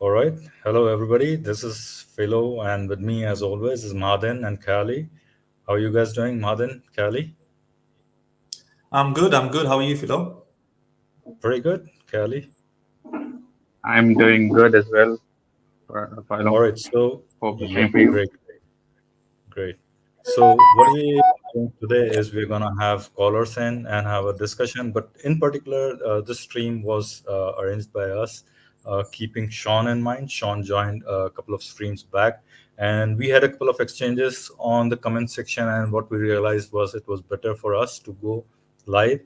All right. Hello, everybody. This is Philo, and with me, as always, is Madin and Kali. How are you guys doing, Madin, Kali? I'm good. I'm good. How are you, Philo? Very good, Kali. I'm doing good as well. All Philo. right. So, Hope the yeah, same for you. great. Great. So what we are doing today is we're gonna have callers in and have a discussion. But in particular, this stream was arranged by us, keeping Sean in mind. Sean joined a couple of streams back, and we had a couple of exchanges on the comment section. And what we realized was it was better for us to go live,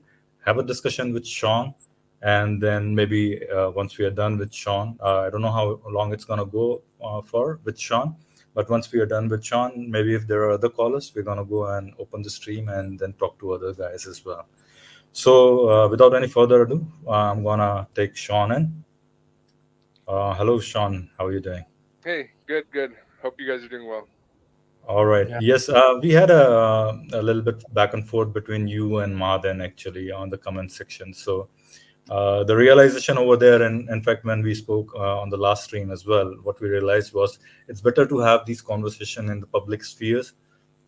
have a discussion with Sean, and then maybe once we are done with Sean, I don't know how long it's gonna go for with Sean, but once we are done with Sean, maybe if there are other callers, we're gonna go and open the stream and then talk to other guys as well. So without any further ado, I'm gonna take Sean in. Hello, Sean. How are you doing? Hey, good, good. Hope you guys are doing well. All right. Yeah. Yes, we had a little bit back and forth between you and Madan actually on the comment section. So the realization over there, and in fact, when we spoke on the last stream as well, what we realized was it's better to have these conversation in the public spheres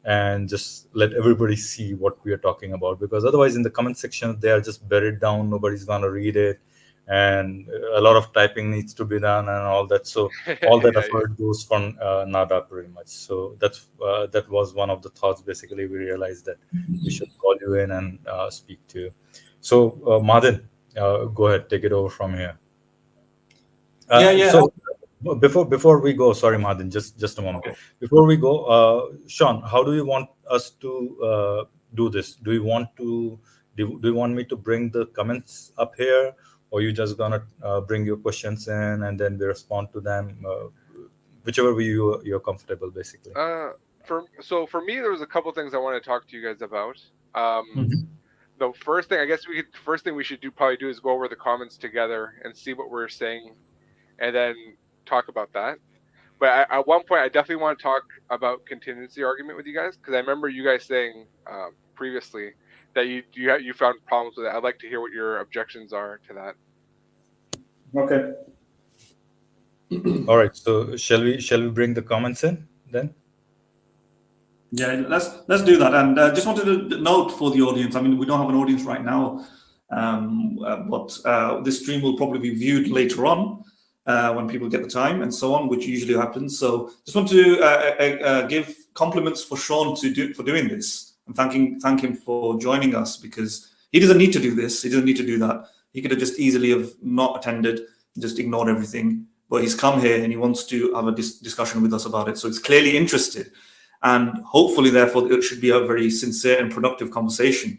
and just let everybody see what we are talking about, because otherwise in the comment section they are just buried down, nobody's gonna read it, and a lot of typing needs to be done and all that. So all that Yeah, effort goes for nada pretty much. So that was one of the thoughts. Basically, we realized that we should call you in and speak to you. So Madin, go ahead, take it over from here. Yeah, yeah. So before we go, sorry, Madin, just a moment. Okay. Before we go, Sean, how do you want us to do this? Do you want me to bring the comments up here, or you just gonna bring your questions in and then we respond to them, whichever way you're comfortable, basically. uh, for me, there was a couple things I want to talk to you guys about. Um, Mhm. the first thing we should probably do is go over the comments together and see what we're saying, and then talk about that. But at one point, I definitely want to talk about contingency argument with you guys, because I remember you guys saying previously that you found problems with it. I'd like to hear what your objections are to that. Okay. All right. So shall we bring the comments in then? Yeah, let's do that. And just wanted to note for the audience. I mean, we don't have an audience right now, but this stream will probably be viewed later on when people get the time and so on, which usually happens. So just want to give compliments for Sean for doing this and thank him for joining us, because he doesn't need to do this. He doesn't need to do that. He could have just easily have not attended, just ignored everything. But he's come here and he wants to have a discussion with us about it. So he's clearly interested. And hopefully, therefore, it should be a very sincere and productive conversation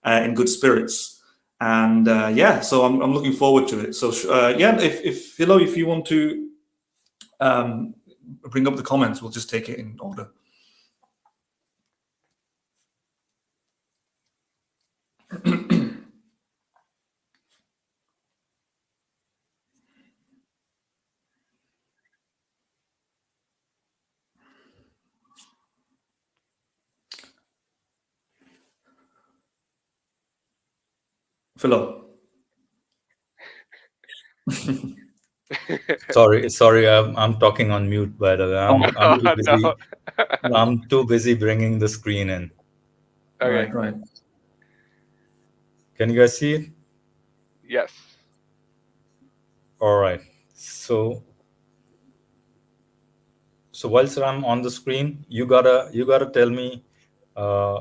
in good spirits. And yeah, so I'm looking forward to it. So yeah, if Philo, if you want to um, bring up the comments, we'll just take it in order. Philo. Sorry, I'm talking on mute, by the way. I'm too busy. No. I'm too busy bringing the screen in. Okay. Right, right. Can you guys see it? Yes. All right. So whilst I'm on the screen, you gotta tell me uh,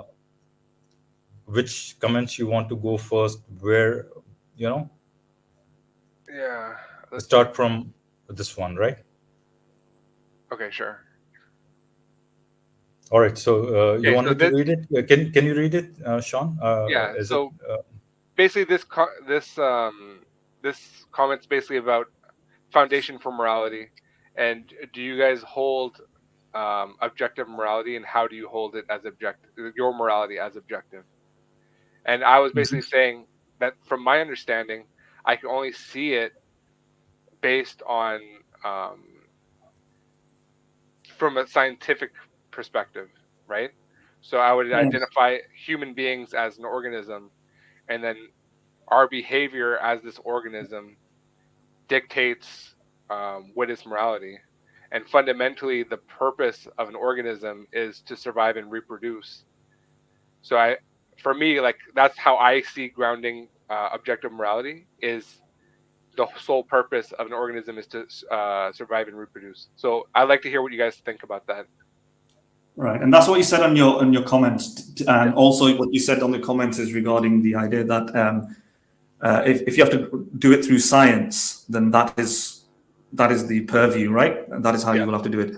which comments you want to go first. Where, you know, Yeah. Let's see. start from this one, right? Okay, sure. All right. So you Okay, want so me to this, read it? Can you read it, Sean? yeah. Is it? So basically, this comment's basically about foundation for morality, and do you guys hold objective morality, and how do you hold it as objective? Your morality as objective? And I was basically saying that from my understanding, I can only see it based on um, from a scientific perspective, right? So I would identify human beings as an organism, and then our behavior as this organism dictates what is morality, and fundamentally the purpose of an organism is to survive and reproduce. So for me, like that's how I see grounding objective morality is the sole purpose of an organism is to survive and reproduce. So I'd like to hear what you guys think about that. Right, and that's what you said on your comments, and also what you said on the comments is regarding the idea that if you have to do it through science, then that is the purview, right? And that is how you will have to do it.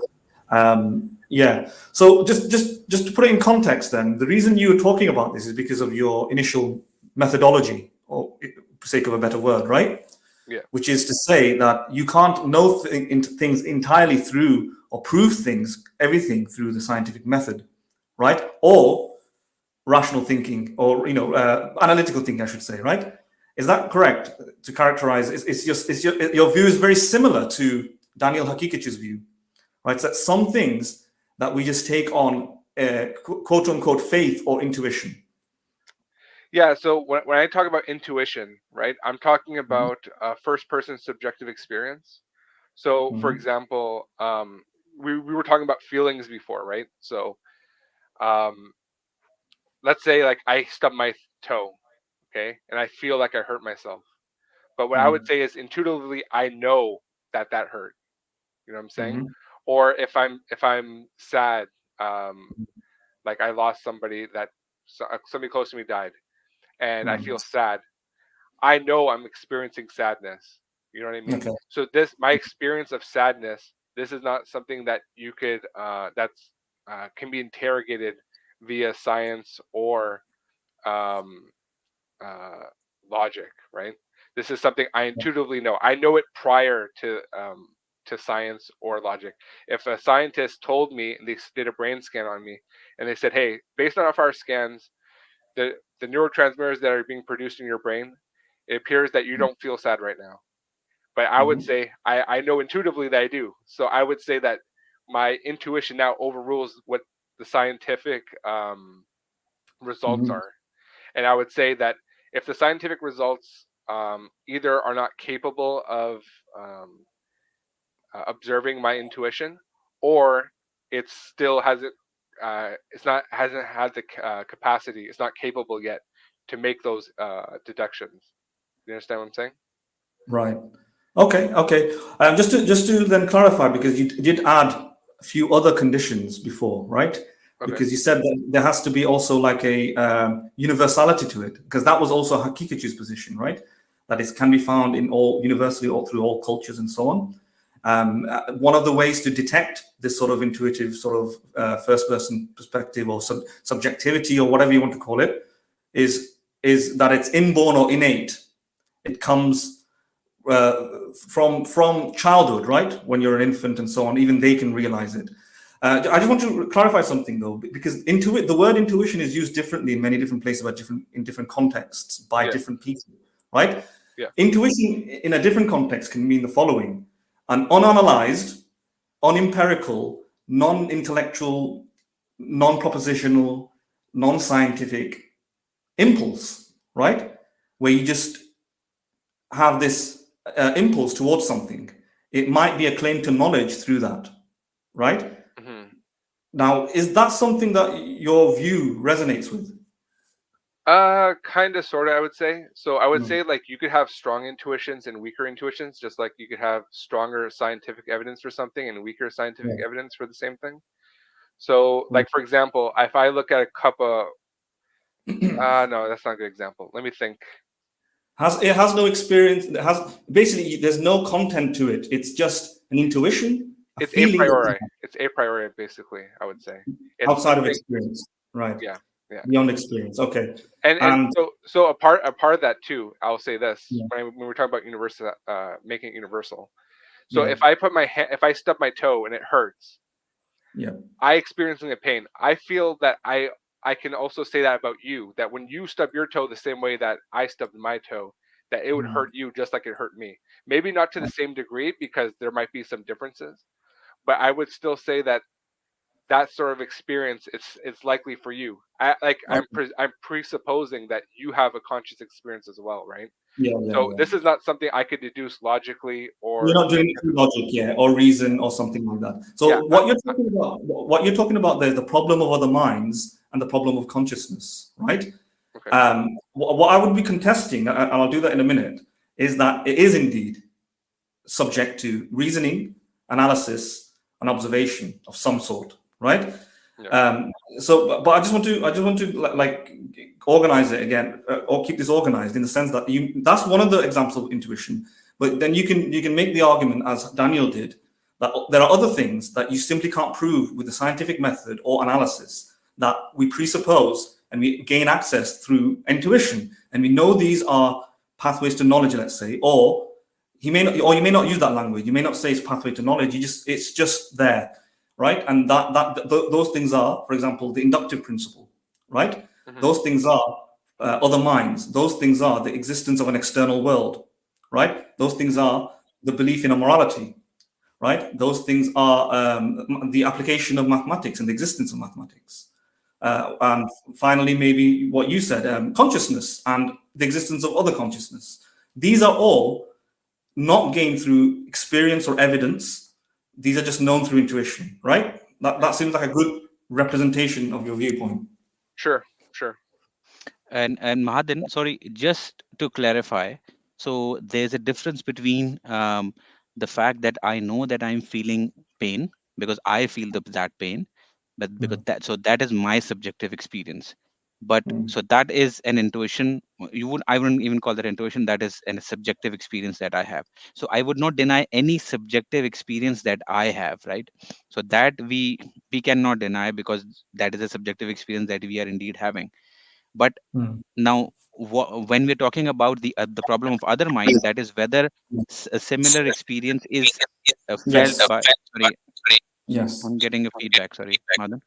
Yeah. So just to put it in context, then the reason you were talking about this is because of your initial methodology, or for sake of a better word, right? Yeah. Which is to say that you can't know things entirely through or prove everything through the scientific method, right? Or rational thinking, or analytical thinking, I should say, right? Is that correct to characterize? Your view is very similar to Daniel Hakikic's view, right? So that some things that we just take on quote unquote faith or intuition. Yeah, so when I talk about intuition, right, I'm talking Mhm. about first person subjective experience. So, for Mhm. example, we were talking about feelings before, right? So, um, let's say like I stub my toe, okay, and I feel like I hurt myself. But what I would Mhm. say is intuitively, I know that that hurt. You know what I'm saying? Mhm. Or if I'm sad, um, like I lost somebody somebody close to me died, and I feel Right. sad. I know I'm experiencing sadness. You know what I mean? Okay. So my experience of sadness, this is not something that you could that's can be interrogated via science or um, uh, logic, right? This is something I intuitively know. I know it prior to science or logic. If a scientist told me and they did a brain scan on me and they said, "Hey, based on our scans, the neurotransmitters that are being produced in your brain, it appears that you don't feel sad right now." But I would Mhm. say I know intuitively that I do. So I would say that my intuition now overrules what the scientific results Mhm. are. And I would say that if the scientific results either are not capable of um, observing my intuition, or it still hasn't it's not hasn't had the capacity, it's not capable yet to make those deductions. You understand what I'm saying? Right. Okay. Okay. Just to then clarify, because you did add a few other conditions before, right? Okay. Because you said that there has to be also like a universality to it, because that was also Hakikuchi's position, right? That it can be found in all universally all through all cultures and so on. One of the ways to detect this sort of intuitive sort of first-person perspective or subjectivity or whatever you want to call it is that it's inborn or innate. It comes from childhood, right? When you're an infant and so on, even they can realize it. I just want to clarify something though, because the word intuition is used differently in many different places, in different contexts by Yeah. different people, right? Yeah. Intuition in a different context can mean the following: an unanalyzed, unempirical, non-intellectual, non-propositional, non-scientific impulse, right? Where you just have this impulse towards something. It might be a claim to knowledge through that, right? Hmm. Now, is that something that your view resonates with? Kind of, sort of, I would say. So I would Mm. say like you could have strong intuitions and weaker intuitions, just like you could have stronger scientific evidence for something and weaker scientific Yeah. evidence for the same thing. So, like for example, if I look at a cup of no, that's not a good example. Let me think. It has no experience. It has basically there's no content to it. It's just an intuition, a It's a feeling that you priori. have It's a priori, basically. I would say it's outside of something. experience, right? Yeah, yeah. Beyond experience. Okay. And And so a part of that too. I'll say this yeah, when we're talking about universal, making it universal. So yeah, if I put if I stub my toe and it hurts, yeah. I experiencing the pain. I feel that I can also say that about you, that when you stub your toe the same way that I stubbed my toe, that it would Mm. hurt you just like it hurt me. Maybe not to the same degree because there might be some differences, but I would still say that that sort of experience it's likely for you. I'm Okay. I'm presupposing that you have a conscious experience as well, right? Yeah, yeah, So yeah. this is not something I could deduce logically You're or not doing it through scientifically. logic, yeah, or reason or something like that. Yeah. So what you're talking about there is the problem of other minds and the problem of consciousness, right? Okay. What I would be contesting, and I'll do that in a minute, is that it is indeed subject to reasoning, analysis, and observation of some sort, right? Yeah. But I just want to like organize it again, or keep this organized in the sense that that's one of the examples of intuition. But then you can make the argument, as Daniel did, that there are other things that you simply can't prove with the scientific method or analysis that we presuppose and we gain access through intuition, and we know these are pathways to knowledge, let's say, or he may not, or you may not use that language. You may not say it's pathway to knowledge. It's just there, right? And those things are, for example, the inductive principle, right? Hmm. Those things are other minds. Those things are the existence of an external world, right? Those things are the belief in a morality, right? Those things are the application of mathematics and the existence of mathematics. And finally, maybe what you said, consciousness and the existence of other consciousness. These are all not gained through experience or evidence. These are just known through intuition, right? That seems like a good representation of your viewpoint. Sure. Sure. And Mahadan, sorry, just to clarify, so there's a difference between the fact that I know that I'm feeling pain because I feel that pain, but because Mm, that is my subjective experience. But mm, so that is an intuition. I wouldn't even call that intuition. That is a subjective experience that I have. So I would not deny any subjective experience that I have, right? So that we cannot deny because that is a subjective experience that we are indeed having. But mm. now when we're talking about the problem of other mind, that is whether a similar experience is felt Yes, by, sorry, yes. I'm getting a feedback, sorry, Madan.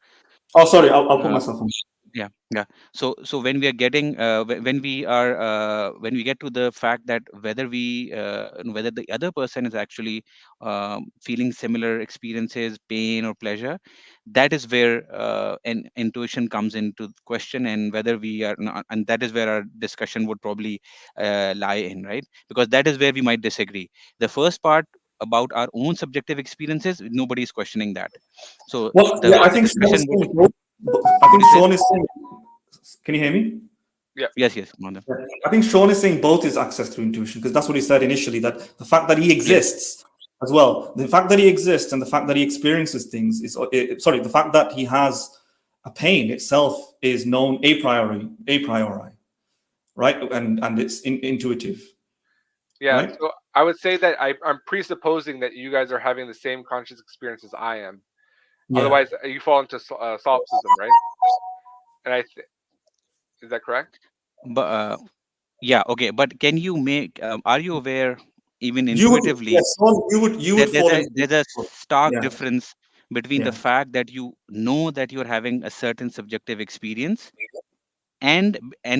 Oh, sorry, I'll put uh, myself on. yeah, yeah. So when we are getting when we are when we get to the fact that whether the other person is actually feeling similar experiences, pain or pleasure, that is where an intuition comes into question, and whether we are not, and that is where our discussion would probably lie in, right? Because that is where we might disagree. The first part about our own subjective experiences, nobody is questioning that. So Well, the yeah, I the think Sean is discussion would, saying both. I what think do you say? Sean is saying. Can you hear me? Yeah. Yes, yes, Madan. Yeah. I think Sean is saying both is access through intuition because that's what he said initially. That the fact that he Yes. exists as well, the fact that he exists and the fact that he experiences things is sorry, the fact that he has a pain itself is known a priori, right? And it's intuitive, Yeah. right? So I would say that I'm presupposing that you guys are having the same conscious experience as I am. Yeah. Otherwise, you fall into solipsism, right? And is that correct? But yeah, okay. But can you make? Are you aware, even You would, intuitively, yes, Sean, you would that fall into. there's a stark Yeah, difference between the yeah. fact that you know that you're having a certain subjective experience, and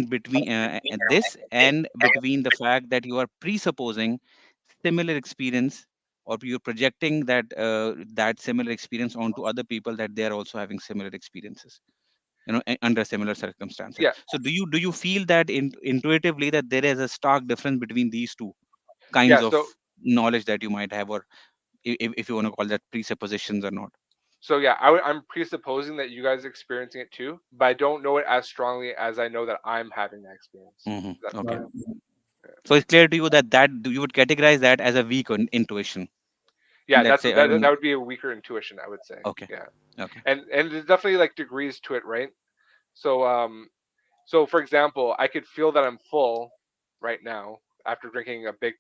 between and this and between the fact that you are presupposing similar experience, or you're projecting that similar experience onto other people, that they are also having similar experiences, under similar circumstances. Yeah. So do you feel that intuitively that there is a stark difference between these two kinds Yeah. of So knowledge that you might have, or if you want to call that presuppositions or not? yeah, I'm presupposing that you guys are experiencing it too, but I don't know it as strongly as I know that I'm having that experience. Does that make Okay. Right. sense? Yeah. So it's clear to you that you would categorize that as a weak intuition, Yeah, let's that's say. that would be a weaker intuition, I would say. Okay. Yeah. Okay. And there's definitely like degrees to it, right? So so for example, I could feel that I'm full right now after drinking a big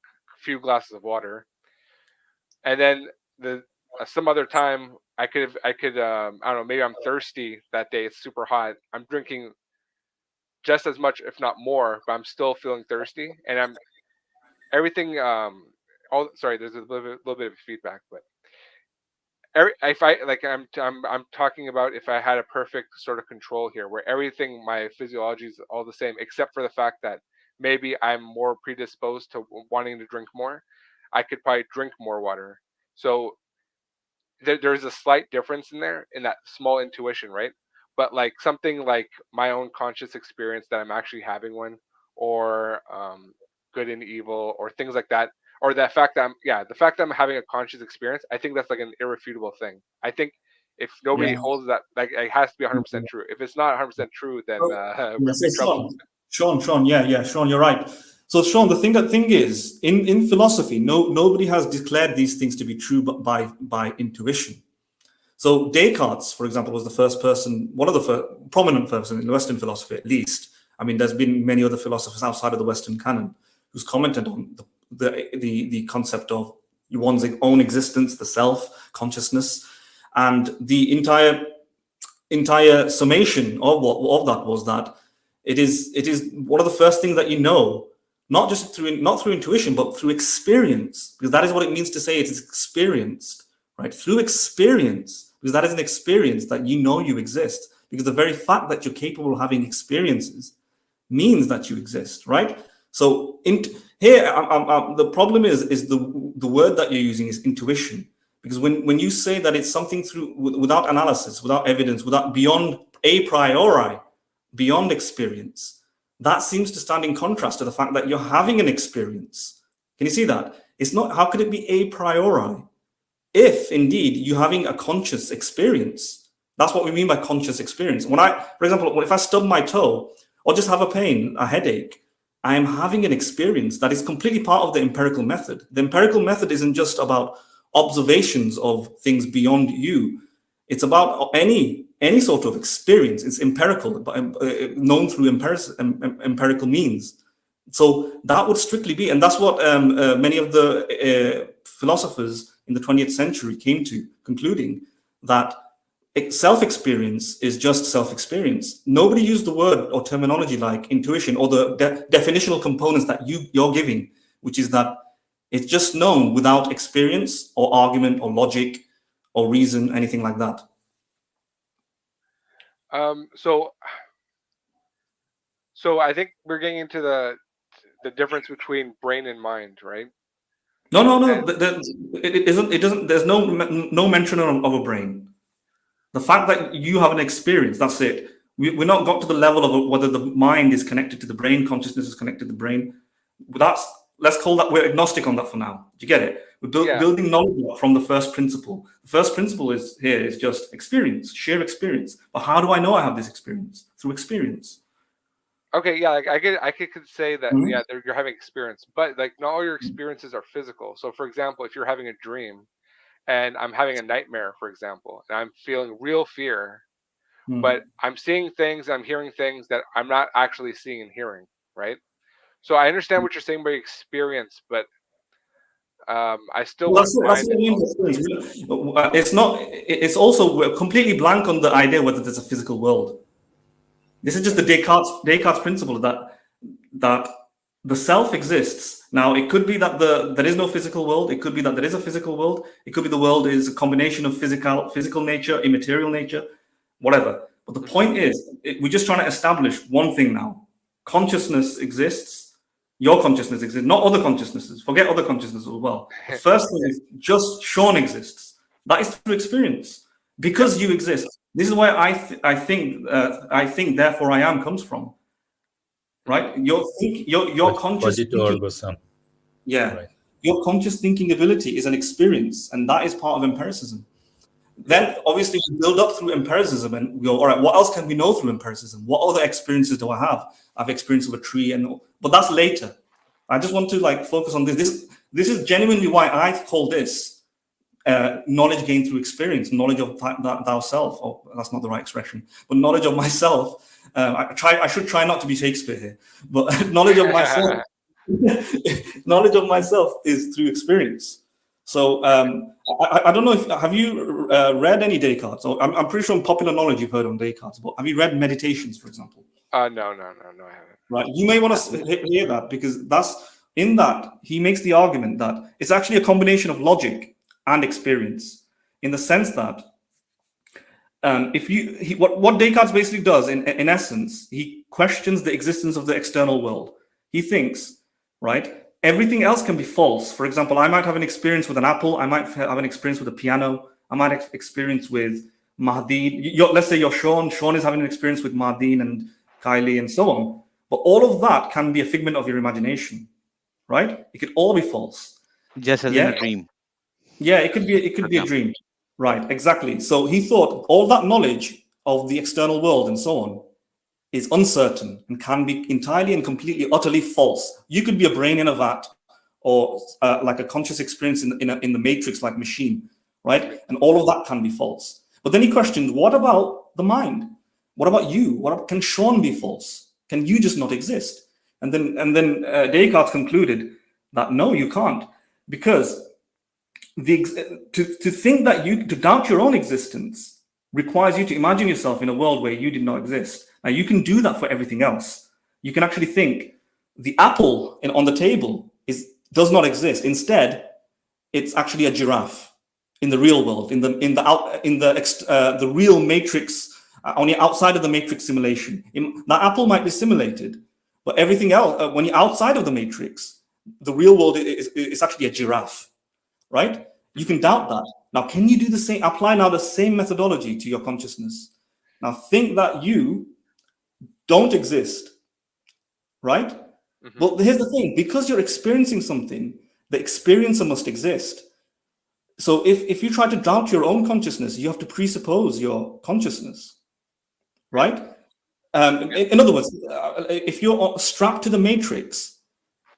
few glasses of water, and then the some other time I don't know, maybe I'm thirsty that day, it's super hot, I'm drinking just as much if not more, but I'm still feeling thirsty, and I'm everything all sorry, there's a little bit of feedback, but if I like I'm talking about if I had a perfect sort of control here where everything, my physiology is all the same except for the fact that maybe I'm more predisposed to wanting to drink more, I could probably drink more water. So there's a slight difference in there in that small intuition, right? But like something like my own conscious experience that I'm actually having one, or good and evil or things like that, or the fact that I'm having a conscious experience, I think that's like an irrefutable thing. I think if nobody Yeah. holds that, like, it has to be 100% true. If it's not 100% true, then we're Yeah, in so big trouble. Sean, yeah, Sean, you're right. So Sean, the thing is, in philosophy, nobody has declared these things to be true but by intuition. So Descartes, for example, was the first person, one of the first prominent person in Western philosophy, at least. I mean, there's been many other philosophers outside of the Western canon who's commented on the concept of one's own existence, the self, consciousness, and the entire summation of that was that it is one of the first things that you know, not through intuition, but through experience, because that is what it means to say it is experienced, right? Through experience, because that is an experience that you know you exist, because the very fact that you're capable of having experiences means that you exist, right? So here, the problem is the word that you're using is intuition, because when you say that it's something through without analysis, without evidence, without beyond a priori, beyond experience, that seems to stand in contrast to the fact that you're having an experience. Can you see that? It's not. How could it be a priori if indeed you're having a conscious experience? That's what we mean by conscious experience. For example, if I stub my toe or just have a pain, a headache, I am having an experience that is completely part of the empirical method. The empirical method isn't just about observations of things beyond you. It's about any sort of experience. It's empirical, known through empirical means. So that would strictly be, and that's what many of the philosophers in the 20th century came to, concluding that self-experience is just self-experience. Nobody used the word or terminology like intuition or the definitional components that you're giving, which is that it's just known without experience or argument or logic or reason, anything like that. So I think we're getting into the difference between brain and mind, right? No. It isn't. It doesn't. There's no mention of a brain. The fact that you have an experience, that's it. We're not got to the level of whether the mind is connected to the brain, consciousness is connected to the brain. Let's call that, we're agnostic on that for now. Do you get it? We're building knowledge from the first principle. The first principle is just experience, sheer experience. But how do I know I have this experience? Through experience. Okay, yeah, like I could say that, yeah, you're having experience, but like not all your experiences are physical. So for example, if you're having a dream and I'm having a nightmare, for example, and I'm feeling real fear, but I'm seeing things, I'm hearing things that I'm not actually seeing and hearing, right? So I understand what you're saying by experience, but I still Well, want that's mind. what I mean. It's not. It's also, we're completely blank on the idea whether there's a physical world. This is just the Descartes principle that the self exists. Now, it could be that there is no physical world. It could be that there is a physical world. It could be the world is a combination of physical nature, immaterial nature, whatever. But the point is, we're just trying to establish one thing now. Consciousness exists. Your consciousness exists, not other consciousnesses. Forget other consciousnesses as well. The first thing is just Sean exists. That is through experience. Because you exist. This is where I think therefore I am comes from. Right? Your conscious thinking, yeah. Right. Your conscious thinking ability is an experience, and that is part of empiricism. Then obviously we build up through empiricism and we go, all right, what else can we know through empiricism? What other experiences do I have? I've experience of a tree, but that's later. I just want to focus on this. This is genuinely why I call this knowledge gained through experience, knowledge of thyself. Oh, that's not the right expression, but knowledge of myself. I should try not to be Shakespeare here, but knowledge of myself. Knowledge of myself is through experience. So I don't know if have you read any Descartes? Or I'm pretty sure in popular knowledge you've heard on Descartes, but have you read Meditations, for example? No, I haven't. Right, you may want to hear that, because in that he makes the argument that it's actually a combination of logic and experience, in the sense that what Descartes basically does in essence, he questions the existence of the external world. He thinks, right, everything else can be false. For example, I might have an experience with an apple. I might have an experience with a piano. I might have experience with Mahdi. Let's say you're Sean. Sean is having an experience with Mahdi and Kylie and so on. But all of that can be a figment of your imagination. right? It could all be false. Just as in Yeah, a dream, yeah, it could for be a example. dream, right? Exactly. So he thought all that knowledge of the external world and so on is uncertain and can be entirely and completely, utterly false. You could be a brain in a vat, or like a conscious experience in the matrix, like machine, right? And all of that can be false. But then he questioned, what about the mind? What about you? Can Sean be false? Can you just not exist? And then Descartes concluded that no, you can't, because to think that to doubt your own existence requires you to imagine yourself in a world where you did not exist. Now you can do that for everything else. You can actually think the apple on the table does not exist. Instead, it's actually a giraffe in the real world, the real matrix, on the outside of the matrix simulation. That apple might be simulated, but everything else, when you're outside of the matrix, the real world is actually a giraffe, right? You can doubt that. Now, can you do the same? Apply now the same methodology to your consciousness. Now, think that you don't exist, right? Mm-hmm. But here's the thing: because you're experiencing something, the experiencer must exist. So if you try to doubt your own consciousness, you have to presuppose your consciousness, right? In other words, if you're strapped to the matrix,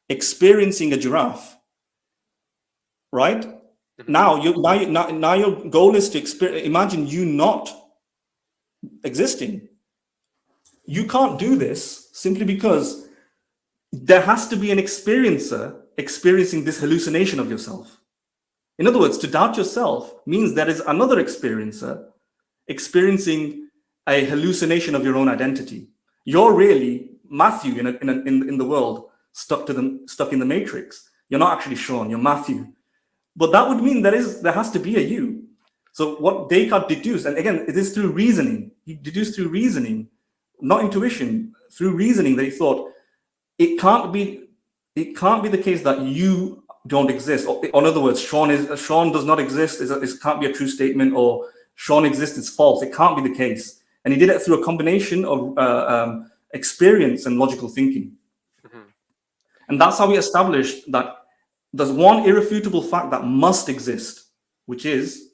experiencing a giraffe, right? Mm-hmm. Now your goal is to imagine you not existing. You can't do this simply because there has to be an experiencer experiencing this hallucination of yourself. In other words, to doubt yourself means there is another experiencer experiencing a hallucination of your own identity. You're really Matthew in the world, stuck in the matrix. You're not actually Sean, you're Matthew. But that would mean there has to be a you. So what Descartes deduced, and again, it is through reasoning. He deduced through reasoning, not intuition, through reasoning, that he thought it can't be the case that you don't exist. Or in other words, Sean does not exist. It can't be a true statement, or Sean exists is false. It can't be the case. And he did it through a combination of experience and logical thinking. Mm-hmm. And that's how we established that there's one irrefutable fact that must exist, which is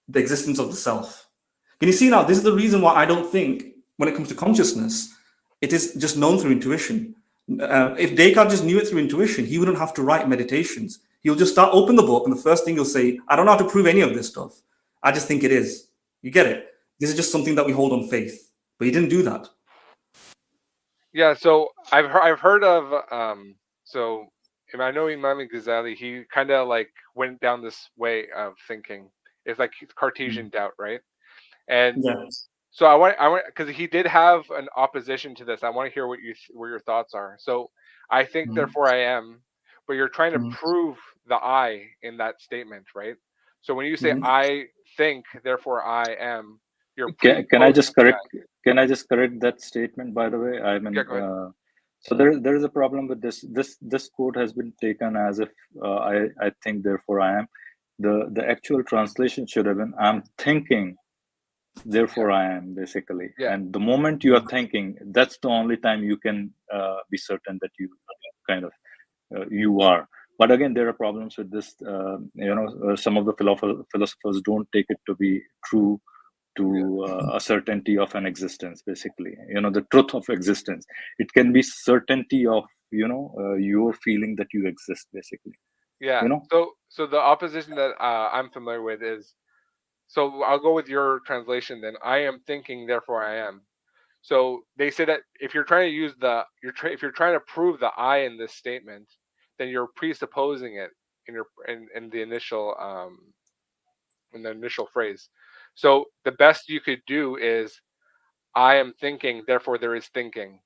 the existence of the self. Can you see now? This is the reason why I don't think, when it comes to consciousness, it is just known through intuition. If Descartes just knew it through intuition, he wouldn't have to write meditations. He'll just open the book, and the first thing he'll say, I don't know how to prove any of this stuff. I just think it is. You get it? This is just something that we hold on faith. But he didn't do that. Yeah, so I've heard of so I know Imam Ghazali, he kind of like went down this way of thinking. It's like Cartesian doubt, right? And Yeah. so I want because he did have an opposition to this. I want to hear what your thoughts are. So I think, therefore I am, but you're trying to prove the I in that statement, right? So when you say I think, therefore I am, you're Can I just correct? that. Can I just correct that statement? By the way, I mean, Yeah, go ahead. so there is a problem with this. This quote has been taken as if I think, therefore I am. The actual translation should have been, I'm thinking, therefore I am, basically. Yeah. And the moment you are thinking, that's the only time you can be certain that you kind of you are. But again, there are problems with this. Some of the philosophers don't take it to be true, to a certainty of an existence, basically. The truth of existence. It can be certainty of your feeling that you exist, basically. Yeah. So the opposition that I'm familiar with is, so I'll go with your translation then. I am thinking, therefore I am. So they say that if you're trying to use if you're trying to prove the I in this statement, then you're presupposing it in the initial phrase. So the best you could do is, I am thinking, therefore there is thinking,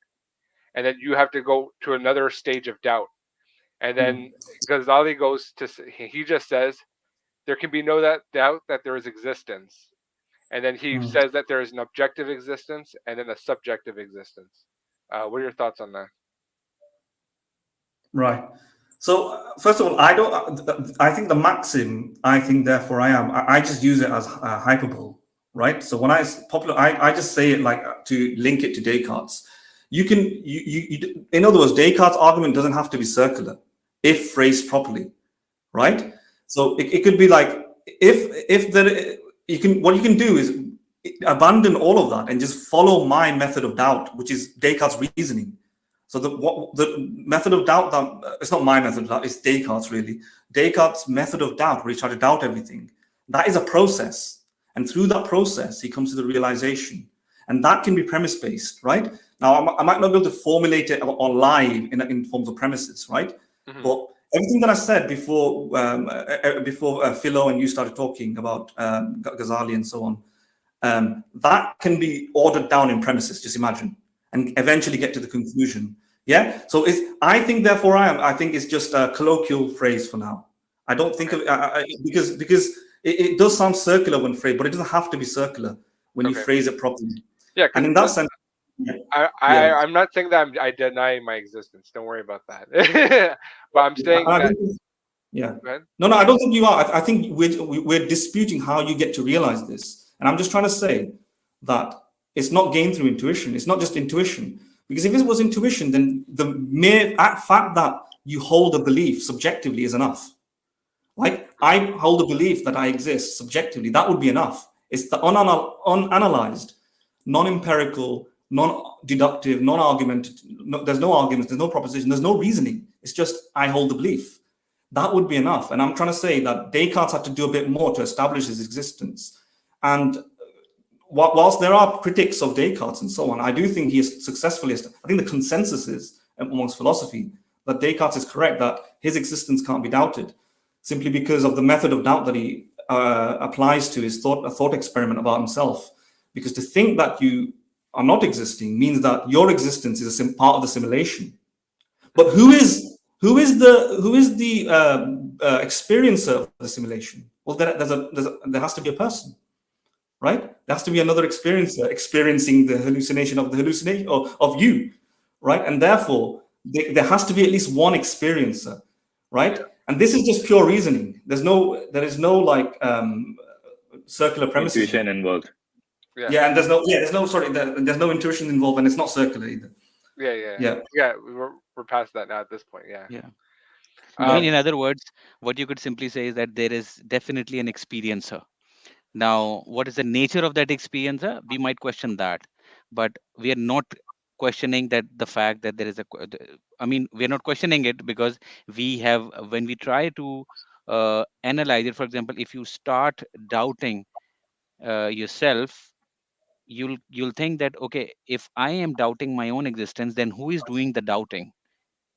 and then you have to go to another stage of doubt. And then Ghazali he just says there can be no doubt that there is existence. And then he says that there is an objective existence and then a subjective existence. What are your thoughts on that? Right. So first of all, I think the maxim, I think therefore I am, I just use it as a hyperbole, right? So when I just say it like to link it to Descartes. In other words, Descartes' argument doesn't have to be circular. if phrased properly, right? So it could be like, if there, you can, what you can do is abandon all of that and just follow my method of doubt, which is Descartes' reasoning. So the method of doubt, that it's not my method of doubt, it's Descartes really. Descartes' method of doubt, where he tried to doubt everything, that is a process, and through that process he comes to the realization, and that can be premise based, right? Now I might not be able to formulate it on live in forms of premises, right? But everything that I said before, before Philo and you started talking about Ghazali and so on, that can be ordered down in premises. Just imagine, and eventually get to the conclusion. Yeah. So it's, I think, therefore I am. I think it's just a colloquial phrase for now. I don't think of because it does sound circular when phrased, but it doesn't have to be circular when you phrase it properly. Yeah, And in that sense, I'm not saying that I deny my existence. Don't worry about that. But I'm saying I that. think, yeah. Go ahead. No, I don't think you are. I think we're disputing how you get to realize this. And I'm just trying to say that it's not gained through intuition. It's not just intuition. Because if it was intuition, then the mere fact that you hold a belief subjectively is enough. Like, I hold a belief that I exist subjectively. That would be enough. It's the unanalyzed, non-empirical, non-deductive, non-argument. No, there's no arguments. There's no proposition. There's no reasoning. It's just I hold the belief. That would be enough. And I'm trying to say that Descartes had to do a bit more to establish his existence. And whilst there are critics of Descartes and so on, I do think he is successfully. I think the consensus is amongst philosophy that Descartes is correct, that his existence can't be doubted, simply because of the method of doubt that he applies to his thought experiment about himself. Because to think that you are not existing means that your existence is a part of the simulation. But who is the experiencer of the simulation? Well, there has to be a person, right? There has to be another experiencer experiencing the hallucination of the hallucination of you, right? And therefore, there has to be at least one experiencer, right? And this is just pure reasoning. There is no like circular premises. Intuition involved. Yeah, and there's no intuition involved, and it's not circular either. Yeah. We're past that now at this point. Yeah. I mean, in other words, what you could simply say is that there is definitely an experiencer. Now, what is the nature of that experiencer? We might question that, but we are not questioning that the fact that there is I mean, we are not questioning it because we have, when we try to analyze it, for example, if you start doubting yourself, you'll think that, okay, if I am doubting my own existence, then who is doing the doubting?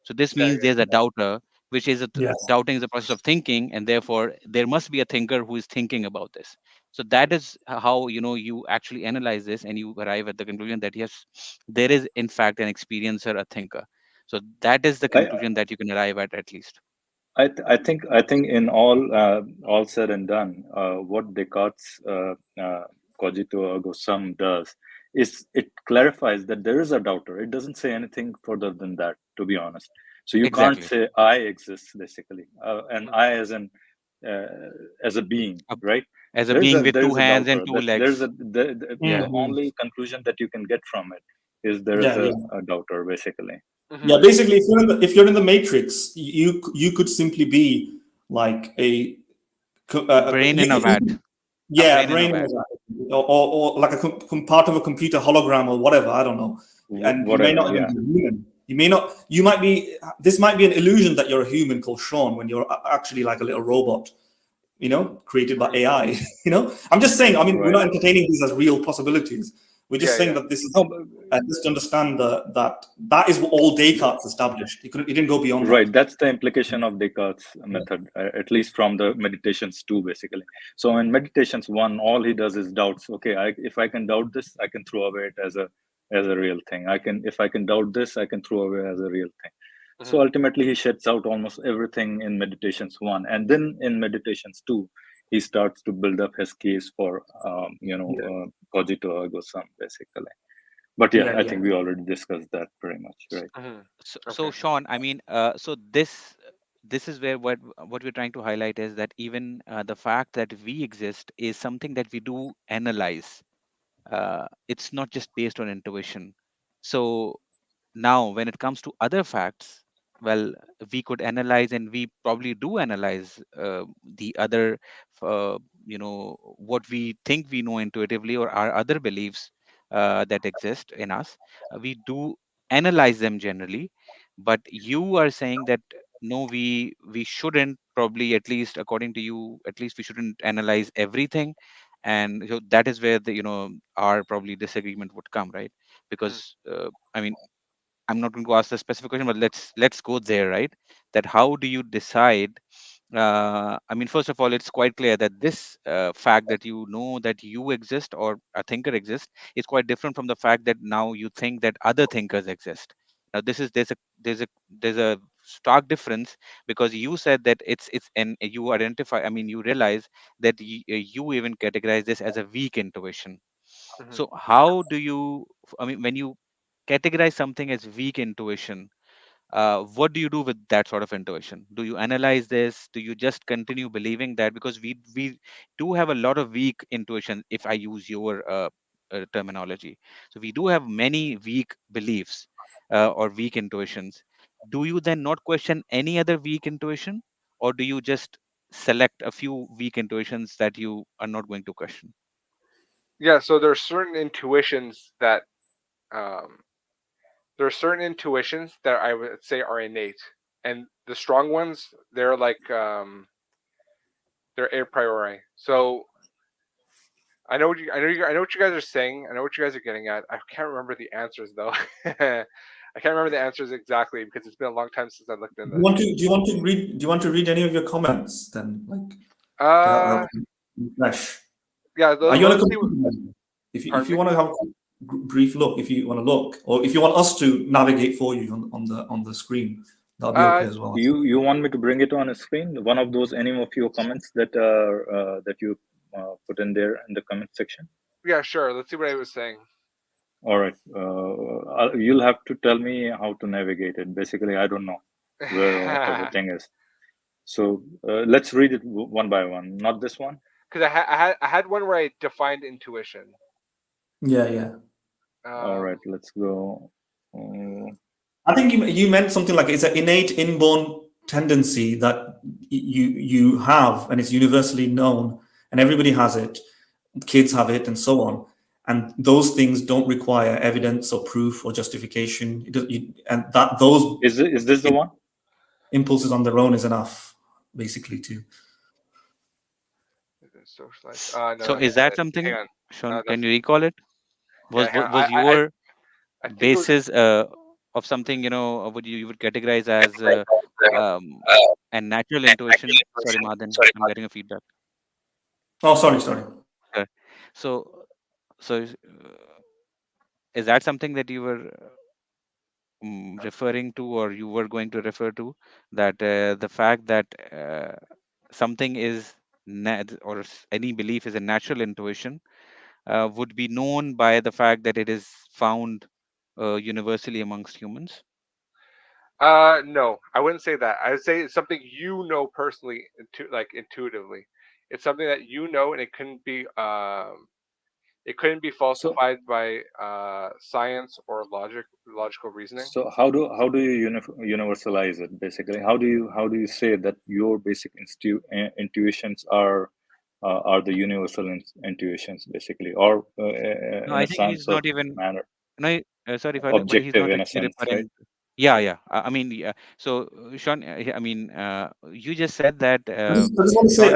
So this means there's a doubter, which is doubting is a process of thinking, and therefore there must be a thinker who is thinking about this. So that is how you actually analyze this, and you arrive at the conclusion that yes, there is in fact an experiencer, a thinker. So that is the I, conclusion that you can arrive at least. I think in all said and done, what Descartes' cogito ergo sum does is it clarifies that there is a doubter. It doesn't say anything further than that, to be honest. So you can't Exactly. say I exist, basically, and I uh, as a being, right? As a being with There two is a hands and doubter. two There's legs. the only conclusion that you can get from it is there is Yeah. a doubter, basically. Yeah, basically, if you're in the matrix, you could simply be like a Brain in a vat. yeah, Brain in a brain, vat. or like a part of a computer hologram or whatever. I don't know. And you may Whatever, not even yeah. be human. You may not. You might be. This might be an illusion that you're a human called Sean when you're actually like a little robot, created by AI. I'm just saying. I mean, we're Right. not entertaining these as real possibilities. We're just saying that this is. No, but- Just to understand that is what all Descartes established. He didn't go beyond Right, that. that's the implication of Descartes' method, at least from the meditations two, basically. So in meditations one, all he does is doubts. Okay, if I can doubt this, I can throw away it as a real thing. If I can doubt this, I can throw away as a real thing. So ultimately, he sheds out almost everything in meditations one, and then in meditations two, he starts to build up his case for cogito ergo sum, basically. But yeah, I think we already discussed that pretty much, right? So Sean, I mean, so this is where what we're trying to highlight is that even the fact that we exist is something that we do analyze. It's not just based on intuition. So now, when it comes to other facts, well, we could analyze, and we probably do analyze the other, uh, what we think we know intuitively, or our other beliefs that exist in us. We do analyze them generally, but you are saying that no, we shouldn't, probably, at least according to you, at least we shouldn't analyze everything. And so that is where the, our probably disagreement would come, right? Mhm. Because I mean, I'm not going to ask the specific question, but let's go there, right? That how do you decide? I mean, first of all, it's quite clear that this fact that you know that you exist, or a thinker exists, is quite different from the fact that now you think that other thinkers exist. Now, this is there's a stark difference, because you said that it's and you identify. I mean, you realize that you even categorize this as a weak intuition. Mhm. So how do you? I mean, when you categorize something as weak intuition, what do you do with that sort of intuition? Do you analyze this? Do you just continue believing that? Because we do have a lot of weak intuition, if I use your terminology. So we do have many weak beliefs or weak intuitions. Do you then not question any other weak intuition, or do you just select a few weak intuitions that you are not going to question? Yeah, so there are certain intuitions that um, I would say are innate, and the strong ones, they're like they're a priori. So I know what you guys are saying. I know what you guys are getting at. I can't remember the answers though. I can't remember the answers exactly because it's been a long time since I looked into this. Do you want to read any of your comments then, like that Uh, we can refresh? yeah. Are you on a Let's see. computer then? If Pardon you me. want to have a brief look, if you want to look, or if you want us to navigate for you on the screen, that'll be okay Uh, as well. You want me to bring it on a screen? One of those, any of your comments that that you put in there in the comment section. yeah, sure. Let's see what I was saying. All right. You'll have to tell me how to navigate it. Basically, I don't know where Because everything is. So let's read it one by one. Not this one. I had one where I defined intuition. Yeah, yeah. All Um, right. Let's go. Uh, I think you meant something like it's an innate inborn tendency that you have, and it's universally known, and everybody has it. Kids have it, and so on. And those things don't require evidence or proof or justification. And that those is this the one? impulses on their own is enough, basically, to. socialized. No, So that's is not that it. Hang something, on. Sean? Can That's you recall it? yeah. Was Hang on. was your I think it was. basis of something, would you would categorize as um, a natural intuition? Sorry, Madan, I'm getting a feedback. Oh, sorry. Okay. So, is that something that you were referring to, or you were going to refer to, that the fact that something is any belief is a natural intuition would be known by the fact that it is found universally amongst humans? No, I wouldn't say that. I would say it's something you know personally, like intuitively. It's something that you know, and it couldn't be So falsified by science or logical reasoning. so how do you universalize it? Basically, how do you say that your basic intuitions are the universal intuitions, basically, or No, in I a think sense he's of not even. manner, No, sorry, Fali, but he's objective not in a actually sense, right? referring. Yeah, yeah. I mean, yeah. So, Sean, I mean, you just said that I Sean. just want to say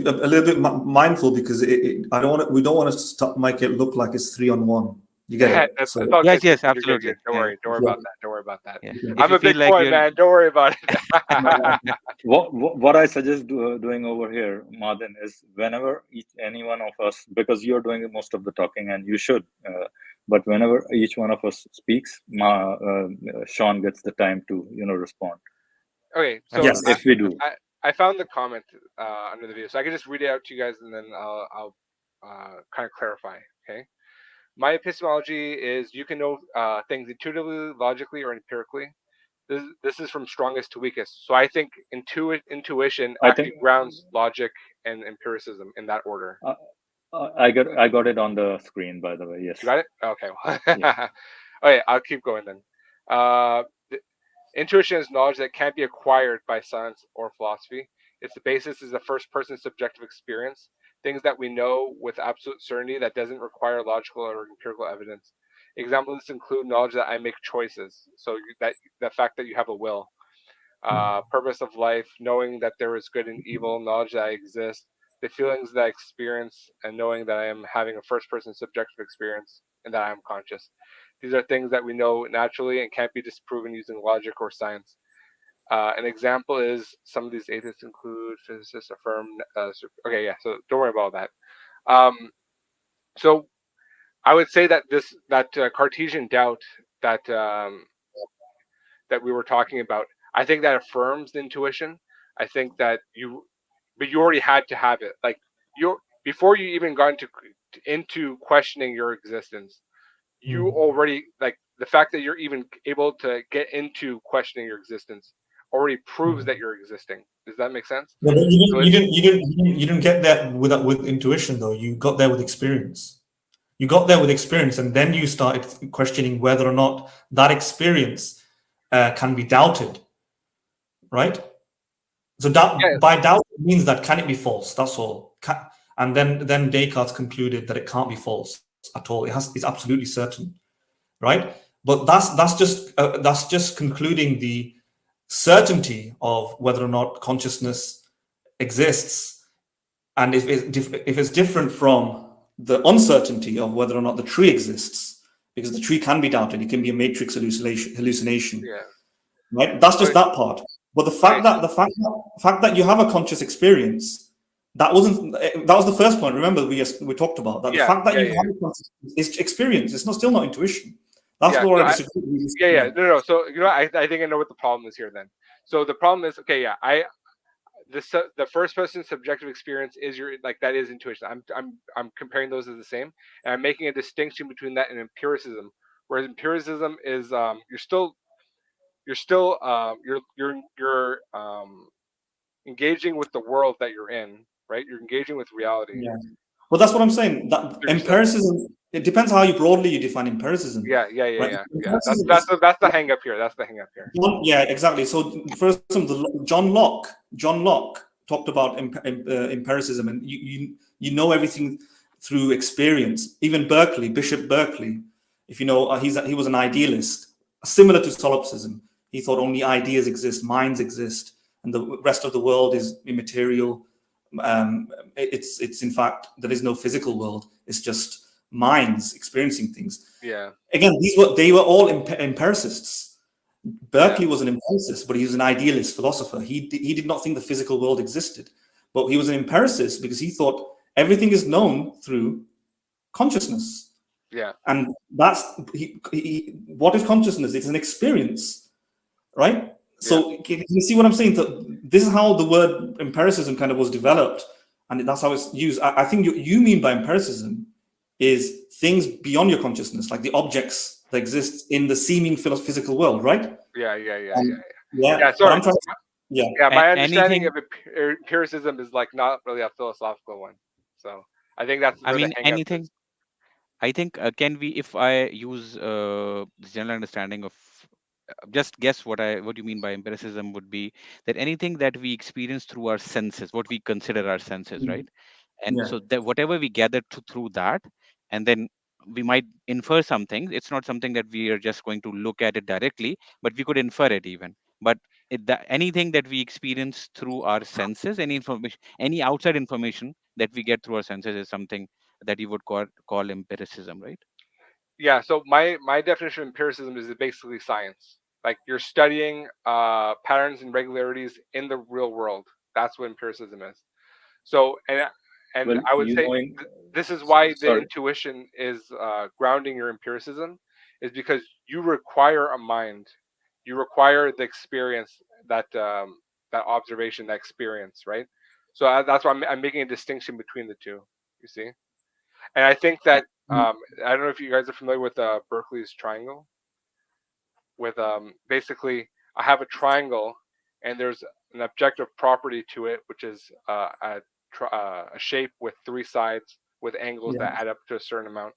a little bit mindful because I don't want to, we don't want to stop, make it look like it's 3-on-1. You get it? That's So it's all good, Yes, dude. yes, You're good. absolutely. Good. Don't Yeah, worry. Don't worry yeah, about that. Don't worry about that. yeah. yeah. If I'm you a feel big like boy, you're, man. Don't worry about it. What I suggest doing over here, Martin, is whenever any one of us, because you're doing most of the talking and you should, but whenever each one of us speaks, Sean gets the time to respond. Okay, so Yes. absolutely. If we do, I found the comment under the video, so I can just read it out to you guys, and then I'll kind of clarify. Okay, my epistemology is you can know things intuitively, logically, or empirically. This is from strongest to weakest. So I think intuition I actually think grounds logic and empiricism in that order. uh, I got it on the screen, by the way. Yes. You got it? Okay. Yeah. Okay, I'll keep going then. Uh, Intuition is knowledge that can't be acquired by science or philosophy. Its basis is a first-person subjective experience, things that we know with absolute certainty that doesn't require logical or empirical evidence. Examples include knowledge that I make choices, so that the fact that you have a will, purpose of life, knowing that there is good and evil, knowledge that I exist, the feelings that I experience, and knowing that I am having a first person subjective experience and that I am conscious. These are things that we know naturally and can't be disproven using logic or science. An example is some of these atheists include physicists affirm. Okay, yeah, so don't worry about that. So I would say that Cartesian doubt that that we were talking about, I think that affirms the intuition. I think that but you already had to have it. Like you before you even got into questioning your existence, you already like the fact that you're even able to get into questioning your existence already proves that you're existing. Does that make sense? Yeah, but So you didn't get there with intuition though. You got there with experience. You got there with experience, and then you started questioning whether or not that experience can be doubted, right? So yeah, by doubt means that can it be false? That's all. And then Descartes concluded that it can't be false at all. It's absolutely certain, right? But that's just concluding the certainty of whether or not consciousness exists, and if it's different from the uncertainty of whether or not the tree exists, because the tree can be doubted, it can be a matrix hallucination, yeah. right? That's just Okay, that part. But okay, the fact that you have a conscious experience, that was the first point. Remember, we talked about that. The yeah, fact that yeah, you yeah, have a conscious is experience. It's not still not intuition. That's yeah. where So I disagree. yeah, Yeah. yeah. No. So I think I know what the problem is here. Then, so the problem is okay. Yeah, the first person subjective experience is your like that is intuition. I'm comparing those as the same, and I'm making a distinction between that and empiricism. Whereas empiricism is you're engaging with the world that you're in, right? You're engaging with reality Yeah. Well, that's what I'm saying. That through your senses. empiricism, it depends how you broadly you define empiricism, Yeah, yeah, yeah, right? yeah, yeah. Empiricism is, That's the hang up here. That's the hang up here. yeah, exactly. So first, John Locke talked about empiricism, and you know everything through experience. Even Bishop Berkeley, if you know, he was an idealist, similar to solipsism. He thought only ideas exist, minds exist, and the rest of the world is immaterial. It's in fact there is no physical world. It's just minds experiencing things. Yeah, Again, they were all empiricists. yeah, Berkeley was an empiricist, but he was an idealist philosopher. He did not think the physical world existed, but he was an empiricist because he thought everything is known through consciousness. yeah, And that's what is consciousness? It's an experience, right? yeah, So can you see what I'm saying? This is how the word empiricism kind of was developed, and that's how it's used. I think you mean by empiricism is things beyond your consciousness, like the objects that exist in the seeming physical world, right? yeah, yeah, yeah, yeah. Yeah, Yeah, but sorry. yeah, Yeah, my understanding Anything, of empiricism is like not really a philosophical one. So I think that's I where the mean, hang up is. anything. I think can we, if I use the general understanding of just guess what you mean by empiricism would be that anything that we experience through our senses, what we consider our senses, right? And yeah, so that whatever we gather through that, and then we might infer something. It's not something that we are just going to look at it directly, but we could infer it even. But anything that we experience through our senses, any information, any outside information that we get through our senses is something that you would call empiricism, right? Yeah, so my definition of empiricism is basically science. Like you're studying patterns and regularities in the real world. That's what empiricism is. So and Well, I would say this is why the sorry. intuition is grounding your empiricism, is because you require a mind, you require the experience that observation, that experience, right? So that's why I'm making a distinction between the two. You see, and I think that I don't know if you guys are familiar with Berkeley's triangle. With basically, I have a triangle, and there's an objective property to it, which is a shape with three sides with angles yeah, that add up to a certain amount.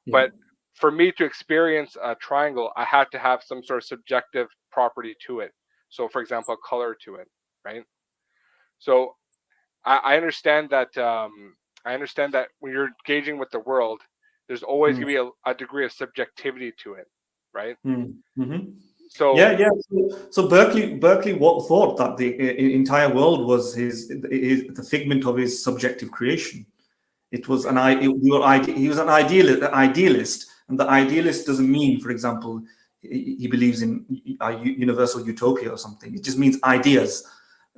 yeah, But for me to experience a triangle, I had to have some sort of subjective property to it. So, for example, a color to it, right? So I understand that. I understand that when you're engaging with the world, there's always Mm, going to be a degree of subjectivity to it, right? mm, mhm. So Yeah, yeah. So Berkeley what thought that the entire world was the figment of his subjective creation. It was yeah, he was an idealist, and the idealist doesn't mean, for example, he believes in a universal utopia or something. It just means ideas.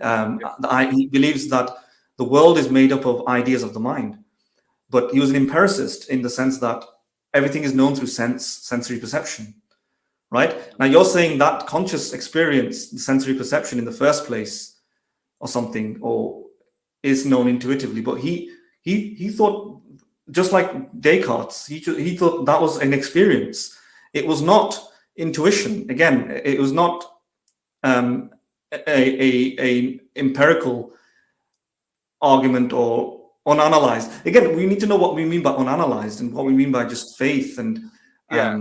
yeah, He believes that the world is made up of ideas of the mind. But he was an empiricist in the sense that everything is known through sensory perception, right? Now you're saying that conscious experience, the sensory perception in the first place, or something, or is known intuitively. But he thought, just like Descartes, he thought that was an experience. It was not intuition. Again, it was not um, a empirical argument or unanalyzed. Again, we need to know what we mean by unanalyzed and what we mean by just faith and yeah.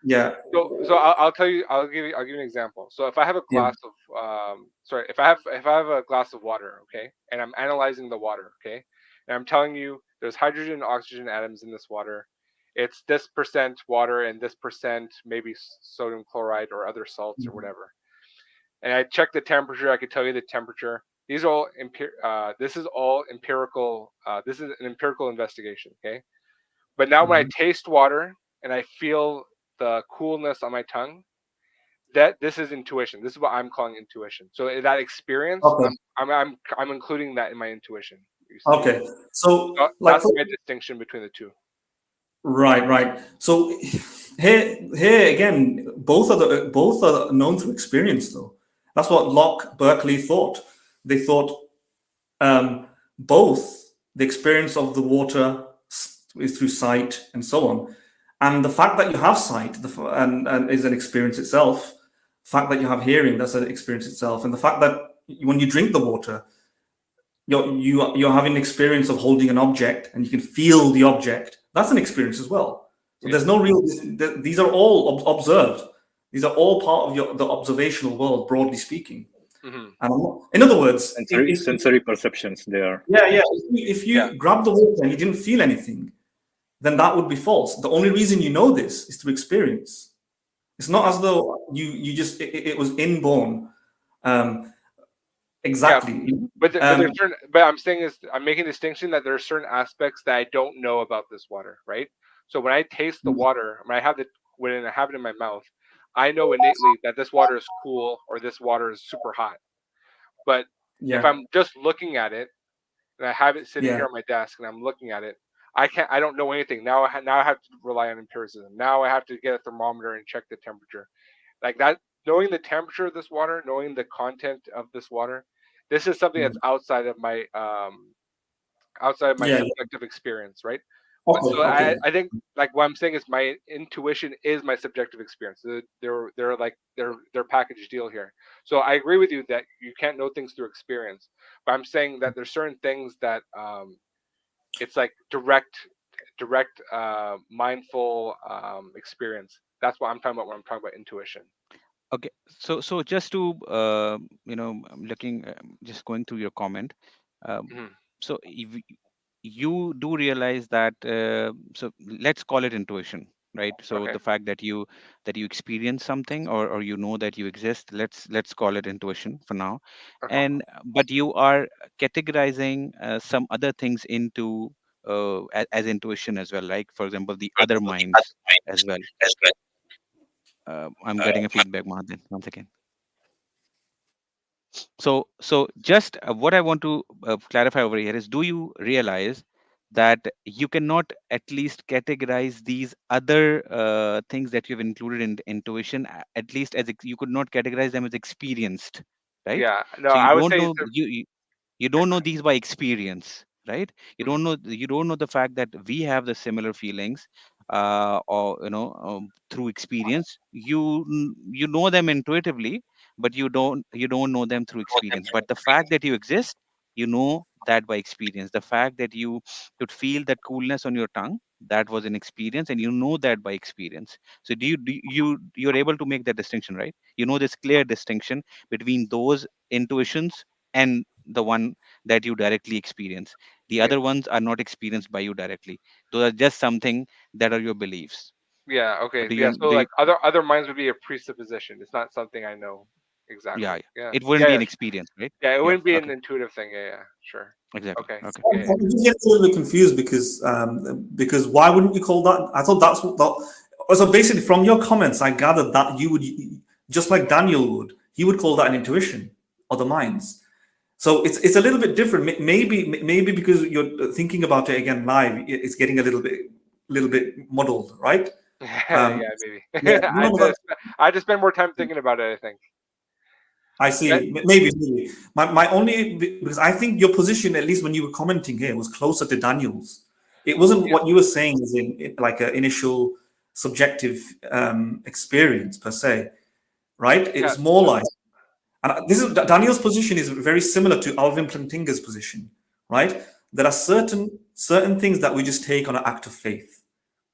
yeah, So I'll tell you. I'll give you an example. So if I have a yeah. glass of sorry, if I have a glass of water, okay, and I'm analyzing the water, okay, and I'm telling you there's hydrogen and oxygen atoms in this water. It's this percent water and this percent maybe sodium chloride or other salts or whatever. And I check the temperature. I could tell you the temperature. These are all this is all empirical. This is an empirical investigation, okay. But now when I Mhm. taste water and I feel the coolness on my tongue, that this is intuition. This is what I'm calling intuition. So that experience, Okay. I'm including that in my intuition. You see, Okay. So, so like, that's my distinction between the two. right, right. So, here again, both are known through experience, though. That's what Locke Berkeley thought. They thought both the experience of the water is through sight and so on, and the fact that you have sight, and is an experience itself. The fact that you have hearing, that's an experience itself, and the fact that when you drink the water, you're having an experience of holding an object and you can feel the object. That's an experience as well. So Yeah, there's no real. These are all observed. These are all part of the observational world, broadly speaking. hmm And in other words, Sensory perceptions they are. yeah, yeah. If yeah, you grab the water and you didn't feel anything, then that would be false. The only reason you know this is through experience. It's not as though you just it was inborn. Um, yeah. exactly. But there's certain. But I'm saying is I'm making a distinction that there are certain aspects that I don't know about this water, right? So when I taste the water, when I have it in my mouth, I know innately that this water is cool or this water is super hot. But if Yeah, I'm just looking at it and I have it sitting yeah, here on my desk and I'm looking at it, I don't know anything. Now I have to rely on empiricism. Now I have to get a thermometer and check the temperature. Like that, knowing the temperature of this water, knowing the content of this water, this is something yeah. that's outside of my Yeah. subjective experience, right? But Okay, so okay. I think like what I'm saying is my intuition is my subjective experience. They're package deal here. So I agree with you that you can't know things through experience, but I'm saying that there's certain things that it's like direct mindful experience. That's what I'm talking about when I'm talking about intuition. Okay, so just to I'm looking, just going through your comment. Um, Mhm. so if you do realize that, so let's call it intuition, right? So Okay. the fact that you experience something, or you know that you exist, let's call it intuition for now. Okay. And but you are categorizing some other things into as intuition as well, like for example the other minds as well. I'm getting a feedback, Mahadan. One second. So just what I want to clarify over here is, do you realize that you cannot at least categorize these other things that you've included in intuition, at least as you could not categorize them as experienced, right? Yeah. No, So you I would don't say know, you don't know these by experience, right? mhm. You don't know the fact that we have the similar feelings, or through experience. You know them intuitively, but you don't know them through experience. But the fact that you exist, you know that by experience. The fact that you could feel that coolness on your tongue, that was an experience, and you know that by experience. So you're able to make that distinction, right? You know this clear distinction between those intuitions and the one that you directly experience. The Yeah. other ones are not experienced by you directly. Those are just something that are your beliefs. Yeah. Okay. Do Yeah. you So do you like other minds would be a presupposition. It's not something I know Yeah, exactly. yeah. Yeah. It wouldn't Yeah. be Yeah. an experience, right? Yeah. It Yeah. wouldn't be an Okay. intuitive thing. Yeah. Yeah. Sure. Exactly. Okay. Okay. Yeah. I just get a little bit confused because why wouldn't you call that? I thought that's what that. So basically, from your comments, I gathered that you would, just like Daniel would, he would call that an intuition or the minds. So it's a little bit different. Maybe because you're thinking about it again live, it's getting a little bit muddled, right? Yeah. Um, Maybe. yeah, no, no, I just spend more time thinking about it. I think. I That, see. Maybe. My only, because I think your position, at least when you were commenting here, was closer to Daniel's. It wasn't yeah. what you were saying as in like an initial subjective experience per se, right? It Yeah. was more like, and this is Daniel's position is very similar to Alvin Plantinga's position, right? There are certain things that we just take on an act of faith,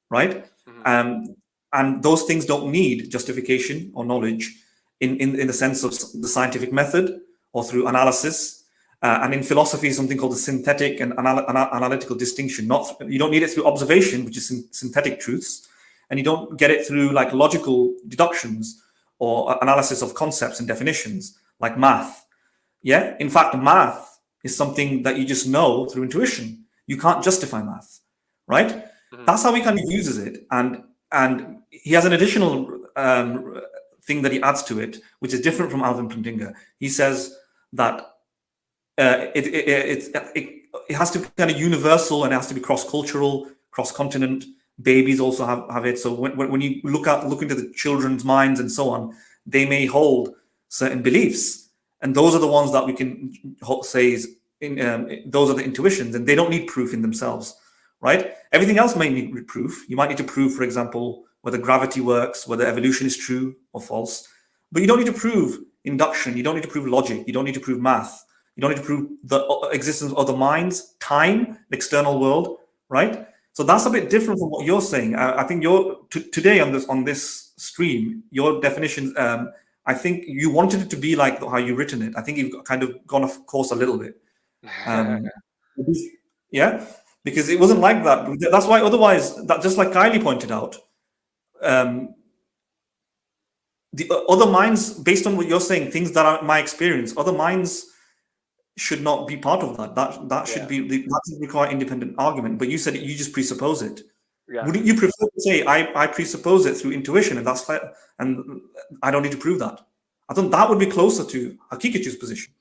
right? Mhm. And those things don't need justification or knowledge in the sense of the scientific method or through analysis. And in philosophy, something called the synthetic and analytical distinction. Not you don't need it through observation, which is synthetic truths, and you don't get it through like logical deductions or analysis of concepts and definitions like math. Yeah, in fact, math is something that you just know through intuition. You can't justify math, right? Mhm. That's how he kind of uses it, and he has an additional thing that he adds to it, which is different from Alvin Plantinga. He says that it has to be kind of universal and it has to be cross cultural, cross continent. Babies also have it. So when you look into the children's minds and so on, they may hold certain beliefs, and those are the ones that we can say is those are the intuitions, and they don't need proof in themselves, right? Everything else may need proof. You might need to prove, for example, whether gravity works, whether evolution is true or false, but you don't need to prove induction. You don't need to prove logic. You don't need to prove math. You don't need to prove the existence of other minds, time, the external world, right? So that's a bit different from what you're saying. I think today on this stream, your definition. I think you wanted it to be like how you've written it. I think you've kind of gone off course a little bit. Um, yeah, because it wasn't like that. That's why otherwise, that just like Kylie pointed out, um, the other minds, based on what you're saying, things that are my experience, other minds should not be part of that. That should Yeah. be that should require independent argument. But you said you just presuppose it. Yeah. Wouldn't you prefer to say I presuppose it through intuition and that's fair, and I don't need to prove that? I think that would be closer to Hakikachu's position.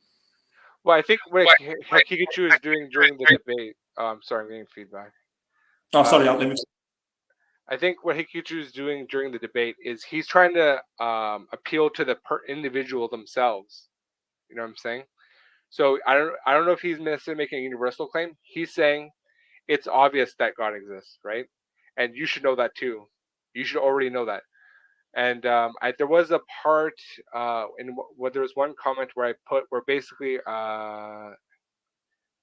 Well, I think what Hakikachu is doing during the debate. Sorry, I'm getting feedback. Oh, Uh, sorry. Let me. I think what Hikichu is doing during the debate is he's trying to appeal to the individual themselves. You know what I'm saying? So I don't know if he's necessarily making a universal claim. He's saying it's obvious that God exists, right? And you should know that too. You should already know that. And there was a part in what there was one comment where I put where basically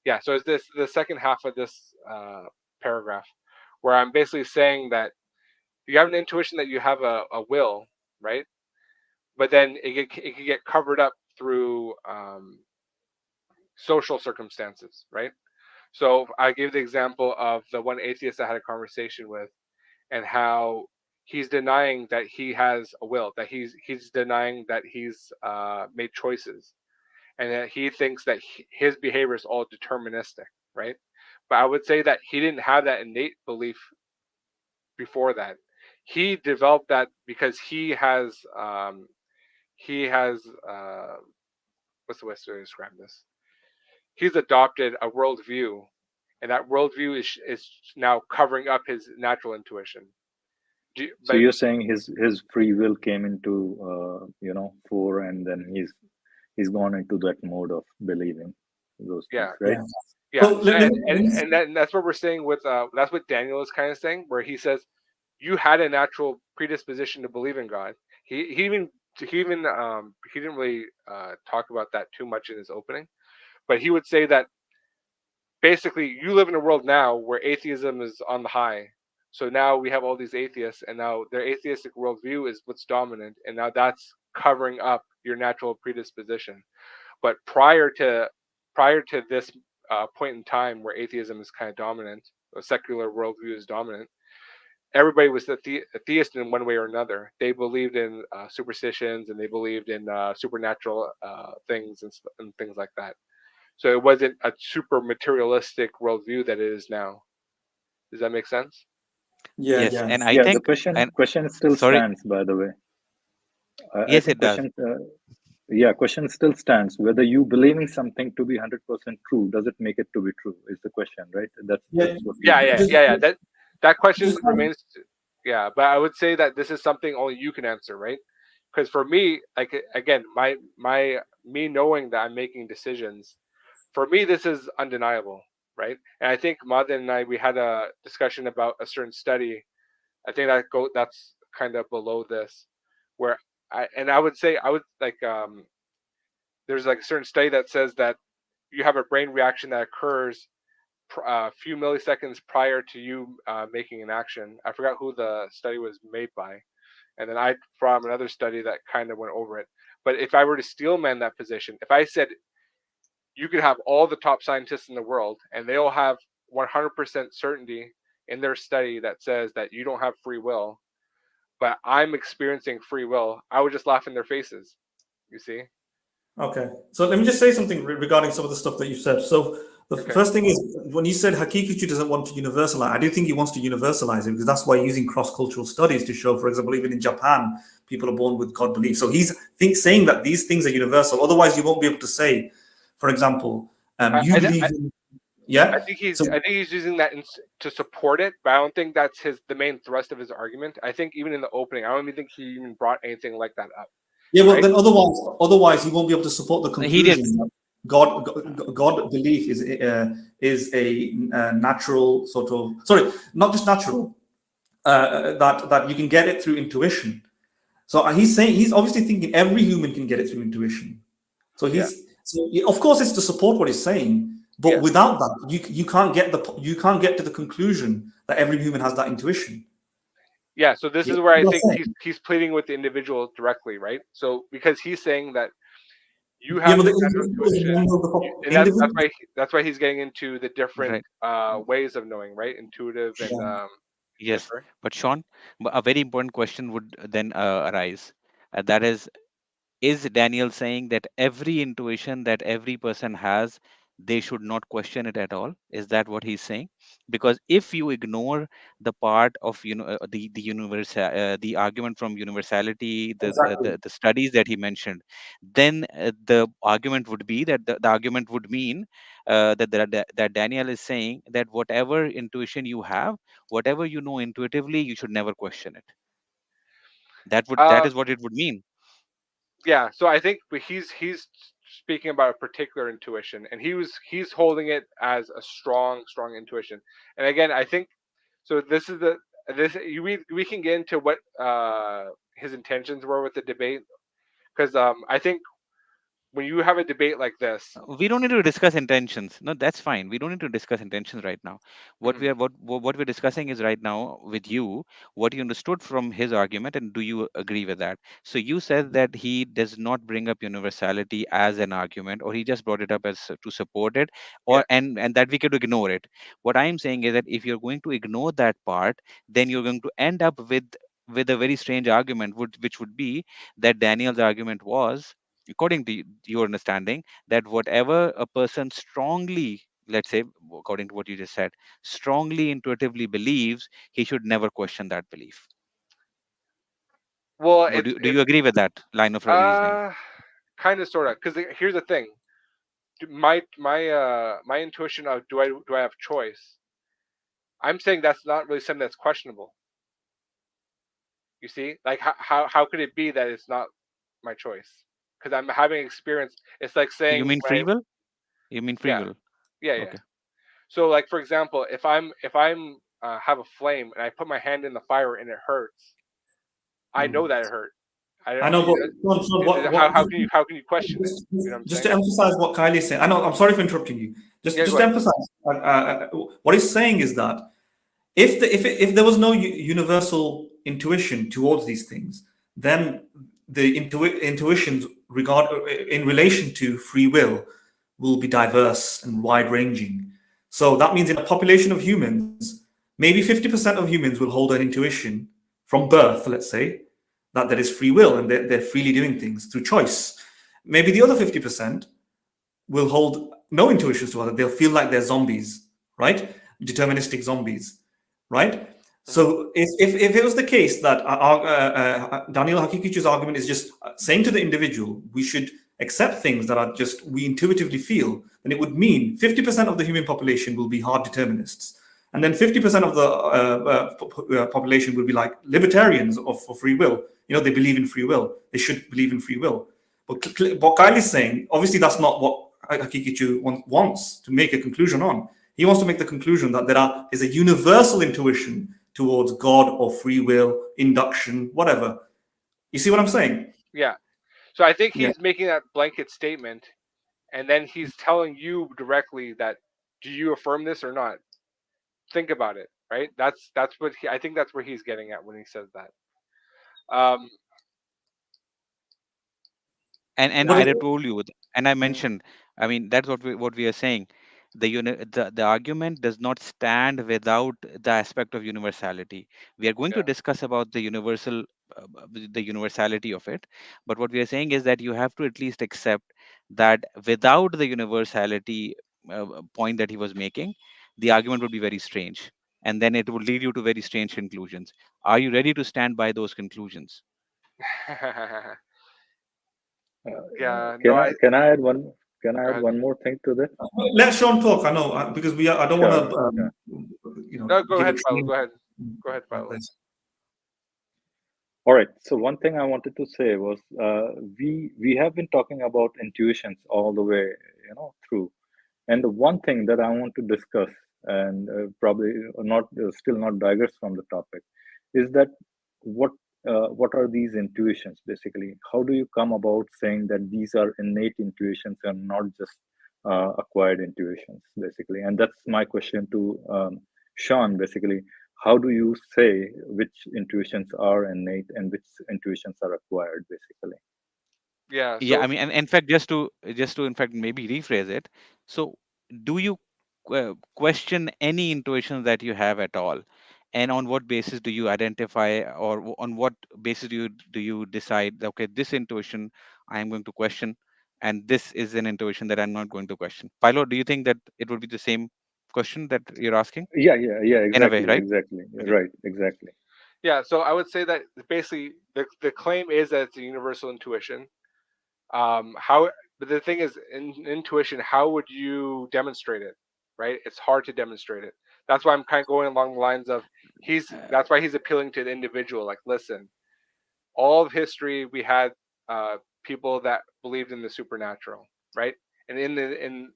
yeah. So it's this the second half of this paragraph where I'm basically saying that you have an intuition that you have a will, right? But then it can get covered up through social circumstances, right? So I gave the example of the one atheist I had a conversation with, and how he's denying that he has a will, that he's denying that he's made choices, and that he thinks that his behavior is all deterministic, right? But I would say that he didn't have that innate belief before that. He developed that because he has what's the best way to describe this? He's adopted a worldview, and that worldview is now covering up his natural intuition. So But you're saying his free will came into fore, and then he's gone into that mode of believing those things, yeah, right? Yeah. yeah, So and that's what we're saying with that's what Daniel is kind of saying, where he says you had a natural predisposition to believe in God. He didn't really talk about that too much in his opening, but he would say that basically you live in a world now where atheism is on the high, So now we have all these atheists, and now their atheistic worldview is what's dominant, and now that's covering up your natural predisposition. But prior to this point in time where atheism is kind of dominant, a secular worldview is dominant, everybody was a theist in one way or another. They believed in superstitions, and they believed in supernatural things and things like that. So it wasn't a super materialistic worldview that it is now. Does that make sense? Yeah, Yes, yeah. and I Yeah, the think, question and question still sorry, stands, by the way. I yes, think it does. question still stands. Whether you believing something to be 100% true, does it make it to be true? Is the question, right? Yeah, That's what we Yeah, need yeah, to just, answer. yeah, yeah. That question just remains. Yeah, but I would say that this is something only you can answer, right? Because for me, like again, my me knowing that I'm making decisions, for me this is undeniable, right? And I think Madan and I, we had a discussion about a certain study. I think that's kind of below this, where I would say I would like there's like a certain study that says that you have a brain reaction that occurs a few milliseconds prior to you making an action. I forgot who the study was made by, and then I from another study that kind of went over it. But if I were to steelman that position, if I said you could have all the top scientists in the world and they all have 100% certainty in their study that says that you don't have free will, but I'm experiencing free will, I would just laugh in their faces. You see? okay. So let me just say something regarding some of the stuff that you said. So the Okay. first thing is when you said Hakikuchi doesn't want to universalize, I do think he wants to universalize it because that's why using cross-cultural studies to show, for example, even in Japan, people are born with God belief. So he's saying that these things are universal. Otherwise, you won't be able to say, for example, I, you I, believe I in, I yeah. think he's So I think he's using that to support it, but I don't think that's the main thrust of his argument. I think even in the opening, I don't even think he even brought anything like that up. yeah, well, Right? then otherwise, you won't be able to support the He did. conclusion that God belief is a natural sort of sorry, not just natural that you can get it through intuition. So he's saying he's obviously thinking every human can get it through intuition. So Yeah. of course it's to support what he's saying, but Yes. without that, you can't get to the conclusion that every human has that intuition. Yeah. So this Yeah, is where I that's think saying. he's pleading with the individual directly, right? So because he's saying that you Yeah, have but the this natural individual is intuition, one of and individual. that's why he's getting into the different Right. ways of knowing, right? Intuitive and Yeah. yes, Yes, sorry. but Sean, a very important question would then arise. That is Daniel saying that every intuition that every person has, they should not question it at all? Is that what he's saying? Because if you ignore the part of the universal the argument from universality, Exactly. the studies that he mentioned, then the argument would be that the argument would mean that Daniel is saying that whatever intuition you have, whatever you know intuitively, you should never question it. That Uh, is what it would mean. yeah. So I think, but he's speaking about a particular intuition, and he's holding it as a strong intuition. And again, I think so. This is the this we can get into what his intentions were with the debate, because I think when you have a debate like this. We don't need to discuss intentions. No, that's fine. We don't need to discuss intentions right now. What we Mhm. are what we're discussing is right now with you what you understood from his argument, and do you agree with that? So you said that he does not bring up universality as an argument, or he just brought it up as to support it, Yeah. or and that we could ignore it. What I'm saying is that if you're going to ignore that part, then you're going to end up with a very strange argument, which would be that Daniel's argument was, according to your understanding, that whatever a person strongly, let's say, according to what you just said, strongly intuitively believes, he should never question that belief. Well, Do it's you agree with that line of reasoning? uh kind of sort of, because here's the thing. My intuition of do I have choice? I'm saying that's not really something that's questionable. You see, like how could it be that it's not my choice? Because I'm having experience. It's like You saying mean when free will? You mean free yeah, will? yeah. Okay. So like for example, if I'm have a flame and I put my hand in the fire and it hurts, I know Mm. that it hurt. I know, but Sean, How can you question it? You know what I'm just saying? to emphasize what Kylie is saying, I know I'm sorry for interrupting you. Yeah, Just go to ahead. emphasize, what he's saying is that if there was no universal intuition towards these things, then the intuitions regard in relation to free will be diverse and wide ranging. So that means in a population of humans, maybe 50% of humans will hold an intuition from birth, let's say, that there is free will and they're freely doing things through choice. Maybe the other 50% will hold no intuitions to other. They'll feel like they're zombies, right? Deterministic zombies, right? Mhm. So if it was the case that Daniel Hakikichu's argument is just saying to the individual, we should accept things that are just we intuitively feel, then it would mean 50% of the human population will be hard determinists. And then 50% of the population will be like libertarians for free will. They believe in free will. They should believe in free will. But what Kyle is saying, obviously, that's not what Hakikichu wants to make a conclusion on. He wants to make the conclusion that is a universal intuition towards God or free will, induction, whatever. You see what I'm saying? Yeah. So I think Yeah. he's making that blanket statement, and then he's telling you directly that, do you affirm this or not? Think about it, right? That's what I think that's where he's getting at when he says that. Um, And But I it, had told you, and I mhm. mentioned, I mean, that's what we are saying. The argument does not stand without the aspect of universality. We are going to Yeah. discuss about the universality of it, but what we are saying is that you have to at least accept that without the universality point that he was making, the argument would be very strange, and then it would lead you to very strange conclusions. Are you ready to stand by those conclusions? Yeah. No, Can I I can I add one can I go add ahead. one more thing to that? let Sean talk. I know because we are. I don't want Sure. to, Sure. No, go give ahead, Paolo. extreme. Go ahead. Go ahead, Paolo. All right. So one thing I wanted to say was we have been talking about intuitions all the way, through. And the one thing that I want to discuss, and probably not still not digress from the topic, is that what what are these intuitions basically? How do you come about saying that these are innate intuitions and not just acquired intuitions, basically? And that's my question to Sean, basically. How do you say which intuitions are innate and which intuitions are acquired, basically? Yeah. Yeah, I So mean, and in fact, just to in fact maybe rephrase it. So, do you question any intuitions that you have at all, and on what basis do you identify, or on what basis do you decide that, okay, this intuition I am going to question, and this is an intuition that I'm not going to question? Philo, do you think that it would be the same question that you're asking Yeah, yeah, yeah, in a way, exactly, right? exactly. Okay. Right, exactly. yeah. So I would say that basically the claim is that it's a universal intuition. How, but the thing is, in intuition, how would you demonstrate it? Right? It's hard to demonstrate it. That's why I'm kind of going along the lines of that's why he's appealing to the individual. Like, listen, all of history we had people that believed in the supernatural, right? And in the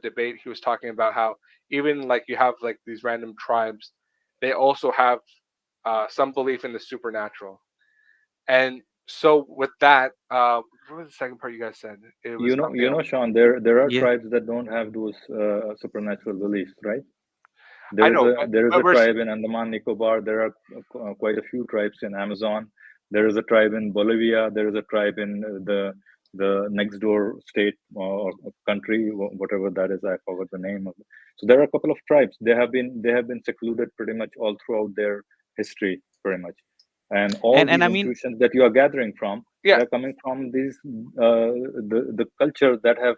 debate, he was talking about how even like you have like these random tribes, they also have some belief in the supernatural. And so with that, what was the second part you guys said? It was something else. Sean, there are Yeah. tribes that don't have those supernatural beliefs, right? I There is know, a there is but a tribe in Andaman Nicobar. There are quite a few tribes in Amazon. There is a tribe in Bolivia. There is a tribe in the next door state or country, whatever that is. I forgot the name of it. So there are a couple of tribes. They have been secluded pretty much all throughout their history, pretty much. And all and these I mean, intuitions that you are gathering from, yeah, they're coming from these the culture that have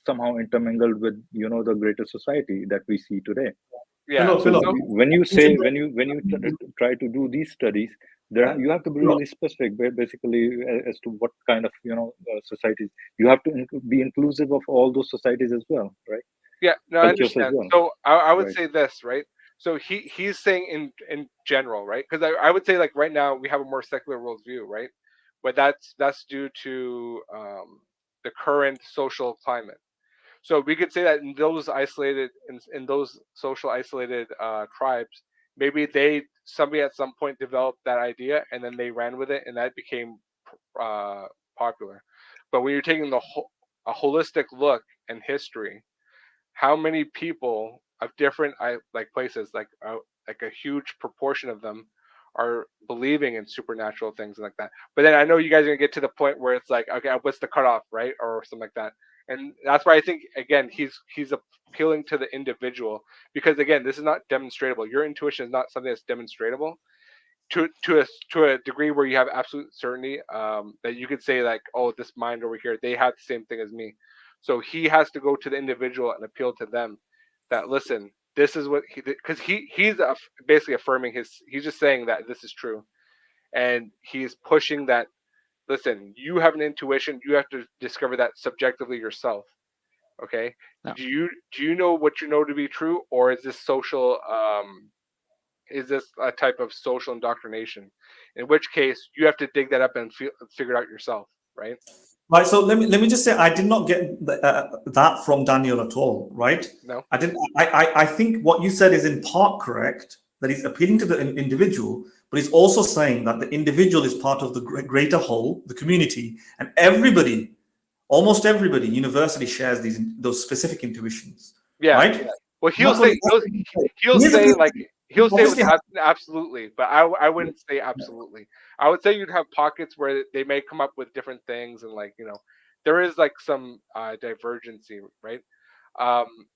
somehow intermingled with the greater society that we see today. yeah. Philip, So Philip. So when you say when you try to do these studies, there you have to be Philip. really specific, basically, as to what kind of societies you have to be inclusive of all those societies as well, right? yeah, no, I Cultures as understand. well, So I would right? say this, right? So he's saying in general, right? Because I would say like right now we have a more secular worldview, right? But that's due to the current social climate. So we could say that in those isolated in those social isolated tribes, maybe somebody at some point developed that idea and then they ran with it and that became uh, popular. But when you're taking a holistic look in history, how many people of different places, like a huge proportion of them are believing in supernatural things and like that. But then I know you guys are gonna get to the point where it's like, okay, what's the cutoff, right, or something like that. And that's why I think again he's appealing to the individual, because again this is not demonstratable. Your intuition is not something that's demonstratable to a degree where you have absolute certainty, that you could say like, oh, this mind over here, they have the same thing as me. So he has to go to the individual and appeal to them that, listen, this is what he, because basically affirming he's just saying that this is true, and he's pushing that, listen, you have an intuition, you have to discover that subjectively yourself. Okay, Yeah. do you know what you know to be true, or is this social, is this a type of social indoctrination? In which case, you have to dig that up and figure it out yourself, right? Right. So let me just say, I did not get that from Daniel at all. Right. No. I didn't. I think what you said is in part correct. That he's appealing to the individual, but he's also saying that the individual is part of the greater whole, the community, and everybody, almost everybody, universally shares those specific intuitions. Yeah. Right. Well, And that's what he'll he is say like he'll say with obviously. absolutely, but I wouldn't say absolutely. I would say you'd have pockets where they may come up with different things, and like, there is like some divergency, right? Um,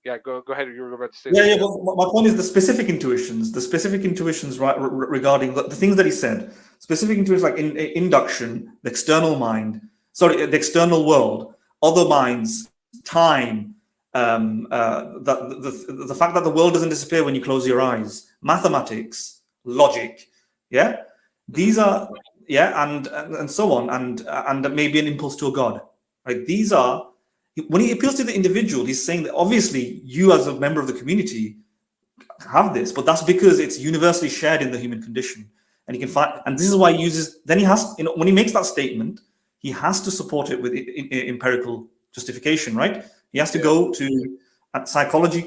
yeah, go ahead. You were about to say Yeah, yeah. something. But my point is the specific intuitions, right, regarding the things that he said, specific intuitions like induction, the external mind, sorry, the external world, other minds, time, the fact that the world doesn't disappear when you close your eyes, mathematics, logic, yeah, Hmm. these are, yeah, and so on, and maybe an impulse to a god, right? These are, when he appeals to the individual, he's saying that obviously you as a member of the community have this, but that's because it's universally shared in the human condition. And he can find, and this is why he uses, then he has, when he makes that statement, he has to support it with empirical justification, right? He has to Yeah. go to a psychology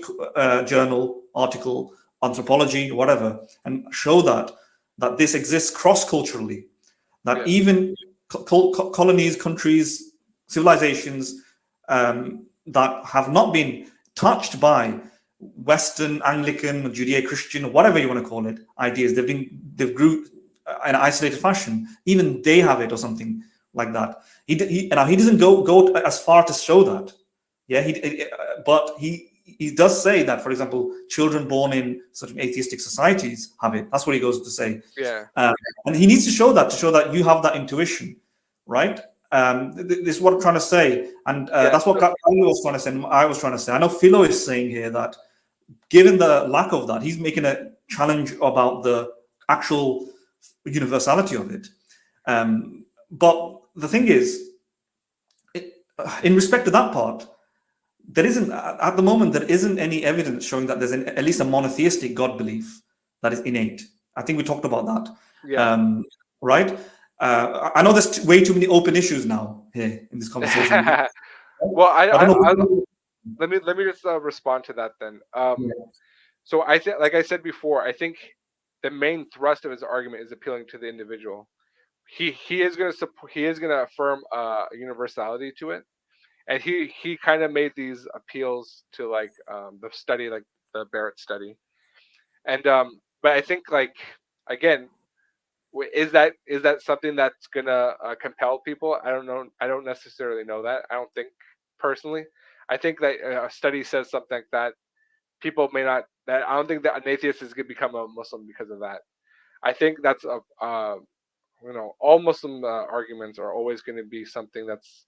journal, article, anthropology, whatever, and show that this exists cross-culturally, that Yeah. even colonies, countries, civilizations that have not been touched by Western, Anglican, Judeo-Christian, whatever you want to call it, ideas. They've grew in an isolated fashion. Even they have it or something like that. He doesn't go as far to show that. Yeah, but he does say that, for example, children born in certain atheistic societies have it. That's what he goes to say. Yeah. Um, and he needs to show that you have that intuition, right? This is what I'm trying to say, and Yeah. that's what So, Gary was trying to say. And I was trying to say. I know Philo is saying here that, given the lack of that, he's making a challenge about the actual universality of it. But the thing is, in respect to that part, there isn't at the moment there isn't any evidence showing that there's at least a monotheistic God belief that is innate. I think we talked about that, yeah. right? I know there's way too many open issues now here in this conversation. Well, I don't I know. let me just respond to that then. So I think, like I said before, I think the main thrust of his argument is appealing to the individual. He is going to support, he is going to affirm a universality to it, and he kind of made these appeals to like, the study, like the Barrett study, and but I think, like, again, is that something that's gonna compel people? I don't know. I don't necessarily know that. I don't think, personally. I think that a study says something like that. People may not. That I don't think that an atheist is gonna become a Muslim because of that. I think that's all Muslim arguments are always going to be something that's,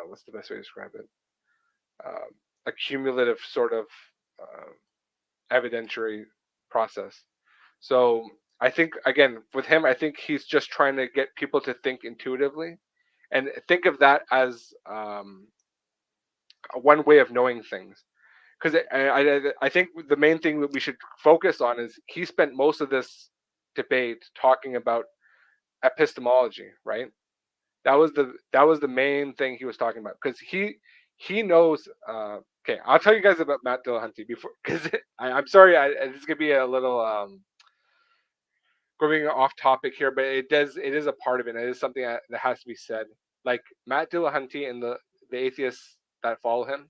what's the best way to describe it? Um, a cumulative sort of uh, evidentiary process. So I think, again, with him, I think he's just trying to get people to think intuitively and think of that as, one way of knowing things. Because I think the main thing that we should focus on is he spent most of this debate talking about epistemology, right? That was the main thing he was talking about, because he knows. Okay, I'll tell you guys about Matt Dillahunty before, because I'm sorry, it's gonna be a little going off topic here, but it is a part of it. And it is something that has to be said. Like Matt Dillahunty and the atheists that follow him,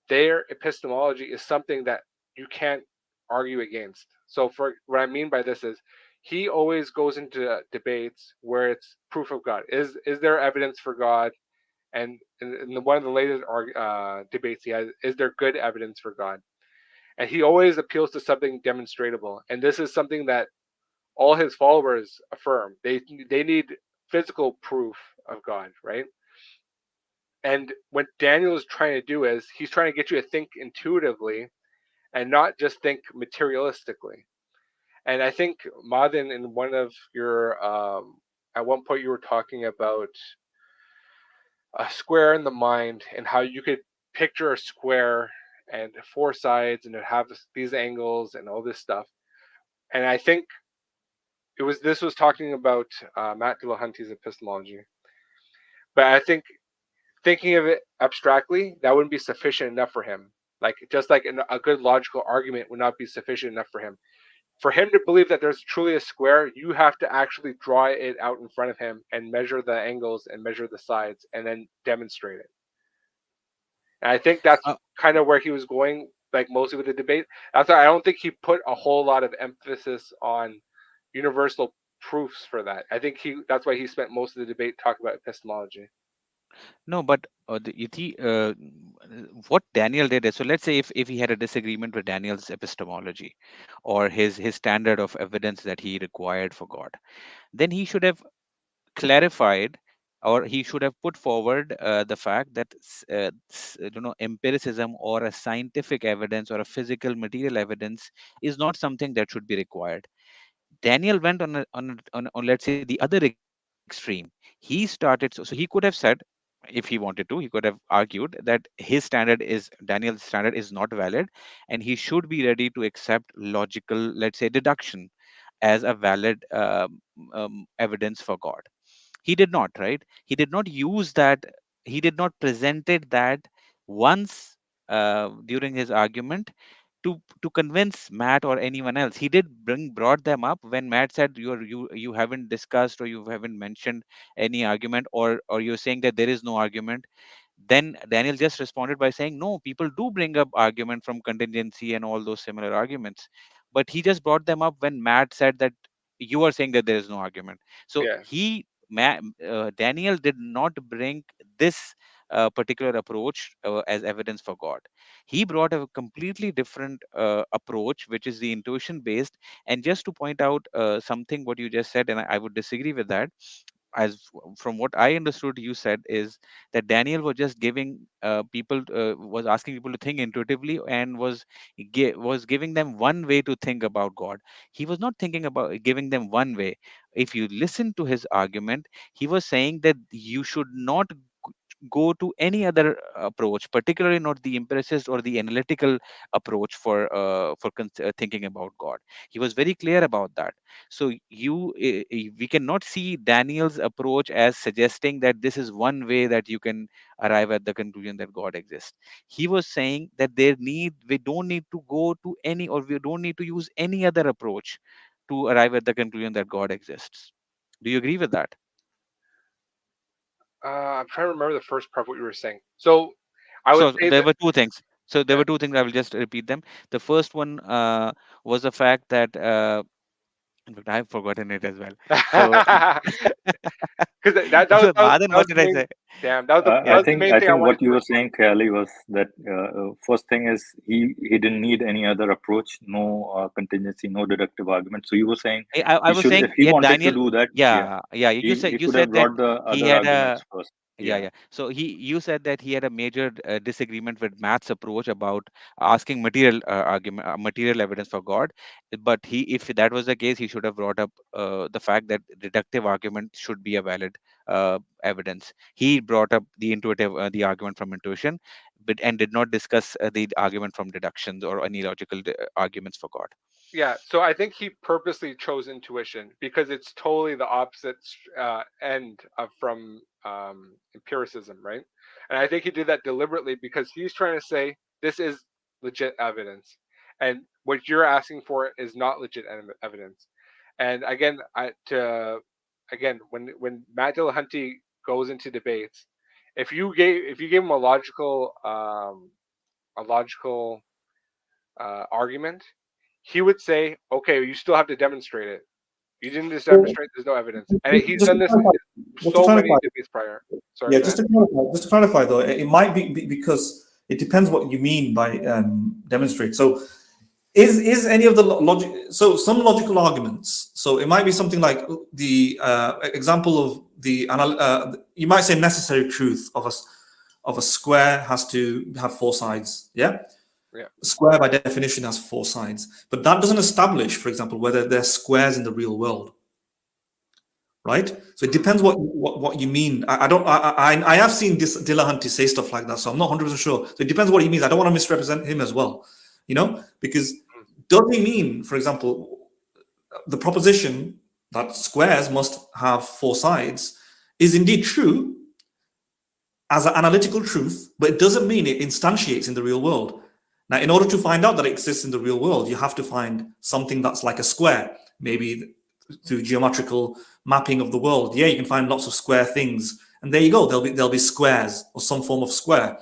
their epistemology is something that you can't argue against. So, for what I mean by this is, he always goes into debates where it's proof of God. Is there evidence for God? And in one of the latest debates he has, is there good evidence for God? And he always appeals to something demonstrable. And this is something that all his followers affirm. They need physical proof of God, right? And what Daniel is trying to do is he's trying to get you to think intuitively and not just think materialistically. And I think Madin, in one of your at one point you were talking about a square in the mind and how you could picture a square and four sides and it have these angles and all this stuff. And I think this was talking about Matt Dillahunty's epistemology. But I think thinking of it abstractly, that wouldn't be sufficient enough for him. Like just like a good logical argument would not be sufficient enough for him. For him to believe that there's truly a square, you have to actually draw it out in front of him and measure the angles and measure the sides and then demonstrate it. And I think that's kind of where he was going, like mostly with the debate. That's why I don't think he put a whole lot of emphasis on universal proofs for that. I think that's why he spent most of the debate talking about epistemology. No, but what Daniel did is, so let's say if he had a disagreement with Daniel's epistemology or his standard of evidence that he required for God, then he should have clarified, or he should have put forward the fact that empiricism or a scientific evidence or a physical material evidence is not something that should be required. Daniel went on let's say the other extreme. He started, so he could have said, if he wanted to, he could have argued that his standard is Daniel's standard is not valid, and he should be ready to accept logical, let's say, deduction as a valid evidence for God. He did not, right? He did not use that. He did not presented that once during his argument to convince Matt or anyone else. He did brought them up when Matt said you haven't discussed or you haven't mentioned any argument, or you're saying that there is no argument. Then Daniel just responded by saying, no, people do bring up argument from contingency and all those similar arguments. But he just brought them up when Matt said that you are saying that there is no argument. So Yeah. Daniel did not bring this particular approach as evidence for God. He brought a completely different approach, which is the intuition based. And just to point out something, what you just said, and I would disagree with that, from what I understood you said is that Daniel was just giving people was asking people to think intuitively, and was giving them one way to think about God. He was not thinking about giving them one way. If you listen to his argument, he was saying that you should not go to any other approach, particularly not the empiricist or the analytical approach for thinking about God. He was very clear about that. So we cannot see Daniel's approach as suggesting that this is one way that you can arrive at the conclusion that God exists. He was saying that we don't need to go to any, or we don't need to use any other approach to arrive at the conclusion that God exists. Do you agree with that? I'm trying to remember the first part of what you were saying. So I would So say there that were two things. So there yeah. were two things. I will just repeat them. The first one was the fact that, in fact, I've forgotten it as well. So, Because so Madan, that was what the did I main. say? Damn, that was I Yeah. think main thing I wanted what you to were respond. saying, Khayali, was that first thing is he didn't need any other approach, no contingency, no deductive argument. So you were saying I he was should, saying, if he yeah, wanted to Daniel. do that, yeah, Yeah, yeah. he You could have said that brought the he other had a. arguments first. Yeah, Yeah. yeah. So you said that he had a major disagreement with Matt's approach about asking material argument, material evidence for God. But if that was the case, he should have brought up the fact that deductive argument should be a valid evidence. He brought up the argument from intuition, but and did not discuss the argument from deductions or any logical arguments for God. Yeah, so I think he purposely chose intuition because it's totally the opposite end of from empiricism, right? And I think he did that deliberately because he's trying to say this is legit evidence, and what you're asking for is not legit evidence. And again, again when Matt Dillahunty goes into debates, if you gave him a logical argument, he would say, "Okay, you still have to demonstrate it. You didn't just demonstrate. There's no evidence." And he's Just done to this clarify, just to so many clarify, debates prior. Sorry, yeah, go ahead. just to clarify though, it might be because it depends what you mean by demonstrate. So, is any of the logic? So, some logical arguments. So, it might be something like the example of the you might say necessary truth of a square has to have four sides. Yeah. Yeah. A square by definition has four sides, but that doesn't establish, for example, whether there's squares in the real world, right? So it depends what you mean. I have seen this Dillahunty say stuff like that, so I'm not 100% sure. So it depends what he means. I don't want to misrepresent him as well, because does he mean, for example, the proposition that squares must have four sides is indeed true as an analytical truth, but it doesn't mean it instantiates in the real world. Now, in order to find out that it exists in the real world, you have to find something that's like a square, maybe through geometrical mapping of the world. Yeah, you can find lots of square things, and there you go. There'll be squares or some form of square.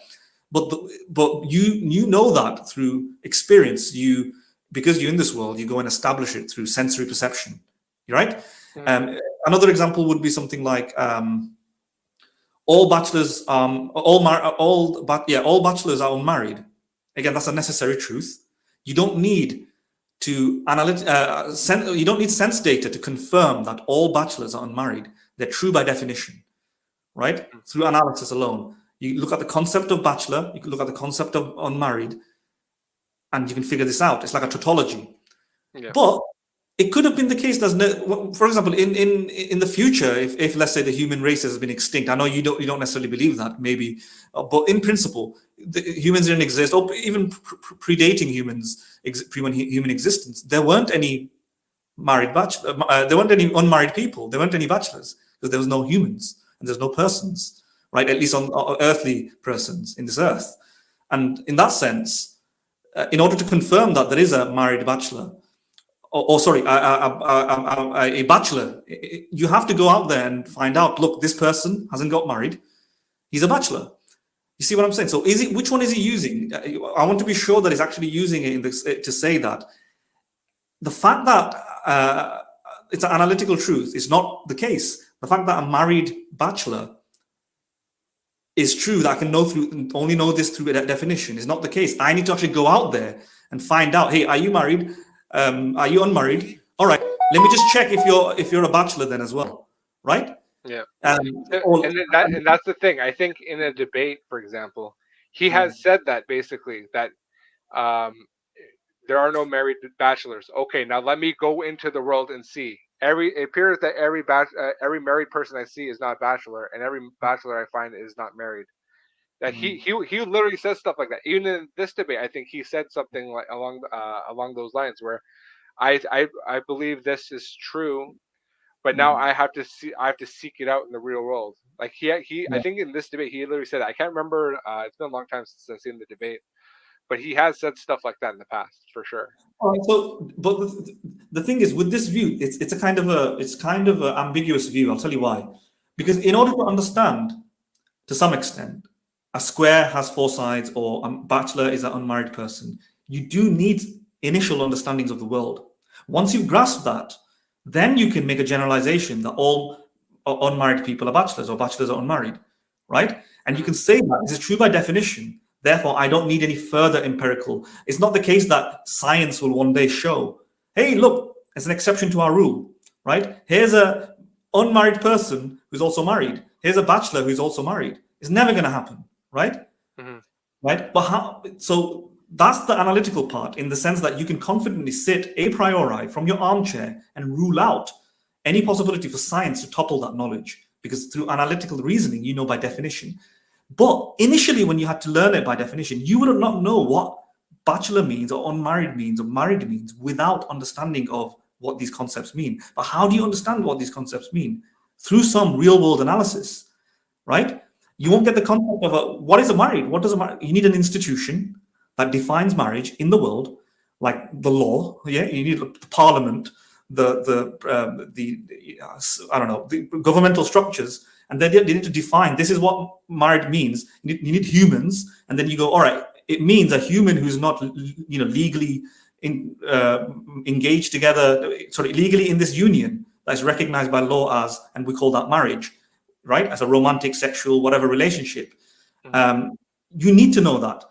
But you know that through experience. Because you're in this world, you go and establish it through sensory perception. Right? Another example would be something like all bachelors, all bachelors are unmarried. Again, that's a necessary truth. You don't need to you don't need sense data to confirm that all bachelors are unmarried. They're true by definition, right? Through analysis alone. You look at the concept of bachelor, you can look at the concept of unmarried, and you can figure this out. It's like a tautology. Yeah. But it could have been the case that, for example, in the future, if let's say the human race has been extinct, I know you don't necessarily believe that, maybe, but in principle, humans didn't exist, or even predating humans, human existence, there weren't any there weren't any unmarried people, there weren't any bachelors, because there was no humans and there's no persons, right? At least on earthly persons in this earth, and in that sense, in order to confirm that there is a married bachelor. Sorry, a bachelor. You have to go out there and find out. Look, this person hasn't got married. He's a bachelor. You see what I'm saying? So, which one is he using? I want to be sure that he's actually using it to say that the fact that it's an analytical truth is not the case. The fact that a married bachelor is true, that I can only know this through that definition, is not the case. I need to actually go out there and find out. Hey, are you married? Are you unmarried? All right, let me just check if you're a bachelor then as well, right? Yeah. And that's the thing. I think in a debate, for example, he has said that basically that there are no married bachelors. Okay, now let me go into the world and see. It appears that every married person I see is not a bachelor, and every bachelor I find is not married. That he literally says stuff like that. Even in this debate, I think he said something like along those lines, where I believe this is true, but now I have to seek it out in the real world. Like I think in this debate he literally said that. I can't remember. It's been a long time since I've seen the debate, but he has said stuff like that in the past for sure. So, but the thing is, with this view, it's kind of an ambiguous view. I'll tell you why. Because in order to understand, to some extent, a square has four sides, or a bachelor is an unmarried person, you do need initial understandings of the world. Once you grasp that, then you can make a generalization that all unmarried people are bachelors, or bachelors are unmarried, right? And you can say that this is true by definition. Therefore, I don't need any further empirical. It's not the case that science will one day show, hey, look, there's an exception to our rule, right? Here's a unmarried person who's also married. Here's a bachelor who's also married. It's never going to happen, right? Right? But how? So that's the analytical part, in the sense that you can confidently sit a priori from your armchair and rule out any possibility for science to topple that knowledge, because through analytical reasoning, you know by definition. But initially, when you had to learn it by definition, you would not know what bachelor means, or unmarried means, or married means, without understanding of what these concepts mean. But how do you understand what these concepts mean? Through some real world analysis, right? You won't get the concept of what is a married? What does a married? You need an institution that defines marriage in the world, like the law. Yeah, you need the parliament, the I don't know, the governmental structures. And then they need to define, this is what married means. You need humans, and then you go, all right, it means a human who's not, legally engaged together, legally in this union that's recognized by law as, and we call that marriage, right? As a romantic, sexual, whatever relationship. You need to know that,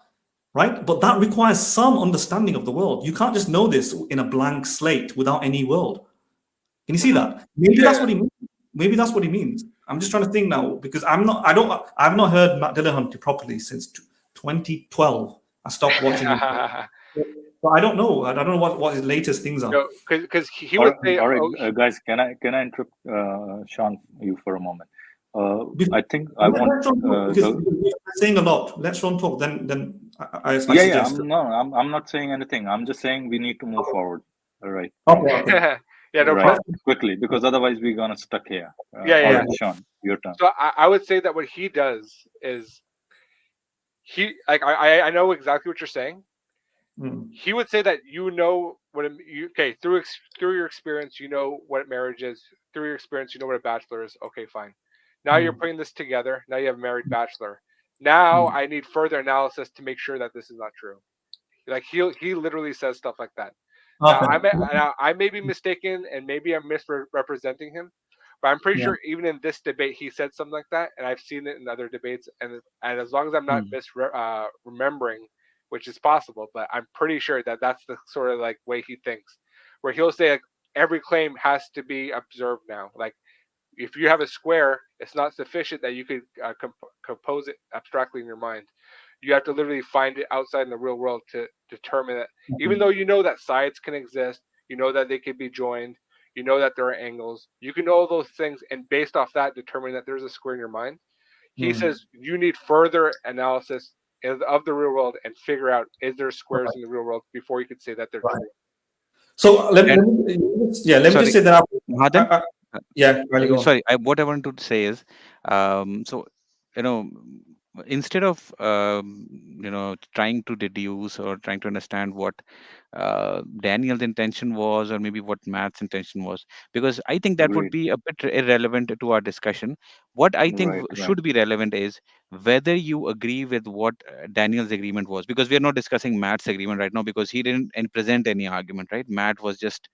right? But that requires some understanding of the world. You can't just know this in a blank slate without any world. Can you see that? Maybe that's what he means. Maybe that's what he means. I'm just trying to think now, because I've not heard Matt Dillahunty properly since 2012. I stopped watching him. But I don't know. I don't know what his latest things are. Because he would say, all right, guys, can I interrupt Sean you for a moment? I think I want because we're saying a lot. Let Sean talk. Then I yeah. suggest. I'm not saying anything. I'm just saying we need to move forward. All right. Okay. Yeah, no right. problem. Quickly, because otherwise we're gonna stuck here. Yeah, All yeah. right, Sean, your turn. So I would say that what he does is I know exactly what you're saying. He would say that through your experience, you know what marriage is. Through your experience, you know what a bachelor is. Okay, fine. Now you're putting this together. Now you have a married bachelor. Now I need further analysis to make sure that this is not true. Like he literally says stuff like that. Now I may be mistaken and maybe I'm misrepresenting him, but I'm pretty sure even in this debate he said something like that, and I've seen it in other debates. And as long as I'm not remembering, which is possible, but I'm pretty sure that that's the sort of like way he thinks, where he'll say like every claim has to be observed now. Like if you have a square, it's not sufficient that you could compose it abstractly in your mind. You have to literally find it outside in the real world to determine that. Even though you know that sides can exist, you know that they could be joined, you know that there are angles, you can know all those things, and based off that, determine that there's a square in your mind. He says you need further analysis of the real world and figure out is there squares in the real world before you could say that they're true. So let me just say that. Mahadan? Sorry. What I want to say is, so instead of trying to deduce or trying to understand what Daniel's intention was, or maybe what Matt's intention was, because I think that would be a bit irrelevant to our discussion. What I think should be relevant is whether you agree with what Daniel's agreement was, because we are not discussing Matt's agreement right now, because he didn't present any argument, right? Matt was just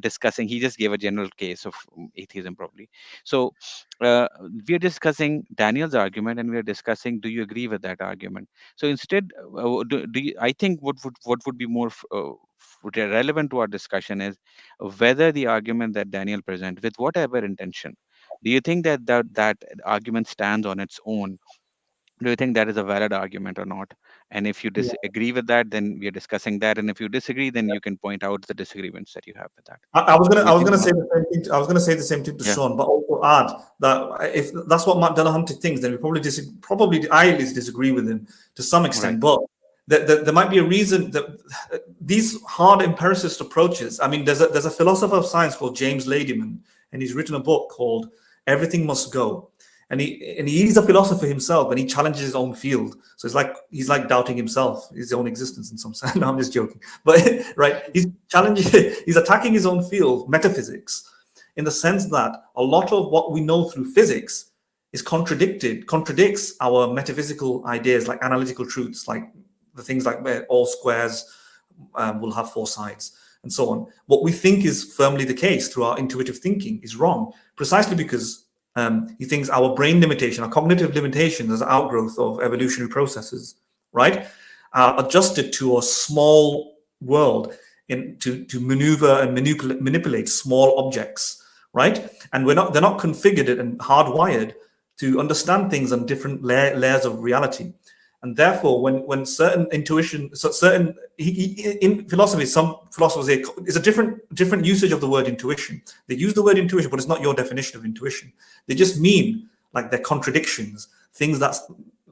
discussing, he just gave a general case of atheism probably. So we are discussing Daniel's argument, and we are discussing, do you agree with that argument? So instead, I think what would be more relevant to our discussion is whether the argument that Daniel present, with whatever intention, do you think that argument stands on its own? Do you think that is a valid argument or not? And if you disagree with that, then we are discussing that. And if you disagree, then you can point out the disagreements that you have with that. I was gonna say the same thing. I was gonna say the same thing to Sean, but also add that if that's what Matt Dillahunty thinks, then we probably I at least disagree with him to some extent. But there might be a reason that these hard empiricist approaches. I mean, there's a philosopher of science called James Ladyman, and he's written a book called "Everything Must Go." And he's a philosopher himself, and he challenges his own field. So he's like doubting himself, his own existence in some sense. No, I'm just joking. But he's he's attacking his own field, metaphysics, in the sense that a lot of what we know through physics is contradicts our metaphysical ideas, like analytical truths, like the things like where all squares will have four sides and so on. What we think is firmly the case through our intuitive thinking is wrong, precisely because he thinks our brain limitation, our cognitive limitations as an outgrowth of evolutionary processes, right, are adjusted to a small world to maneuver and manipulate small objects, right? And they're not configured and hardwired to understand things on different layers of reality. And therefore, when certain intuition, in philosophy, some philosophers say it's a different usage of the word intuition. They use the word intuition, but it's not your definition of intuition. They just mean like they're contradictions, things that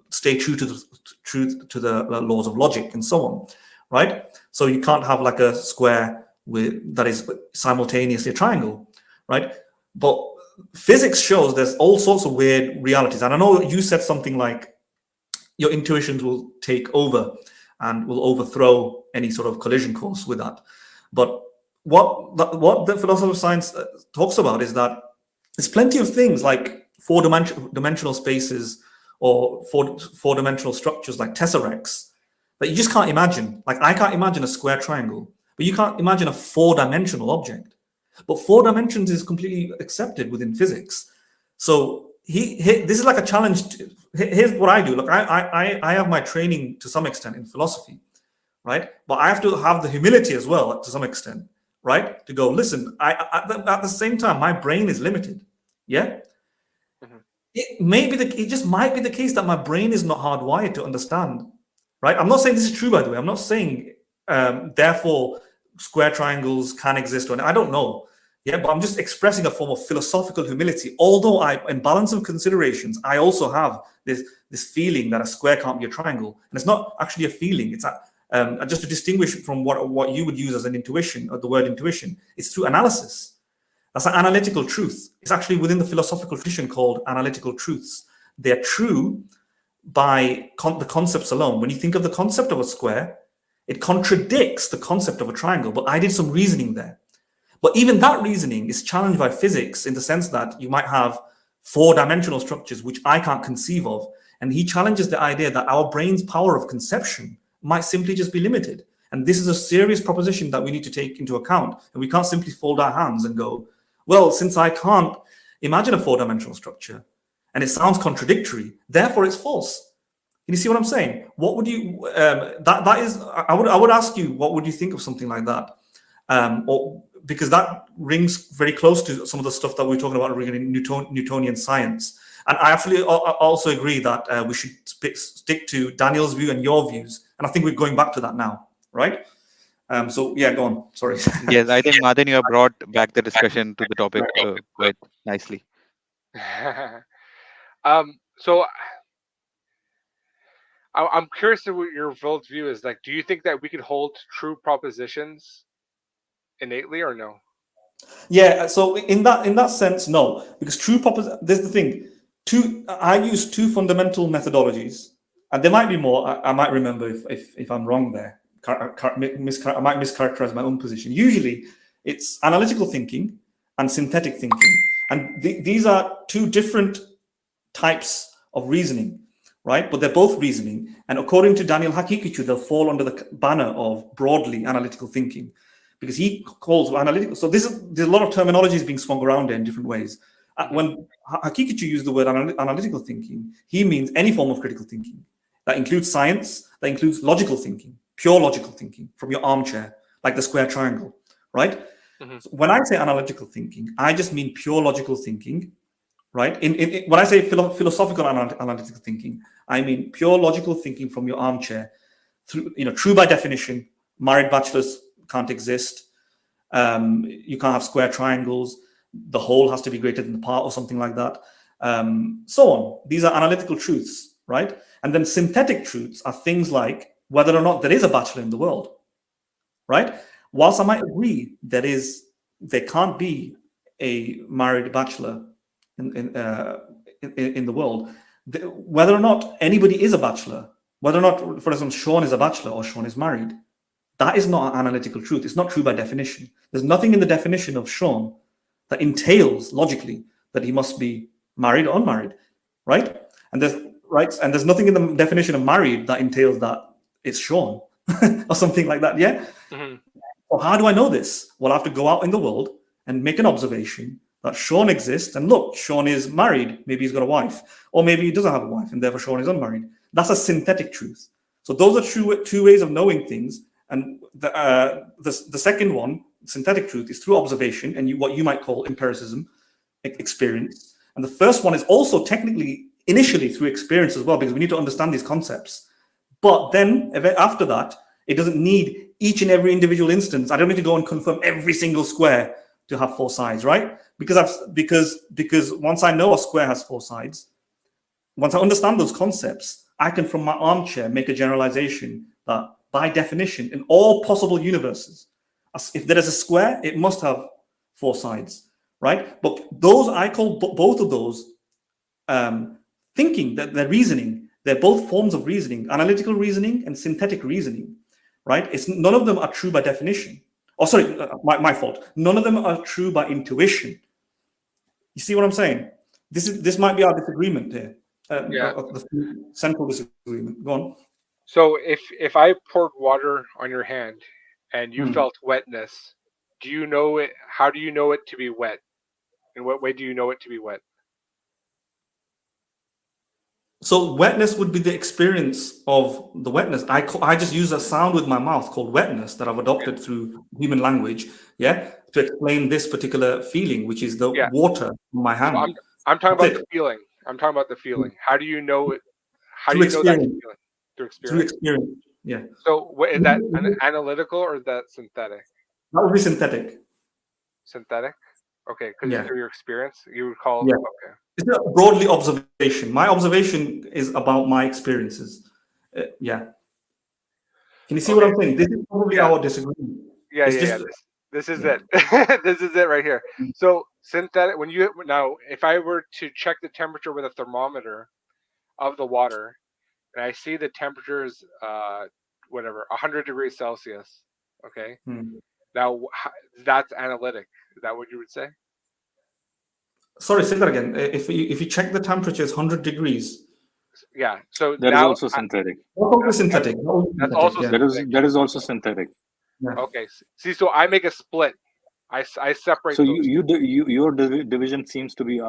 stay true to the laws of logic and so on, right? So you can't have like a square that is simultaneously a triangle, right? But physics shows there's all sorts of weird realities. And I know you said something like your intuitions will take over and will overthrow any sort of collision course with that. But what the philosophy of science talks about is that there's plenty of things like four-dimensional spaces or four-dimensional structures like tesseracts that you just can't imagine. Like I can't imagine a square triangle, but you can't imagine a 4-dimensional object. But 4 dimensions is completely accepted within physics. So this is like a challenge. Here's what I do. Look, I have my training to some extent in philosophy, right? But I have to have the humility as well to some extent, right? To go, listen, at the same time, my brain is limited. Yeah. Mhm. It just might be the case that my brain is not hardwired to understand, right? I'm not saying this is true, by the way. I'm not saying, therefore, square triangles can exist, or I don't know. Yeah, but I'm just expressing a form of philosophical humility. Although in balance of considerations, I also have this feeling that a square can't be a triangle, and it's not actually a feeling. It's just to distinguish from what you would use as an intuition, or the word intuition. It's through analysis. That's an analytical truth. It's actually within the philosophical tradition called analytical truths. They're true by the concepts alone. When you think of the concept of a square, it contradicts the concept of a triangle. But I did some reasoning there. But even that reasoning is challenged by physics in the sense that you might have 4-dimensional structures, which I can't conceive of. And he challenges the idea that our brain's power of conception might simply just be limited. And this is a serious proposition that we need to take into account. And we can't simply fold our hands and go, well, since I can't imagine a 4-dimensional structure and it sounds contradictory, therefore it's false. Can you see what I'm saying? What would you, that is, I would ask you, what would you think of something like that? Or because that rings very close to some of the stuff that we're talking about regarding Newtonian science. And I actually also agree that we should stick to Daniel's view and your views. And I think we're going back to that now, right? So yeah, go on. Sorry. Yes, I think Madan, you have brought back the discussion to the topic quite nicely. So I'm curious to what your worldview is like. Do you think that we can hold true propositions innately or no? Yeah, so in that sense, no, because true proposition. There's the thing. I use 2 fundamental methodologies, and there might be more. I might remember if I'm wrong there. I might mischaracterize my own position. Usually, it's analytical thinking and synthetic thinking, and these are 2 different types of reasoning, right? But they're both reasoning, and according to Daniel Hakikicu, they'll fall under the banner of broadly analytical thinking, because he calls analytical. So there's a lot of terminologies being swung around in different ways. When Hakikicu used the word analytical thinking, he means any form of critical thinking. That includes science, that includes logical thinking, pure logical thinking from your armchair, like the square triangle, right? Mm-hmm. So when I say analytical thinking, I just mean pure logical thinking, right? When I say philosophical analytical thinking, I mean pure logical thinking from your armchair, true by definition. Married bachelors can't exist. You can't have square triangles. The whole has to be greater than the part, or something like that. So on. These are analytical truths, right? And then synthetic truths are things like whether or not there is a bachelor in the world, right? Whilst I might agree there can't be a married bachelor in the world, whether or not anybody is a bachelor, whether or not, for instance, Sean is a bachelor or Sean is married, that is not an analytical truth. It's not true by definition. There's nothing in the definition of Sean that entails logically that he must be married or unmarried, right? And there's nothing in the definition of married that entails that it's Sean or something like that. Yeah. Mm-hmm. Well, how do I know this? Well, I have to go out in the world and make an observation that Sean exists, and look, Sean is married. Maybe he's got a wife, or maybe he doesn't have a wife, and therefore Sean is unmarried. That's a synthetic truth. So those are two ways of knowing things. And the second one, synthetic truth, is through observation and what you might call empiricism, experience. And the first one is also technically initially through experience as well, because we need to understand these concepts. But then after that, it doesn't need each and every individual instance. I don't need to go and confirm every single square to have 4 sides, right? Because once I know a square has 4 sides, once I understand those concepts, I can, from my armchair, make a generalization that by definition, in all possible universes, if there is a square, it must have 4 sides, right? But those, I call both of those thinking, that they're reasoning. They're both forms of reasoning, analytical reasoning and synthetic reasoning, right? None of them are true by definition. Oh, sorry, my fault. None of them are true by intuition. You see what I'm saying? This might be our disagreement here. Yeah. The central disagreement. Go on. So if I poured water on your hand and you Hmm. felt wetness, do you know it? How do you know it to be wet? In what way do you know it to be wet? So wetness would be the experience of the wetness. I just use a sound with my mouth called wetness that I've Yeah, adopted through human language, yeah, to explain this particular feeling, which is the yeah. water in my So hand. I'm talking about That's the it. feeling. I'm talking about the feeling. How do you know it? How do Through you know that experience. feeling? Through Through experience. experience. Yeah. So what is that? An That analytical or is that synthetic? would be synthetic. Synthetic. Okay, because it's Yeah. through your experience. You would call. Yeah. Okay. It's a broadly observation. My observation is about my experiences. Yeah. Can you see what Okay. I'm saying? This is probably Yeah. our disagreement. Yeah. It's Yeah. Yeah. just, This is yeah. it. This is it right here. So synthetic. When you now, if I were to check the temperature with a thermometer of the water, and I see the temperature is whatever 100 degrees Celsius. Okay. Hmm. Now that's analytic. Is that what you would say? Sorry, say that again. If you check the temperature is 100 degrees, Yeah. So That is now also synthetic. what would be that, synthetic? What would be that's synthetic? also Yeah. synthetic. That is also synthetic. Yeah. Okay. See, so I make a split. I separate So those two. your division seems to be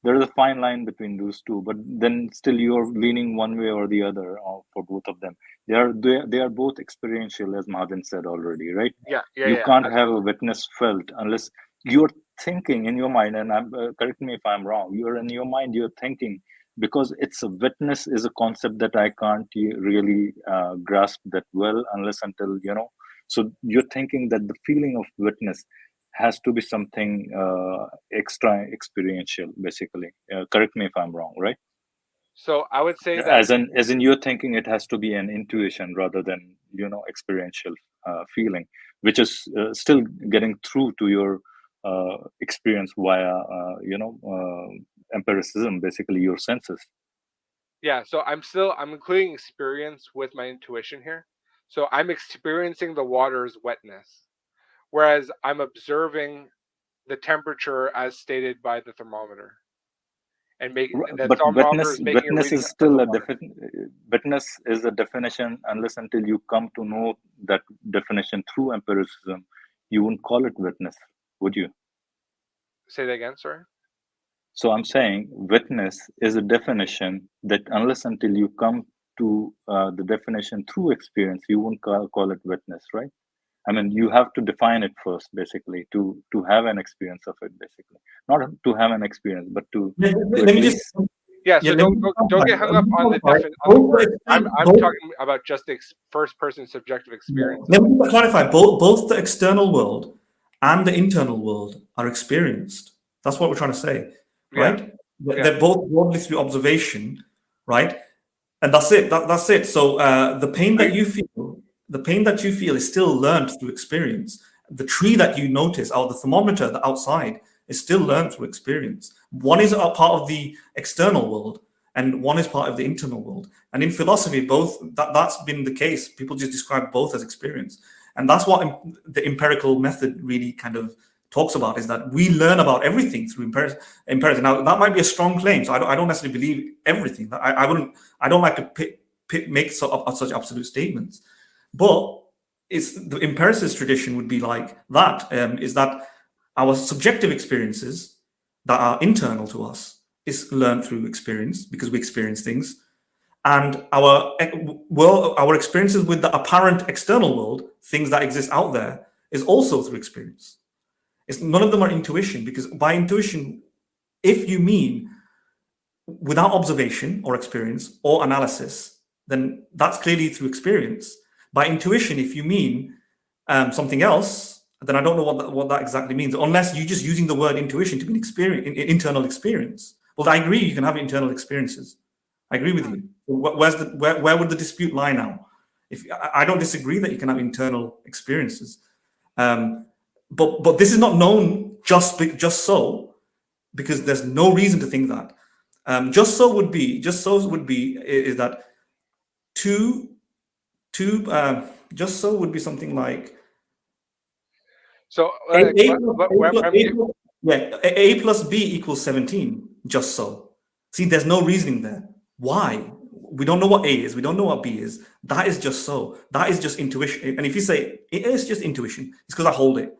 there is a fine line between those two, but then still you're leaning one way or the other for both of them. They are both experiential, as Mahajan said already, right? Yeah. Yeah. You Yeah. can't have a Absolutely. witness felt unless you're thinking in your mind, and I'm correct me if I'm wrong. You're in your mind, you're thinking, because it's a witness is a concept that I can't really grasp that well unless until so you're thinking that the feeling of witness has to be something extra experiential, basically. Correct me if I'm wrong, right? So I would say that As in you're thinking it has to be an intuition rather than experiential feeling, which is still getting through to your experience via empiricism, basically your senses. yeah. So I'm including experience with my intuition here. So I'm experiencing the water's wetness, whereas I'm observing the temperature as stated by the thermometer, and make the But thermometer is making a witness reading is of the still water. witness is a definition. Unless until you come to know that definition through empiricism, you wouldn't call it witness, would you? Say that again, sorry. So I'm saying witness is a definition that unless until you come to the definition through experience, you won't call it witness, right? I mean, you have to define it first, basically, to have an experience of it, basically. Not to have an experience, but to Let at me just, least. Yeah. yeah, So let me don't get hung up on the clarify. on the word. I'm Both, talking about just the first person subjective experience of let it. me clarify. Both the external world and the internal world are experienced. That's what we're trying to say, Yeah. right? Yeah. They're both broadly through observation, right? And that's it. That's it. So Are you, the pain that you feel is still learned through experience. The tree that you notice, or the thermometer the outside, is still learned through experience. One is a part of the external world, and one is part of the internal world. And in philosophy, both that's been the case. People just describe both as experience, and that's what the empirical method really kind of talks about, is that we learn about everything through empiricism. Now, that might be a strong claim, so I don't necessarily believe everything. I wouldn't. I don't like to make such absolute statements, but it's the empiricist tradition would be like that. Is that our subjective experiences that are internal to us is learned through experience because we experience things, and our experiences with the apparent external world, things that exist out there, is also through experience. It's none of them are intuition, because by intuition, if you mean without observation or experience or analysis, then that's clearly through experience. By intuition, if you mean something else, then I don't know what that exactly means, unless you're just using the word intuition to mean internal experience. Well, I agree, you can have internal experiences. I agree with you. Where would the dispute lie now? If I don't disagree that you can have internal experiences, but this is not known just so, because there's no reason to think that. Just so would be is that two just so would be something like so A plus B equals 17. Just so. See, there's no reasoning there. Why? we don't know what A is, we don't know what B is. That is just so. That is just intuition. And if you say it is just intuition, it's because I hold it.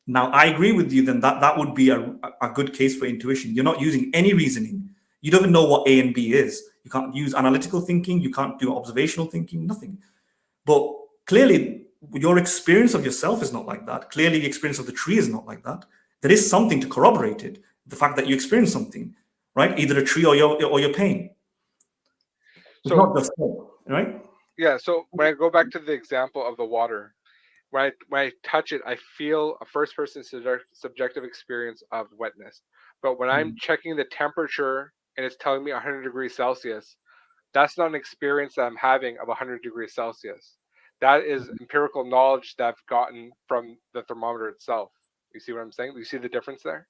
Now, I agree with you. Then that would be a good case for intuition. You're not using any reasoning. You don't even know what A and B is. You can't use analytical thinking. You can't do observational thinking. Nothing. But clearly, your experience of yourself is not like that. Clearly, the experience of the tree is not like that. There is something to corroborate it. The fact that you experience something, right? Either a tree or your pain. It's So not just right. yeah, so when I go back to the example of the water, when I touch it, I feel a first person subjective experience of wetness. But when I'm checking the temperature and it's telling me 100 degrees Celsius, that's not an experience that I'm having of 100 degrees Celsius. That is empirical knowledge that I've gotten from the thermometer itself. You see what I'm saying? You see the difference there?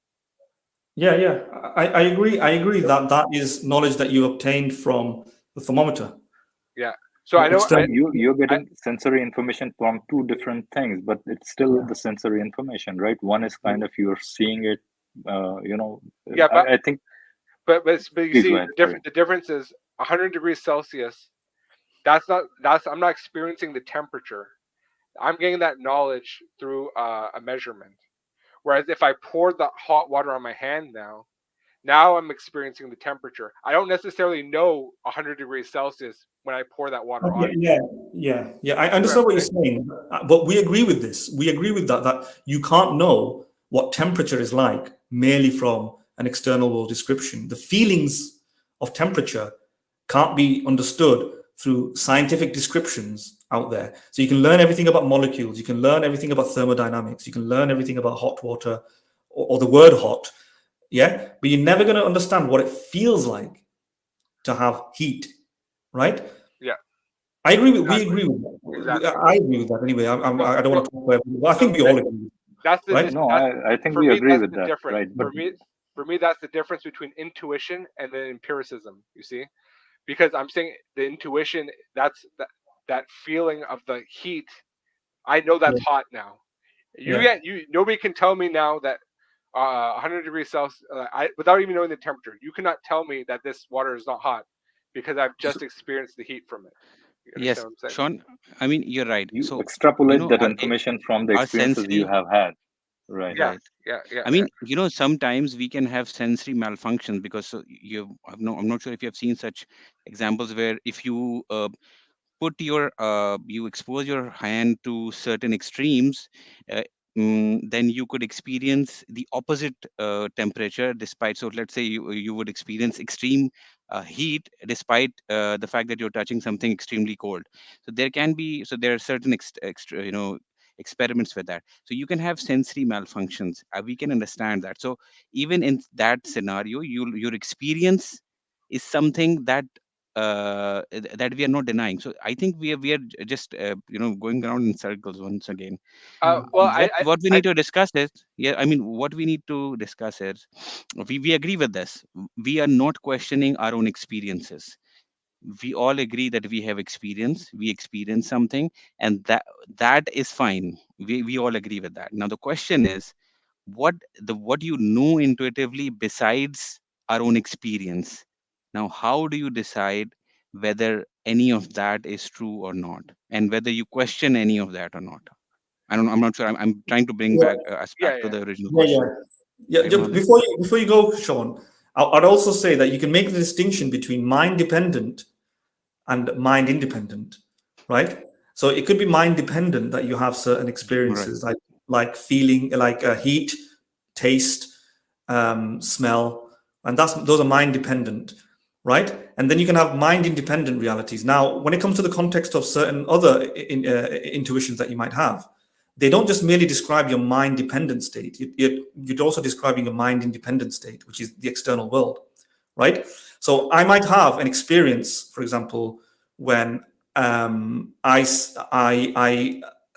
Yeah, yeah. I agree. I agree that that is knowledge that you obtained from the thermometer. Yeah. So I know External. You're getting sensory information from two different things, but it's still the sensory information, right? One is kind of you're seeing it, yeah, but I think. but you Please go see ahead. the difference is 100 degrees Celsius. I'm not experiencing the temperature. I'm getting that knowledge through a measurement. Whereas if I pour the hot water on my hand now I'm experiencing the temperature. I don't necessarily know 100 degrees Celsius when I pour that water on. Yeah. I understand what you're saying, but we agree with this. We agree with that you can't know what temperature is like merely from an external world description. The feelings of temperature can't be understood through scientific descriptions out there. So you can learn everything about molecules, you can learn everything about thermodynamics, you can learn everything about hot water or the word hot, yeah, but you're never going to understand what it feels like to have heat, right? Yeah. I agree with. Exactly. We agree with that. Exactly. I agree with that. Anyway, I don't want to talk about it, but I think we all agree. That's the Right? No, I think for we me. agree That's with the that, difference. right? But For me, that's the difference between intuition and then empiricism. You see, because I'm saying the intuition, that's that feeling of the heat. I know that's Yeah. hot now. Yeah. Nobody can tell me now that 100 degrees Celsius, without even knowing the temperature, you cannot tell me that this water is not hot because I've just experienced the heat from it. You understand Yes, what I'm saying? Sean, I mean, you're right. you So, extrapolate that our information from the our experiences you sensory, have had, right? Yeah, right. yeah. I mean, sometimes we can have sensory malfunctions because I'm not sure if you have seen such examples where if you you expose your hand to certain extremes, uh, then you could experience the opposite temperature despite. So let's say you would experience extreme heat despite the fact that you're touching something extremely cold. So there are certain extra, experiments with that. So you can have sensory malfunctions. We can understand that. So even in that scenario, your experience is something that we are not denying. So I think we are just going around in circles once again. Well, What we need to discuss is, yeah, I mean, what we need to discuss is, we agree with this. We are not questioning our own experiences. We all agree that we experience something, and that is fine. We all agree with that. Now the question is, what you know intuitively besides our own experience. Now how do you decide whether any of that is true or not, and whether you question any of that or not? I'm not sure. I'm trying to bring Yeah. back us back to yeah. the original Yeah. question. Yeah. Right, Just Mohammed? before you go, Sean, I'd also say that you can make the distinction between mind dependent and mind independent, right? So it could be mind dependent that you have certain Right. experiences like feeling, like heat, taste, smell, and those are mind dependent, right? And then you can have mind independent realities. Now, when it comes to the context of certain other intuitions that you might have, they don't just merely describe your mind dependent state. You're also describing a mind independent state, which is the external world, right? So I might have an experience, for example, when I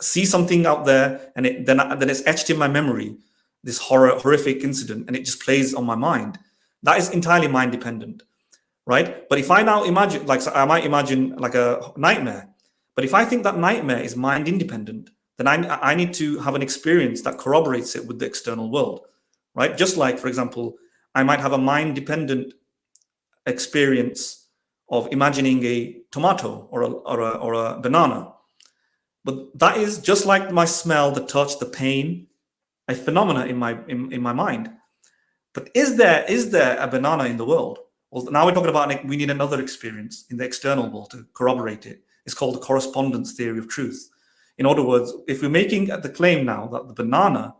see something out there, and then it's etched in my memory, this horrific incident, and it just plays on my mind. That is entirely mind dependent, right? But if I now imagine, like, so I might imagine like a nightmare, but if I think that nightmare is mind independent, then I need to have an experience that corroborates it with the external world, right? Just like, for example, I might have a mind dependent experience of imagining a tomato or a banana. But that is just like my smell, the touch, the pain, a phenomena in my mind. But is there a banana in the world? Well, now we're talking about we need another experience in the external world to corroborate it. It's called the correspondence theory of truth. In other words, if we're making the claim now that the banana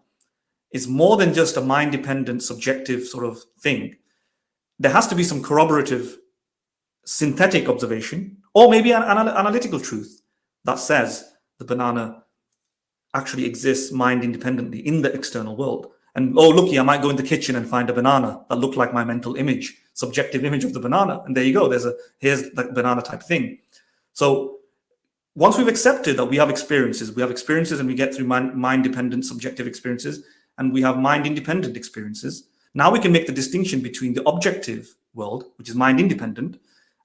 is more than just a mind-dependent, subjective sort of thing, there has to be some corroborative synthetic observation, or maybe an analytical truth that says the banana actually exists mind independently in the external world. And oh, looky, I might go in the kitchen and find a banana that looked like my mental image, subjective image of the banana. And there you go. Here's the banana type thing. So once we've accepted that we have experiences and we get through mind-dependent subjective experiences, and we have mind-independent experiences. Now we can make the distinction between the objective world, which is mind-independent,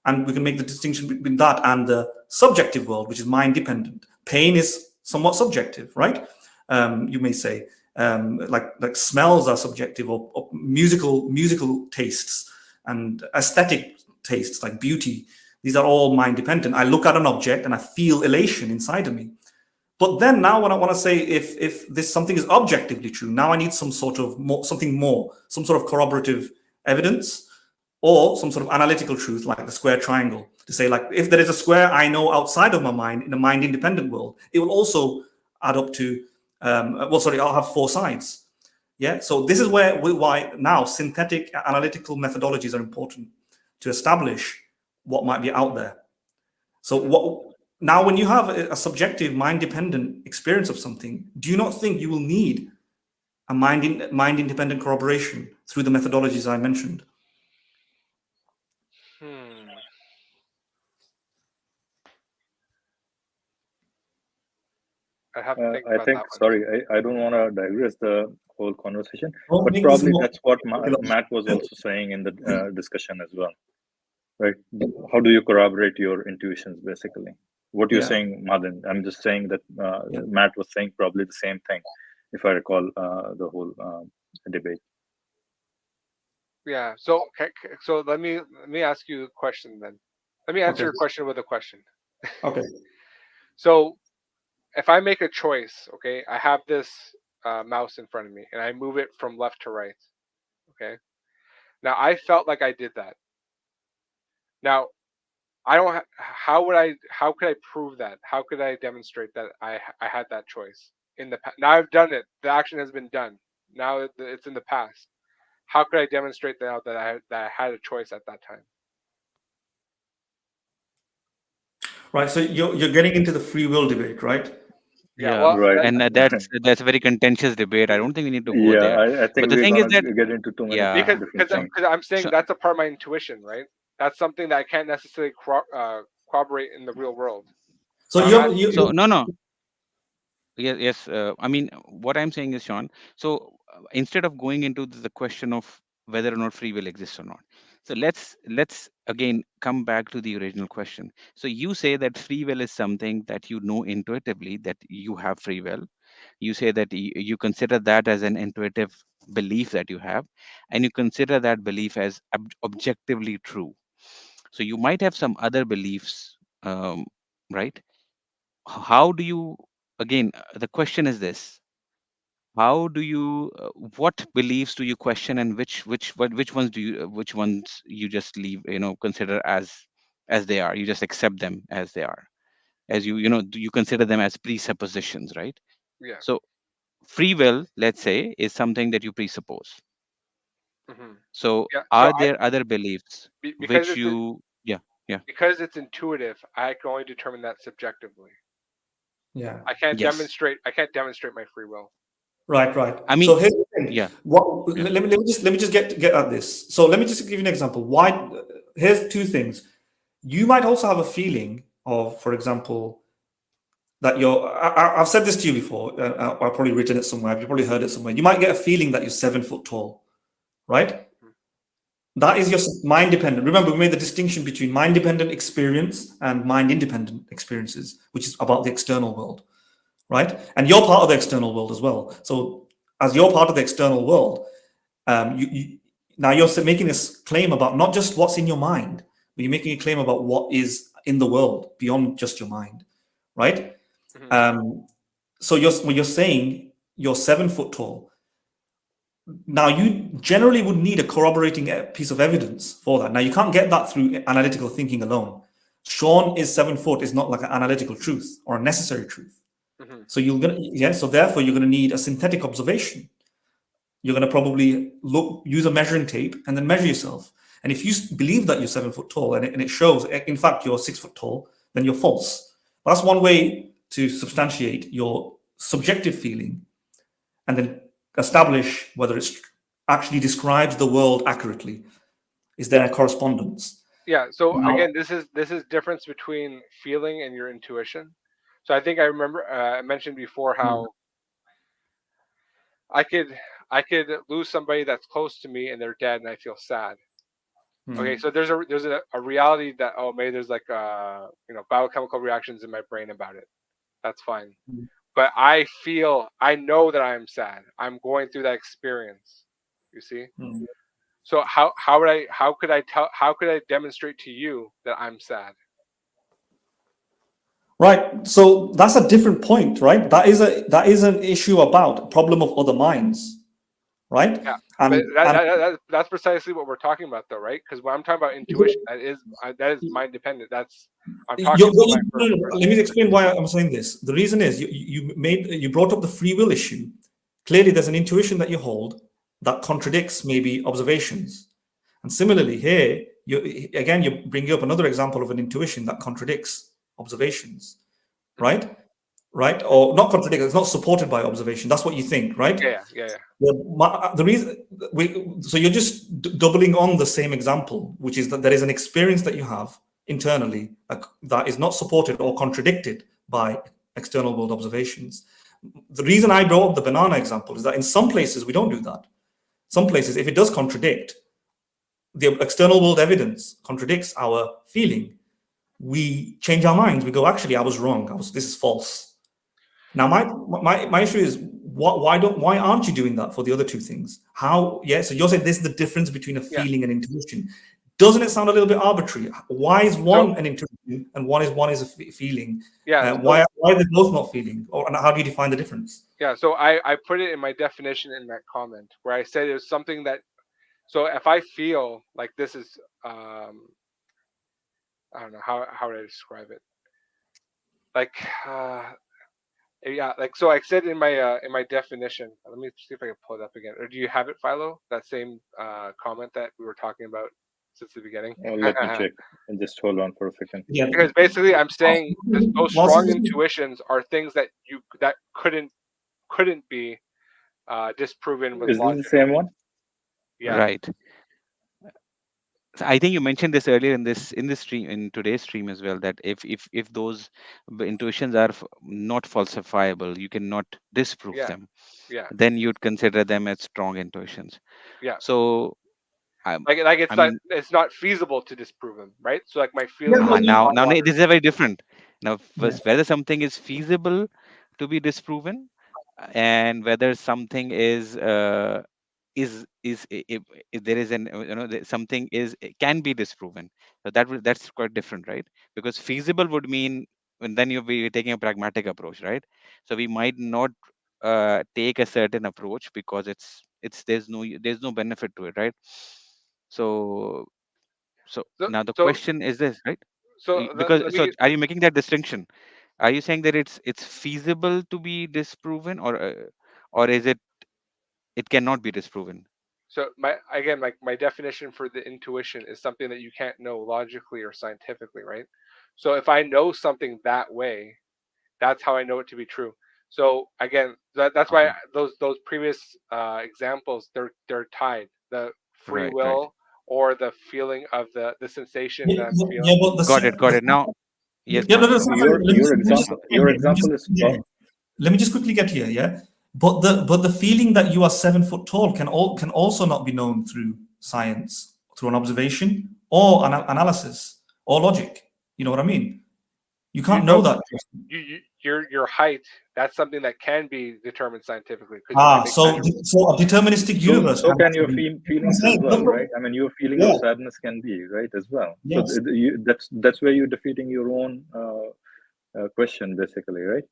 and we can make the distinction between that and the subjective world, which is mind-dependent. Pain is somewhat subjective, right? You may say, like smells are subjective, or musical tastes and aesthetic tastes like beauty. These are all mind-dependent. I look at an object and I feel elation inside of me. But then now when I want to say if this something is objectively true, now I need some sort of something more, some sort of corroborative evidence, or some sort of analytical truth like the square triangle, to say, like, if there is a square I know outside of my mind in a mind-independent world, it will also add up to I'll have four sides. Yeah. So this is why now synthetic analytical methodologies are important to establish what might be out there. So now when you have a subjective mind-dependent experience of something, do you not think you will need a mind-independent corroboration through the methodologies I mentioned? I have to think about I think, that one. sorry, I don't want to digress the whole conversation, but probably that's what Matt was also saying in the discussion as well, right? How do you corroborate your intuitions, basically? What you're saying, Madan, I'm just saying that Matt was saying probably the same thing, if I recall the whole debate. Yeah. So let me ask you a question then. Let me answer your question with a question. Okay. So if I make a choice, okay, I have this mouse in front of me and I move it from left to right. Okay. Now I felt like I did that. Now I don't. How could I prove that? How could I demonstrate that I had that choice in the past? Now I've done it. The action has been done. Now it's in the past. How could I demonstrate that I had a choice at that time? Right. So you're getting into the free will debate, right? Yeah. Well, right. And that's a very contentious debate. I don't think we need to go there. I think But the we're thing is gonna that, get into too many yeah, different things. because I'm saying so, that's a part of my intuition, right? That's something that I can't necessarily corroborate in the real world. So so no. Yes. I mean, what I'm saying is, Sean, so instead of going into the question of whether or not free will exists or not, so let's again come back to the original question. So you say that free will is something that you know intuitively, that you have free will. You say that you consider that as an intuitive belief that you have, and you consider that belief as objectively true. So you might have some other beliefs, right? How do you, again, the question is this: how do you what beliefs do you question, and which ones do you which ones you just leave, consider as they are, you just accept them as they are, as do you consider them as presuppositions, right? Yeah. So free will, let's say, is something that you presuppose. Mm-hmm. So Yeah. So are there other beliefs because which you yeah because it's intuitive, I can only determine that subjectively. Yeah. I can't yes demonstrate my free will. Right. I mean So here's the thing. yeah yeah Let me just get at this. So let me just give you an example. Here's two things. You might also have a feeling of, for example, that I've said this to you before. I've probably written it somewhere. You've probably heard it somewhere. You might get a feeling that you're 7 foot tall, right? That is your mind dependent. Remember, we made the distinction between mind dependent experience and mind independent experiences, which is about the external world, right? And you're part of the external world as well. So, as you're part of the external world, now you're making this claim about not just what's in your mind, but you're making a claim about what is in the world beyond just your mind, right? So when you're saying you're 7 foot tall, now you generally would need a corroborating piece of evidence for that. Now you can't get that through analytical thinking alone. Sean is 7 foot is not like an analytical truth or a necessary truth. So so therefore you're gonna need a synthetic observation. You're gonna probably use a measuring tape and then measure yourself. And if you believe that you're 7 foot tall and it shows, in fact, you're 6 foot tall, then you're false. That's one way to substantiate your subjective feeling and then establish whether it actually describes the world accurately. Is there a correspondence? Yeah. So again, this is difference between feeling and your intuition. So I think I remember I mentioned before how I could lose somebody that's close to me and they're dead and I feel sad. Okay, so there's a reality that maybe there's like biochemical reactions in my brain about it. That's fine. But I know that I'm sad. I'm going through that experience. You see? So how could I demonstrate to you that I'm sad? Right. So that's a different point, right? That is an issue about a problem of other minds, right? Yeah. And, but that's precisely what we're talking about, though, right? Because when I'm talking about intuition, that is mind dependent. I'm talking about let me explain why I'm saying this. The reason is you brought up the free will issue. Clearly, there's an intuition that you hold that contradicts maybe observations. And similarly, here you bring up another example of an intuition that contradicts observations, right? Right? Or not contradicted, it's not supported by observation. That's what you think, right? Yeah. The reason so you're just doubling on the same example, which is that there is an experience that you have internally that is not supported or contradicted by external world observations. The reason I brought up the banana example is that in some places we don't do that. Some places, if it does contradict, the external world evidence contradicts our feeling, we change our minds. We go, actually, I was wrong. This is false. Now, my issue is, why aren't you doing that for the other two things? So you're saying this is the difference between a feeling and intuition. Doesn't it sound a little bit arbitrary? Why is one an intuition and one is a feeling? Yeah. Why are they both not feeling? And how do you define the difference? Yeah. So I put it in my definition in that comment where I said there's something that. So if I feel like this is, I don't know how would I describe it. Like, so I said in my definition. Let me see if I can pull it up again. Or do you have it, Philo? That same comment that we were talking about since the beginning. Let me check and just hold on for a second. Yeah. Because basically, I'm saying those strong intuitions are things that couldn't be disproven with Is logic. this the same one? Yeah. Right. So I think you mentioned this earlier in stream, in today's stream as well, that if those intuitions are not falsifiable, you cannot disprove them. Yeah. Then you'd consider them as strong intuitions. Yeah. So it's not feasible to disprove them, right? So like my feeling. Now this is very different. Now, whether something is feasible to be disproven, and whether something is if there is something can be disproven, so that's quite different, right? Because feasible would mean, and then you'll be taking a pragmatic approach, right? So we might not take a certain approach because there's no benefit to it, right? So now the question is this, right? Are you making that distinction? Are you saying that it's feasible to be disproven, or is it cannot be disproven? So my definition for the intuition is something that you can't know logically or scientifically, right? So if I know something that way, that's how I know it to be true. So again, that's why those previous examples, they're tied. The free will or the feeling of the sensation that I'm feeling. Got it. Now, yes. Your example is. Let me just quickly get here, yeah. But the feeling that you are 7 foot tall can also not be known through science, through an observation or an analysis or logic. You know what I mean? You can't know no, that. your height, that's something that can be determined scientifically because you can make So measurements. a deterministic universe So can can your actually be. I'm feelings as saying, well, look, right? I mean, your feeling yeah, of sadness can be, right, as well. So yes. that's where you're defeating your own question, basically, right?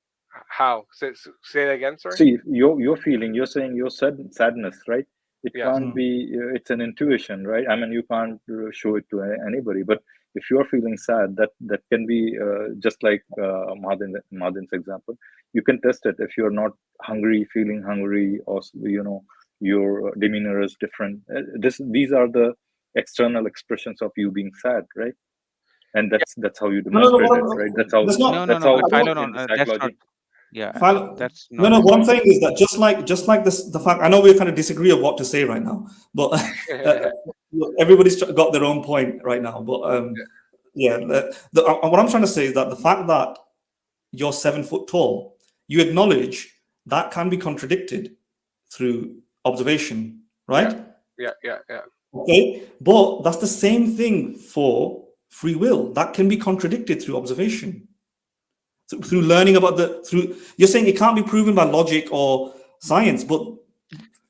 How? Say that again. Sorry. See, your feeling, you're saying your sadness, right? It Yes. can't be. It's an intuition, right? I mean, you can't show it to anybody. But if you're feeling sad, that can be just like Madin's example. You can test it if you're not hungry, feeling hungry, or your demeanor is different. These are the external expressions of you being sad, right? And Yeah. that's how you No, no, no. demonstrate it, right? That's how That's not. No, no, that's no. how But I in, Philo, don't, no, in the that's not. psychology. Yeah, Philo, that's no, not. no. What I'm saying is that just like this, the fact I know we kind of disagree of what to say right now, but everybody's got their own point right now. But yeah, what I'm trying to say is that the fact that you're 7 foot tall, you acknowledge that can be contradicted through observation, right? Yeah. Okay, but that's the same thing for free will. That can be contradicted through observation, through learning about through. You're saying it can't be proven by logic or science, but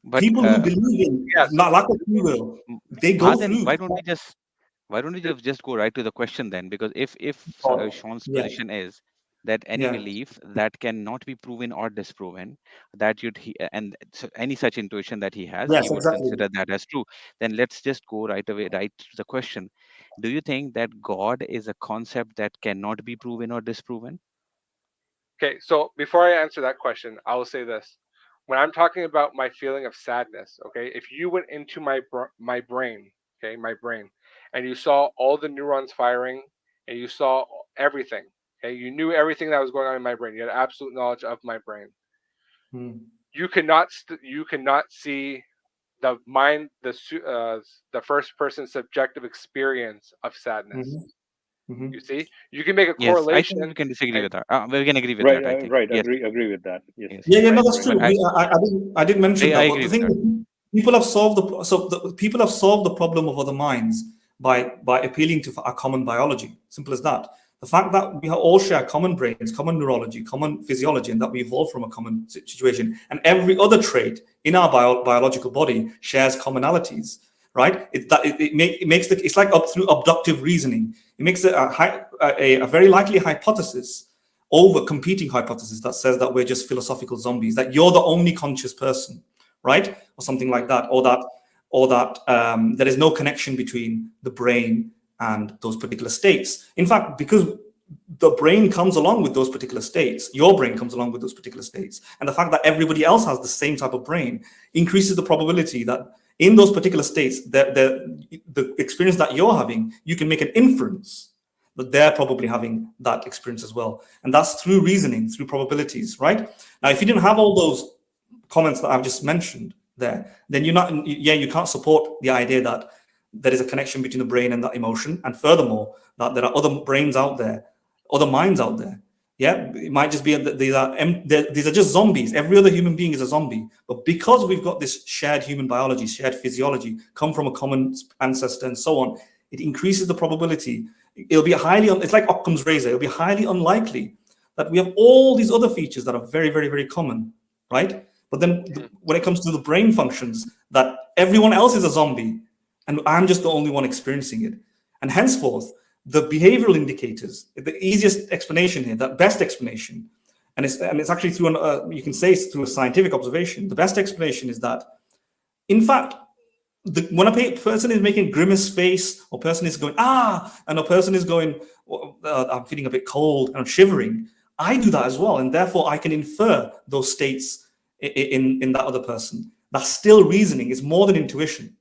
But people who believe in Yeah. So lack of free will, they go Madan, through. why don't we just go right to the question then? Because if Sean's Yeah, position is that any yeah, belief that cannot be proven or disproven, that and so any such intuition that he has, he yes, would exactly. consider that as true. Then let's just go right to the question. Do you think that God is a concept that cannot be proven or disproven? okay. So before I answer that question, I will say this: when I'm talking about my feeling of sadness, okay, if you went into my brain, okay, my brain, and you saw all the neurons firing, and you saw everything, okay, you knew everything that was going on in my brain. You had absolute knowledge of my brain. Hmm. You cannot see the mind, the first person subjective experience of sadness. Hmm. Hmm. You see, you can make a Yes, I think we correlation, can disagree and with that. We can agree with Right, that, I think. right. Yes, Agree with that. Yes, yes. Yeah, yeah, no, right. that's right. true. But I didn't mention I that, but agree the with thing that. is, people have solved the problem of other minds by appealing to our common biology. Simple as that. The fact that we all share common brains, common neurology, common physiology, and that we evolved from a common situation, and every other trait in our biological body shares commonalities. Right? It makes it's like up through abductive reasoning. It makes a very likely hypothesis over competing hypothesis that says that we're just philosophical zombies, that you're the only conscious person, right, or something like that, or that there is no connection between the brain and those particular states. In fact, because the brain comes along with those particular states, your brain comes along with those particular states, and the fact that everybody else has the same type of brain increases the probability that in those particular states, the experience that you're having, you can make an inference that they're probably having that experience as well. And that's through reasoning, through probabilities, right? Now, if you didn't have all those comments that I've just mentioned there, then you can't support the idea that there is a connection between the brain and that emotion. And furthermore, that there are other brains out there, other minds out there. Yeah, it might just be that these are just zombies. Every other human being is a zombie. But because we've got this shared human biology, shared physiology, come from a common ancestor and so on, it increases the probability. It's like Occam's razor. It'll be highly unlikely that we have all these other features that are very, very, very common, right? But then when it comes to the brain functions, that everyone else is a zombie and I'm just the only one experiencing it. And henceforth, the behavioral indicators, the easiest explanation here, that best explanation, and it's actually through you can say it's through a scientific observation. The best explanation is that, in fact, when a person is making grimace face, or person is going and a person is going, I'm feeling a bit cold and I'm shivering, I do that as well, and therefore I can infer those states in that other person. That's still reasoning. It's more than intuition.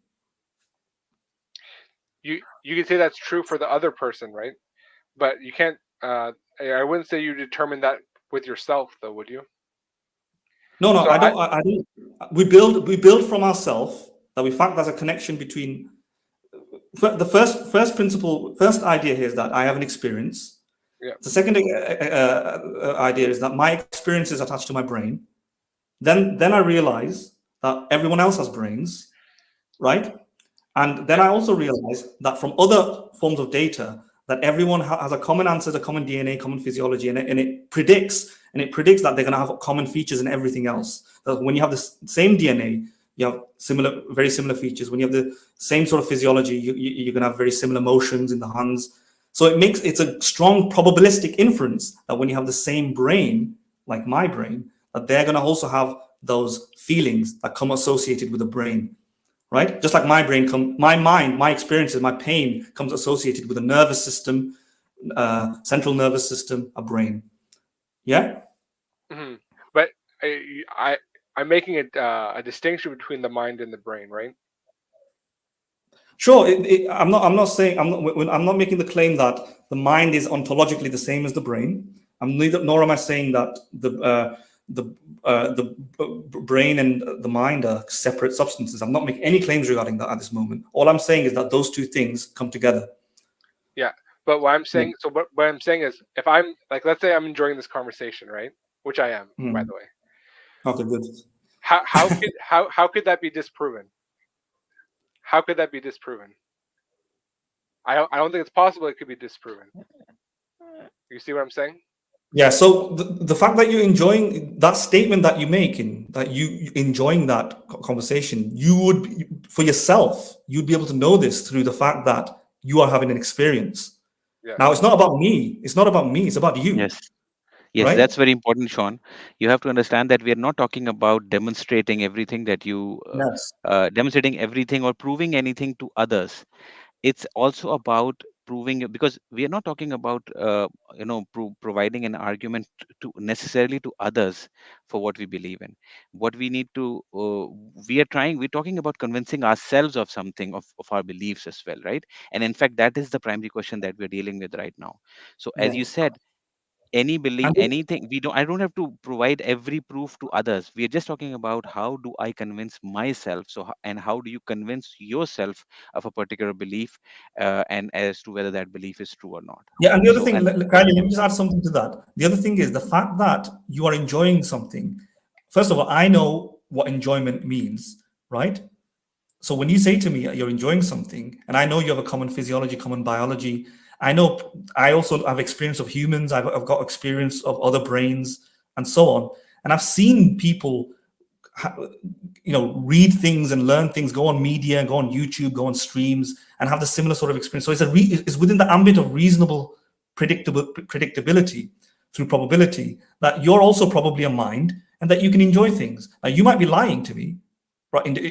You can say that's true for the other person, right? But you can't. I wouldn't say you determine that with yourself, though, would you? No, So I don't. I don't. We build from ourselves that we fact there's a connection between the first principle, first idea here is that I have an experience. yeah, The second idea is that my experience is attached to my brain. Then I realize that everyone else has brains, right? And then yeah, I also realize that from other forms of data, that everyone has a common answer, a common DNA, common physiology, and it predicts that they're going to have common features in everything else. That when you have the same DNA, you have very similar features. When you have the same sort of physiology, you're going to have very similar motions in the hands. So it's a strong probabilistic inference that when you have the same brain, like my brain, that they're going to also have those feelings that come associated with the brain, right? Just like my brain, my mind, my experiences, my pain comes associated with a nervous system, central nervous system, a brain. Yeah. Mm-hmm. But I'm making a distinction between the mind and the brain, right? Sure. I'm not saying I'm not making the claim that the mind is ontologically the same as the brain. Nor am I saying that the brain and the mind are separate substances. I'm not making any claims regarding that at this moment. All I'm saying is that those two things come together. Yeah, but what I'm saying, so what I'm saying is, if I'm like, let's say I'm enjoying this conversation, right? Which I am, by the way. Okay, good. How could that be disproven? How could that be disproven? I don't think it's possible it could be disproven. You see what I'm saying? Yeah. So the fact that you're enjoying that statement that you make, in that you enjoying that conversation, you would, for yourself, you'd be able to know this through the fact that you are having an experience. Yeah. Now, it's not about me. It's not about me. It's about you. Yes. Yes, Right? that's very important, Sean. You have to understand that we are not talking about demonstrating everything that you Yes. demonstrating everything or proving anything to others. It's also about proving, because we are not talking about providing an argument to necessarily to others for what we believe in. What we need to we're talking about convincing ourselves of something, of our beliefs as well, right? And in fact, that is the primary question that we're dealing with right now. So as Yeah. you said, any belief, And anything, I don't have to provide every proof to others. We are just talking about how do I convince myself. And how do you convince yourself of a particular belief, and as to whether that belief is true or not. yeah, and the other So, thing, and Kylie, let me just add something to that. The other thing is the fact that you are enjoying something. First of all, I know what enjoyment means, right? So when you say to me you're enjoying something, and I know you have a common physiology, common biology, I know I also have experience of humans, I've got experience of other brains and so on. And I've seen people read things and learn things, go on media, go on YouTube, go on streams, and have the similar sort of experience. So it's within the ambit of reasonable predictability through probability that you're also probably a mind and that you can enjoy things. Now, you might be lying to me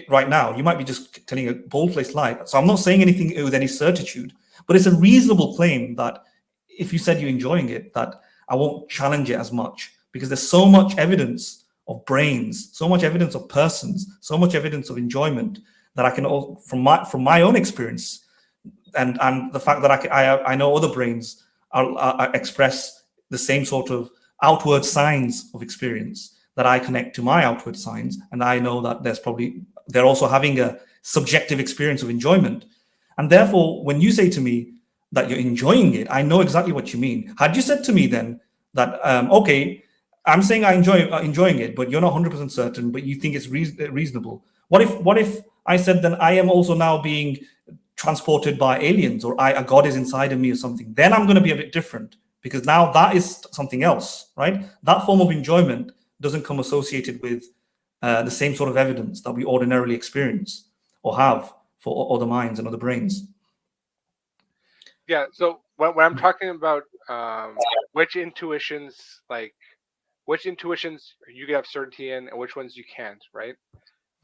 right now. You might be just telling a bold-faced lie. So I'm not saying anything with any certitude, but it's a reasonable claim that if you said you're enjoying it, that I won't challenge it as much, because there's so much evidence of brains, so much evidence of persons, so much evidence of enjoyment that I can, from my own experience, and the fact that I know other brains express the same sort of outward signs of experience, that I connect to my outward signs, and I know that they're also having a subjective experience of enjoyment. And therefore, when you say to me that you're enjoying it, I know exactly what you mean. Had you said to me then that, okay, I'm saying I enjoying it, but you're not 100% certain, but you think it's reasonable. What if I said then I am also now being transported by aliens, or a God is inside of me or something? Then I'm going to be a bit different, because now that is something else, right? That form of enjoyment doesn't come associated with the same sort of evidence that we ordinarily experience or have for other minds and other brains. Yeah. So when I'm talking about which intuitions, you can have certainty in and which ones you can't, right?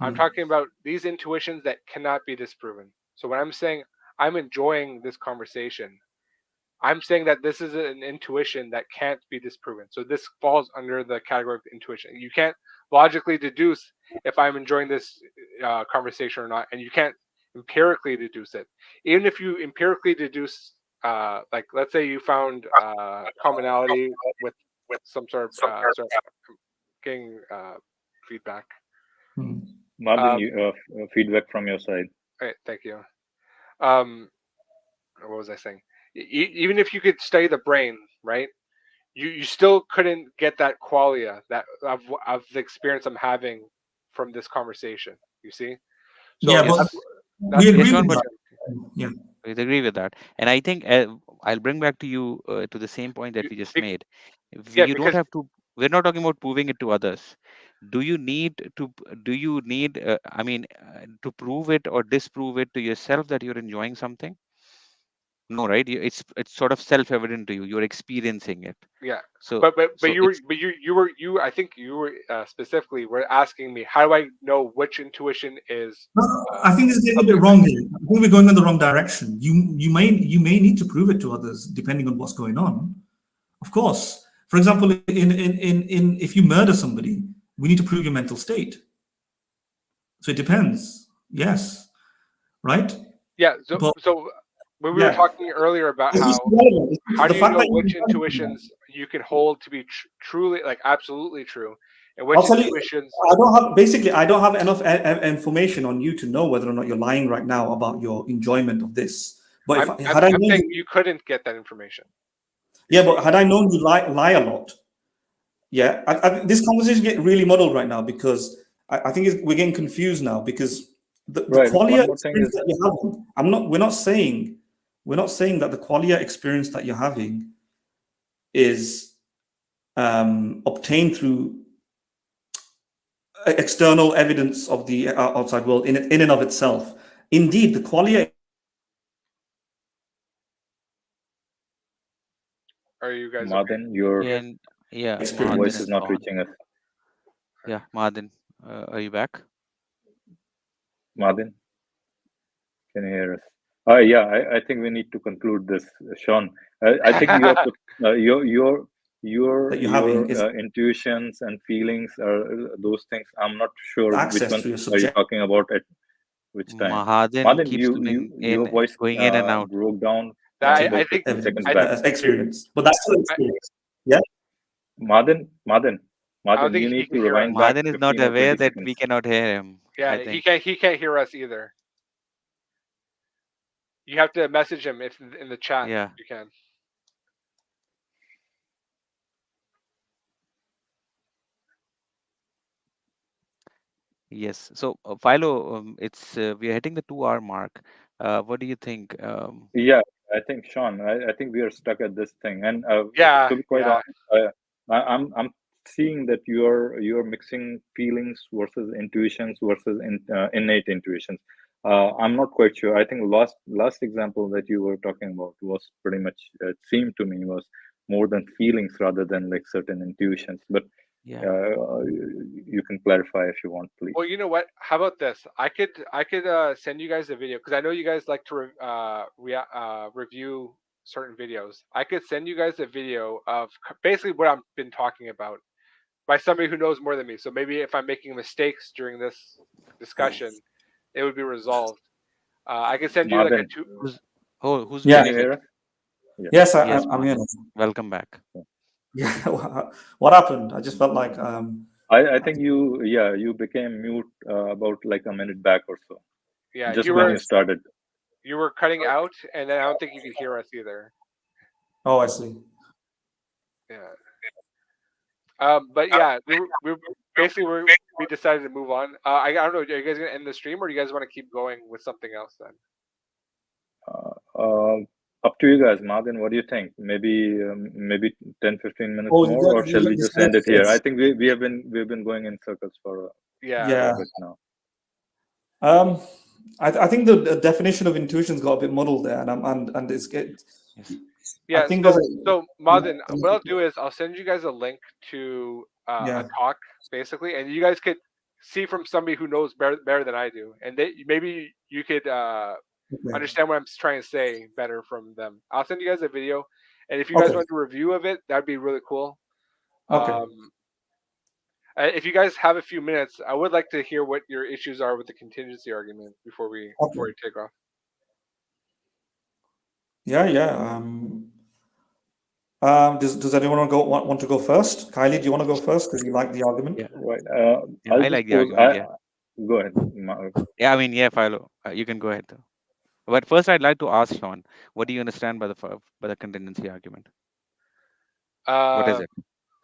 I'm talking about these intuitions that cannot be disproven. So when I'm saying I'm enjoying this conversation, I'm saying that this is an intuition that can't be disproven. So this falls under the category of intuition. You can't logically deduce if I'm enjoying this conversation or not, and you can't empirically deduce it. Even if you empirically deduce, like let's say you found commonality with some sort of getting feedback. Marvin, feedback from your side. Okay, thank you. What was I saying? Even if you could study the brain, right? You still couldn't get that qualia that of the experience I'm having from this conversation. You see? So Yeah, yes, but that's we the yes, agree Sean, with but that. distinction. Yeah. we agree with that. And I think I'll bring back to you to the same point that we just Be- made. yeah, You don't because have to. We're not talking about proving it to others. Do you need to? Do you need? I mean, to prove it or disprove it to yourself that you're enjoying something? No, right? It's sort of self-evident to you. You're experiencing it. yeah, So but so you were it's I think you were specifically were asking me how do I know which intuition is No, I think this is getting a bit something wrong here. I think we're going in the wrong direction. You may need to prove it to others depending on what's going on. Of course. For example, in if you murder somebody, we need to prove your mental state. So it depends. Yes. Right? yeah. But So when we were yeah. talking earlier about It's just how relevant. do The you fact know that which you intuitions you can hold to be truly like absolutely true, and I'll which tell you, intuitions I don't have enough information on you to know whether or not you're lying right now about your enjoyment of this. But if had I I'm known saying you, you couldn't get that information. yeah, but had I known you lie a lot, yeah, this conversation get really muddled right now because I think we're getting confused now because the Right. One qualia more thing experience is that you're having, we're not saying that the qualia experience that you're having is obtained through external evidence of the outside world in and of itself. Indeed, the qualia Are you guys okay? Madan, Yeah. your and yeah, experience. Mahadan voice is is not gone. reaching us. Yeah, Mahadan, are you back? Madan, can you hear us? Yeah, I think we need to conclude this, Sean. I think you have to, That you're having is intuitions and feelings are those things. I'm not sure which access ones to your are you subject. talking about at which time. Mahadan Madan, keeps coming your in, voice going in and out. broke down I about think 15 seconds I back. Experience, but that's still I, experience. Yeah. Madan, Madan, I don't Madan, you think he need can to hear us. rewind back Mahadan is not 15 or aware 20 that seconds. we cannot hear him, I Yeah, think. he can't hear us either. You have to message him if in the chat Yeah. if you can. Yes. So, Philo, it's we are hitting the 2 hour mark. What do you think? Yeah, I think Sean, I think we are stuck at this thing. And Yeah, to be quite yeah. honest, I'm seeing that you're mixing feelings versus intuitions versus innate intuitions. I'm not quite sure. I think last example that you were talking about was pretty much it seemed to me was more than feelings rather than like certain intuitions. But Yeah. you can clarify if you want, please. Well, you know what? How about this? I could send you guys a video because I know you guys like to review certain videos. I could send you guys a video of basically what I've been talking about by somebody who knows more than me. So maybe if I'm making mistakes during this discussion, it would be resolved. I could send you like a Madan, two. Who's who's Yeah. can you muting hear it? us? Yeah. Yes, Yes, I'm here. Mahadan. Welcome back. Yeah. What happened? I just felt like I think you became mute about like a minute back or so, Yeah, just when you started. you were cutting out, and then I don't think you could hear us either. oh, I see. Yeah. But yeah, we basically we decided to move on. I don't know. Are you guys gonna end the stream, or do you guys want to keep going with something else then? Uh, uh, Up to you guys, Martin. What do you think? Maybe 10-15 minutes Oh, more, or shall you we just decided end it here? I this. think we've been going in circles for Yeah. a Yeah. bit now. Um, I think the definition of intuition's got a bit muddled there, and it's get. Yes. I Yeah. think there's So a Madin, what I'll do is I'll send you guys a link to a yeah. talk basically, and you guys could see from somebody who knows better than I do, and maybe you could Okay. understand what I'm trying to say better from them. I'll send you guys a video, and if you guys Okay. want a review of it, that'd be really cool. Okay. If you guys have a few minutes, I would like to hear what your issues are with the contingency argument before we Okay. take off. Yeah. Yeah. Does anyone want to go first? Kylie, do you want to go first because you like the argument? Yeah. Right. Yeah. I'll I just like the pose. argument. Yeah. Go ahead. Yeah. I mean, yeah, Philo, you can go ahead though. But first, I'd like to ask Sean, what do you understand by the contingency argument? What is Uh, it?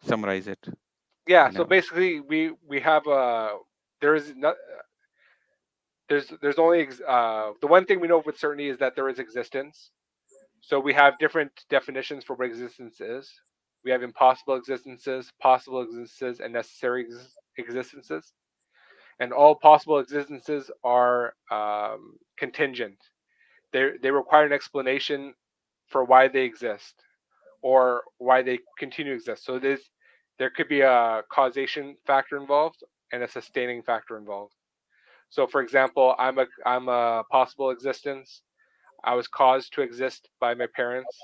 Summarize it. yeah. In So a basically, we have there is not there's only the one thing we know with certainty is that there is existence, So we have different definitions for what existence is. We have impossible existences, possible existences, and necessary existences. And all possible existences are contingent. They require an explanation for why they exist or why they continue to exist. So there could be a causation factor involved and a sustaining factor involved. So, for example, I'm a possible existence. I was caused to exist by my parents.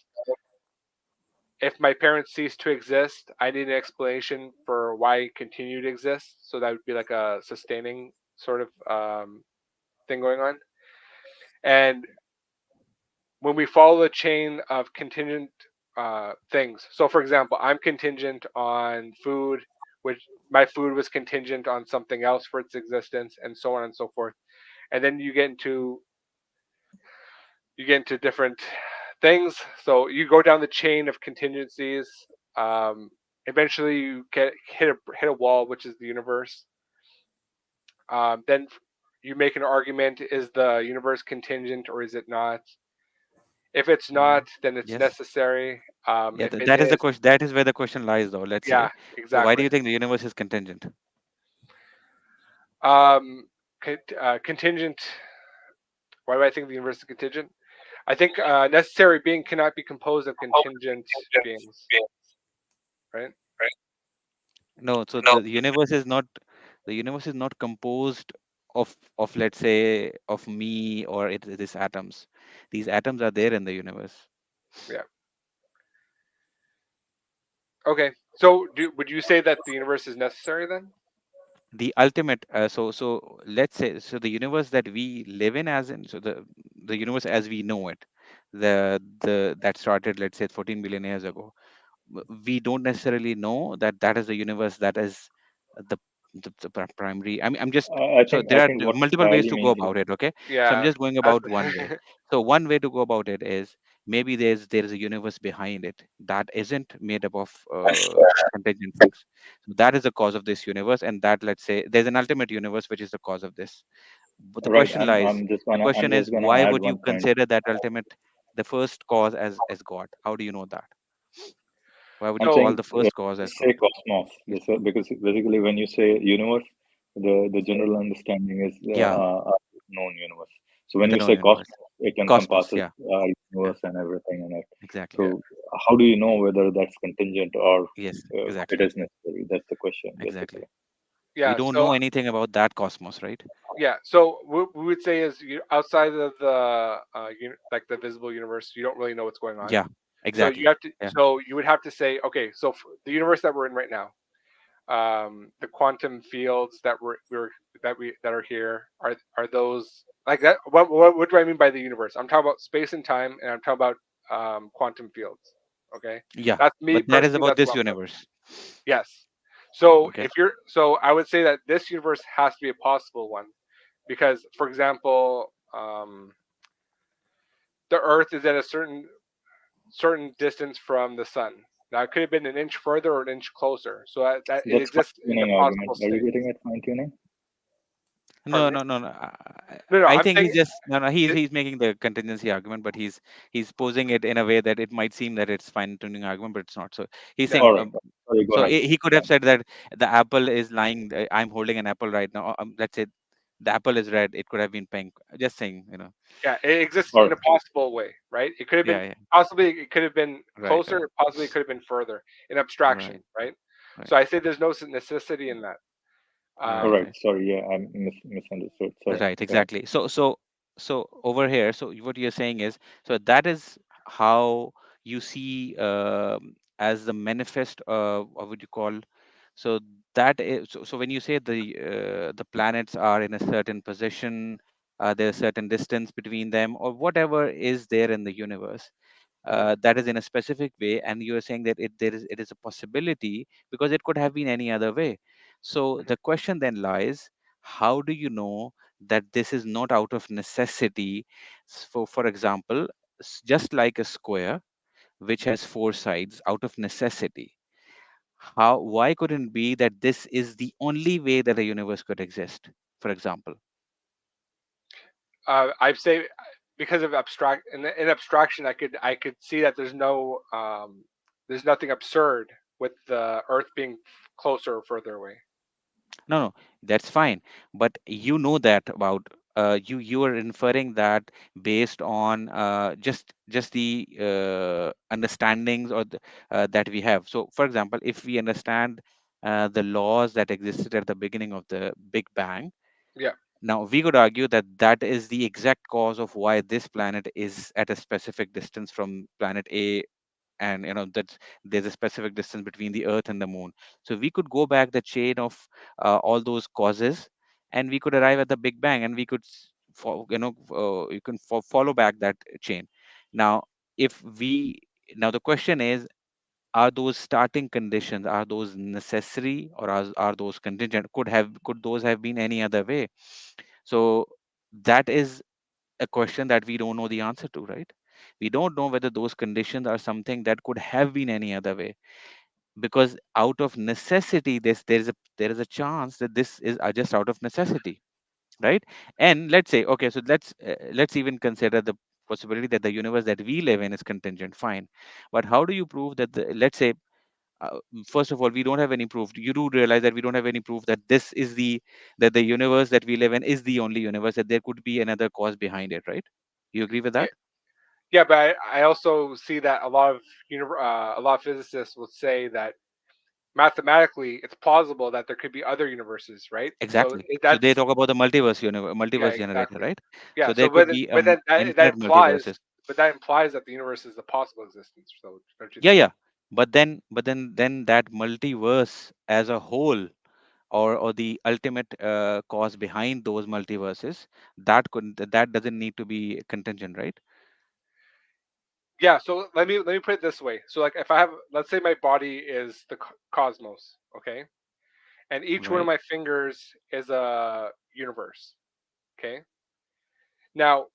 If my parents cease to exist, I need an explanation for why I continue to exist. So that would be like a sustaining sort of thing going on. And when we follow the chain of contingent things, so for example, I'm contingent on food, which my food was contingent on something else for its existence, and so on and so forth. And then you get into different things. So you go down the chain of contingencies. Um, Eventually, you hit a wall, which is the universe. Then you make an argument: is the universe contingent or is it not? If it's Mm, not, then it's yes. necessary. Yeah, If it that is the is, question. That is where the question lies, though. Let's yeah, say. So, why do exactly. you think the universe is contingent? Um, Contingent. Why do I think the universe is contingent? I think necessary being cannot be composed of contingent beings, right? No. So the universe is not. The universe is not composed of let's say of me or these atoms. These atoms are there in the universe. Yeah. Okay. So, would you say that the universe is necessary then? The ultimate. So let's say so the universe that we live in, as in the universe as we know it, the that started, let's say, 14 billion years ago. We don't necessarily know that that is the universe that is the primary. I'm just so I there are think what multiple ways Payali to go means is about it. Okay, so I'm Yeah. just going That's about one way. So one way to go about it is maybe there is a universe behind it that isn't made up of contingent things. So that is the cause of this universe, and that, let's say, there's an ultimate universe which is the cause of this. But the right. question lies. The I'm question just is, gonna why add would you one point. consider that ultimate, the first cause, as God? How do you know that? Why would I'm you saying call the first cause as just say God? cosmos, because basically when you say universe, the general understanding is Yeah, known universe. So when the you known say universe. cosmos, it Cosmos, encompasses yeah, yeah, universe and everything in it. exactly. yeah. So how do you know whether that's contingent or Yes, it exactly, is necessary? That's the question, exactly. basically. We Yeah. don't So know anything about that cosmos, right? yeah. So what we would say is outside of the like the visible universe, you don't really know what's going on. Yeah, So you exactly. have to. Yeah, So you would have to say, okay. So for the universe that we're in right now, the quantum fields that are here are those like that? What do I mean by the universe? I'm talking about space and time, and I'm talking about quantum fields. Okay, yeah. that's me But that is personally. about That's this what I'm talking. universe. Yes. So Okay. I would say that this universe has to be a possible one because, for example, the Earth is at a certain distance from the sun. Now it could have been an inch further or an inch closer, so that it That's fine exists in the tuning argument. possible Are you state. getting it? Fine tuning? No, Pardon me? no, no, no. No, no, I I'm think saying he's just no, no. He's it, he's making the contingency argument, but he's posing it in a way that it might seem that it's fine tuning argument, but it's not. So he's yeah, saying, All right. Sorry, go so ahead. he could Yeah. have said that the apple is lying. I'm holding an apple right now. Let's say the apple is red. It could have been pink. Just saying. yeah, it exists All in right. a possible way, right? It could have Yeah, been yeah. possibly it could have been Right, right, closer, possibly it could have been further in abstraction, right, right? right, So I say there's no necessity in that. All right, Um, right. right. Sorry. Yeah, I misunderstood. Sorry. Right, Go ahead. exactly. So over here, so what you're saying is, so that is how you see as the manifest, what would you call? So that is so when you say the planets are in a certain position, there's a certain distance between them, or whatever is there in the universe, that is in a specific way, and you are saying that it is a possibility because it could have been any other way. So mhm. the question then lies, how do you know that this is not out of necessity? For example, just like a square which has four sides, out of necessity, why couldn't it be that this is the only way that a universe could exist, for example? I'd say. because of in abstraction, I could see that there's nothing absurd with the Earth being closer or further away. No, that's fine. But you know that about you are inferring that based on just the understandings or that we have. So, for example, if we understand the laws that existed at the beginning of the Big Bang, Yeah. now we could argue that that is the exact cause of why this planet is at a specific distance from planet A, and that's there's a specific distance between the Earth and the Moon. So we could go back the chain of all those causes, and we could arrive at the Big Bang, and we could you can follow back that chain. Now, if we now the question is, are those starting conditions, are those necessary, or are those contingent? Could those have been any other way? So that is a question that we don't know the answer to, right? We don't know whether those conditions are something that could have been any other way, because out of necessity, there is a chance that this is just out of necessity, right? And let's say, okay, so let's even consider the possibility that the universe that we live in is contingent. Fine, but how do you prove that let's say, first of all, we don't have any proof. You do realize that we don't have any proof that that the universe that we live in is the only universe, that there could be another cause behind it, right? You agree with Yeah, that? yeah, but I also see that a lot of physicists will say that mathematically it's plausible that there could be other universes, right? So Exactly. So they that's talk about the yeah, multiverse generator, exactly. right? Yeah. So So there could be but then that infinite multiverses. that implies that the universe is a possible existence. So don't you Yeah, think? yeah. But then that multiverse as a whole, or the ultimate cause behind those multiverses, that doesn't need to be contingent, right? Yeah. So let me put it this way. So like if I have, let's say my body is the cosmos, okay, and each one of Right. my fingers is a universe, okay. Now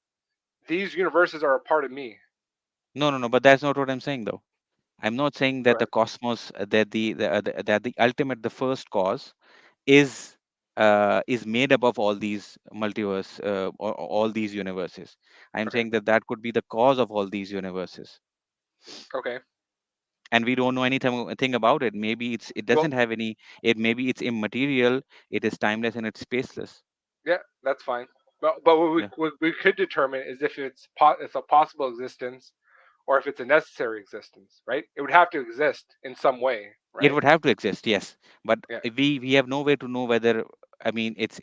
these universes are a part of me. No, no, no. But that's not what I'm saying, though. I'm not saying Go that the ahead. cosmos, that the ultimate, the first cause is made up of all these multiverse, or all these universes. I'm Okay. saying that that could be the cause of all these universes, Okay. and we don't know anything about it. Maybe it Well, doesn't have any. It maybe it's immaterial. It is timeless and it's spaceless. yeah, that's fine. But Yeah. what we could determine is if it's a possible existence or if it's a necessary existence, right? It would have to exist in some way, It right? would have to exist, yes, but Yeah. we have no way to know whether. I mean, it's